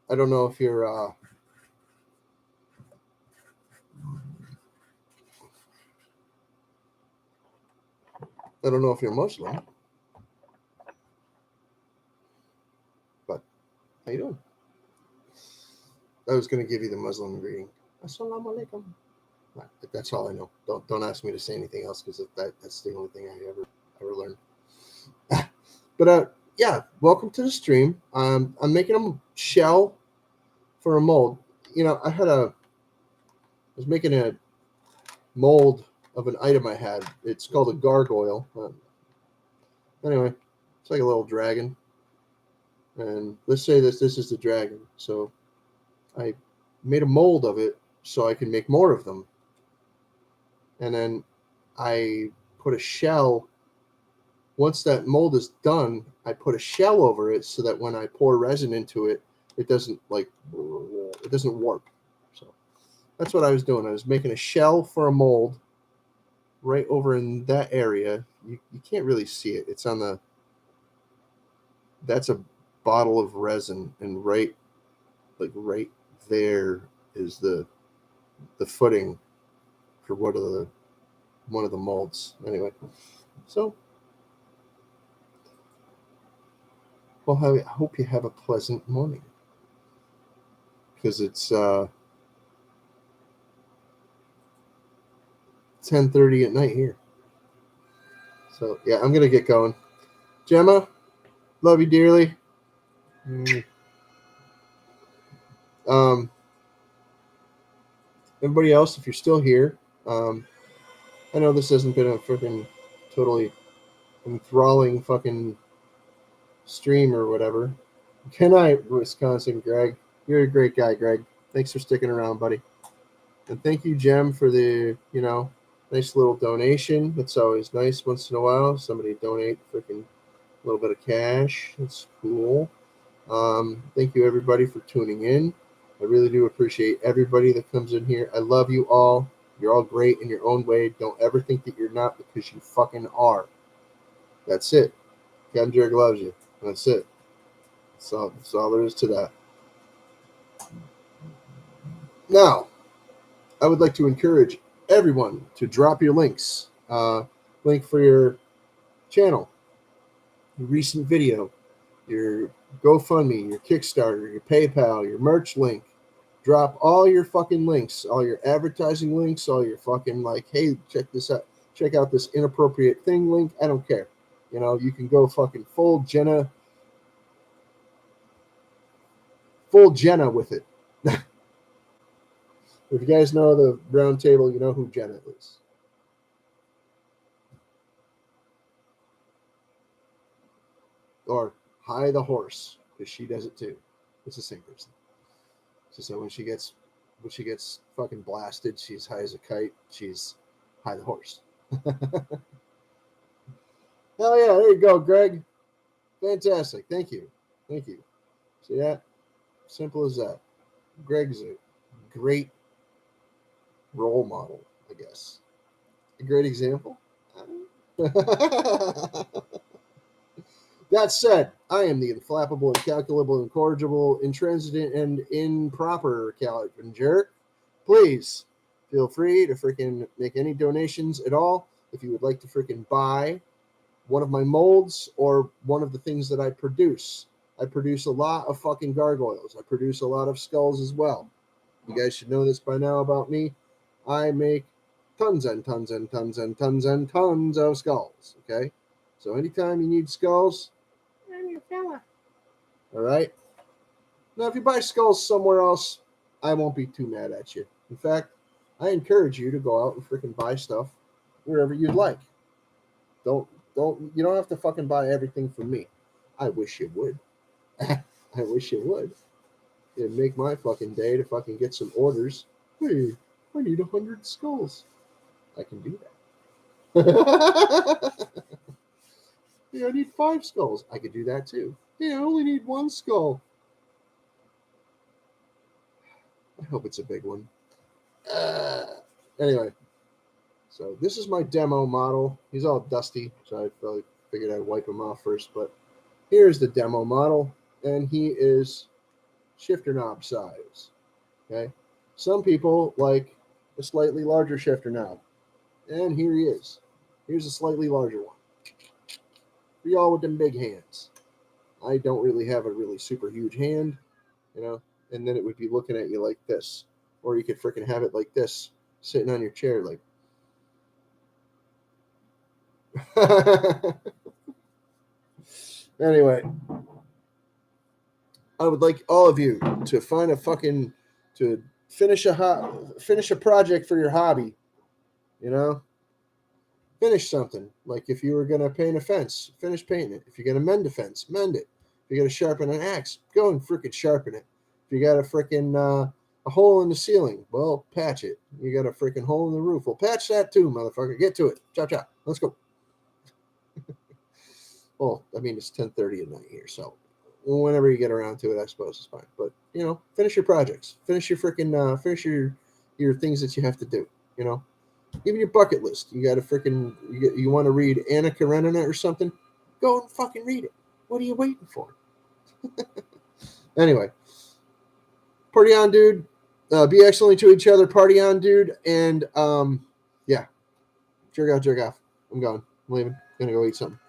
I don't know if you're I don't know if you're Muslim, but how you doing? I was going to give you the Muslim greeting. Assalamu alaikum. That's all I know. Don't ask me to say anything else because that's the only thing I ever learned. But yeah, welcome to the stream. I'm making a shell for a mold. You know, I was making a mold of an item I had. It's called a gargoyle. Anyway, it's like a little dragon. And let's say this is the dragon. So I made a mold of it so I can make more of them. And then I put a shell. Once that mold is done, I put a shell over it so that when I pour resin into it, it doesn't warp. So that's what I was doing. I was making a shell for a mold right over in that area. You can't really see it. It's on that's a bottle of resin, and right there is the footing for one of the molds. Anyway, so well, I hope you have a pleasant morning because it's 10:30 at night here. So yeah, I'm gonna get going. Gemma, love you dearly. Everybody else, if you're still here, I know this hasn't been a freaking totally enthralling fucking stream or whatever. Good night, Wisconsin, Greg. You're a great guy, Greg. Thanks for sticking around, buddy. And thank you, Jem, for the, nice little donation. It's always nice once in a while. Somebody donate freaking a little bit of cash. That's cool. Thank you, everybody, for tuning in. I really do appreciate everybody that comes in here. I love you all. You're all great in your own way. Don't ever think that you're not, because you fucking are. That's it. Captain Jerk loves you. That's it. That's all there is to that. Now, I would like to encourage everyone to drop your links. Link for your channel, your recent video, your GoFundMe, your Kickstarter, your PayPal, your merch link. Drop all your fucking links, all your advertising links, all your fucking hey, check this out. Check out this inappropriate thing link. I don't care. You can go fucking full Jenna with it. If you guys know the round table, you know who Jenna is. Or High the Horse, because she does it too. It's the same person. So when she gets fucking blasted, she's high as a kite. She's High the Horse. Hell yeah, there you go, Greg. Fantastic. Thank you. See that? Simple as that. Greg's a great role model, I guess. A great example. That said, I am the inflappable, incalculable, incorrigible, intransigent, and improper Calvin Jerk. Please feel free to freaking make any donations at all if you would like to freaking buy one of my molds or one of the things that I produce. I produce a lot of fucking gargoyles. I produce a lot of skulls as well. You guys should know this by now about me. I make tons and tons and tons and tons and tons of skulls. Okay? So anytime you need skulls, I'm your fella. All right? Now, if you buy skulls somewhere else, I won't be too mad at you. In fact, I encourage you to go out and freaking buy stuff wherever you'd like. You don't have to fucking buy everything from me. I wish you would. I wish you would. It'd make my fucking day to fucking get some orders. Hey, I need 100 skulls. I can do that. Hey, I need 5 skulls. I could do that too. Hey, I only need 1 skull. I hope it's a big one. Anyway, so this is my demo model. He's all dusty, so I probably figured I'd wipe him off first. But here's the demo model, and he is shifter knob size. Okay, some people like a slightly larger shifter knob, and here he is. Here's a slightly larger one. For y'all with them big hands. I don't really have a really super huge hand, and then it would be looking at you like this, or you could freaking have it like this, sitting on your chair, like. Anyway, I would like all of you to find to finish a project for your hobby. Finish something. Like if you were gonna paint a fence, finish painting it. If you're gonna mend a fence, mend it. If you're gonna sharpen an axe, go and freaking sharpen it. If you got a hole in the ceiling, well, patch it. You got a freaking hole in the roof, well, patch that too, motherfucker. Get to it. Chop chop. Let's go. Well, I mean, it's 10:30 at night here, so whenever you get around to it, I suppose it's fine. But finish your projects, finish your freaking, finish your things that you have to do. Even your bucket list. You got to freaking, you want to read Anna Karenina or something? Go and fucking read it. What are you waiting for? Anyway, party on, dude. Be excellent to each other. Party on, dude. And yeah, jerk out, jerk off. I'm going. I'm leaving. Gonna go eat something.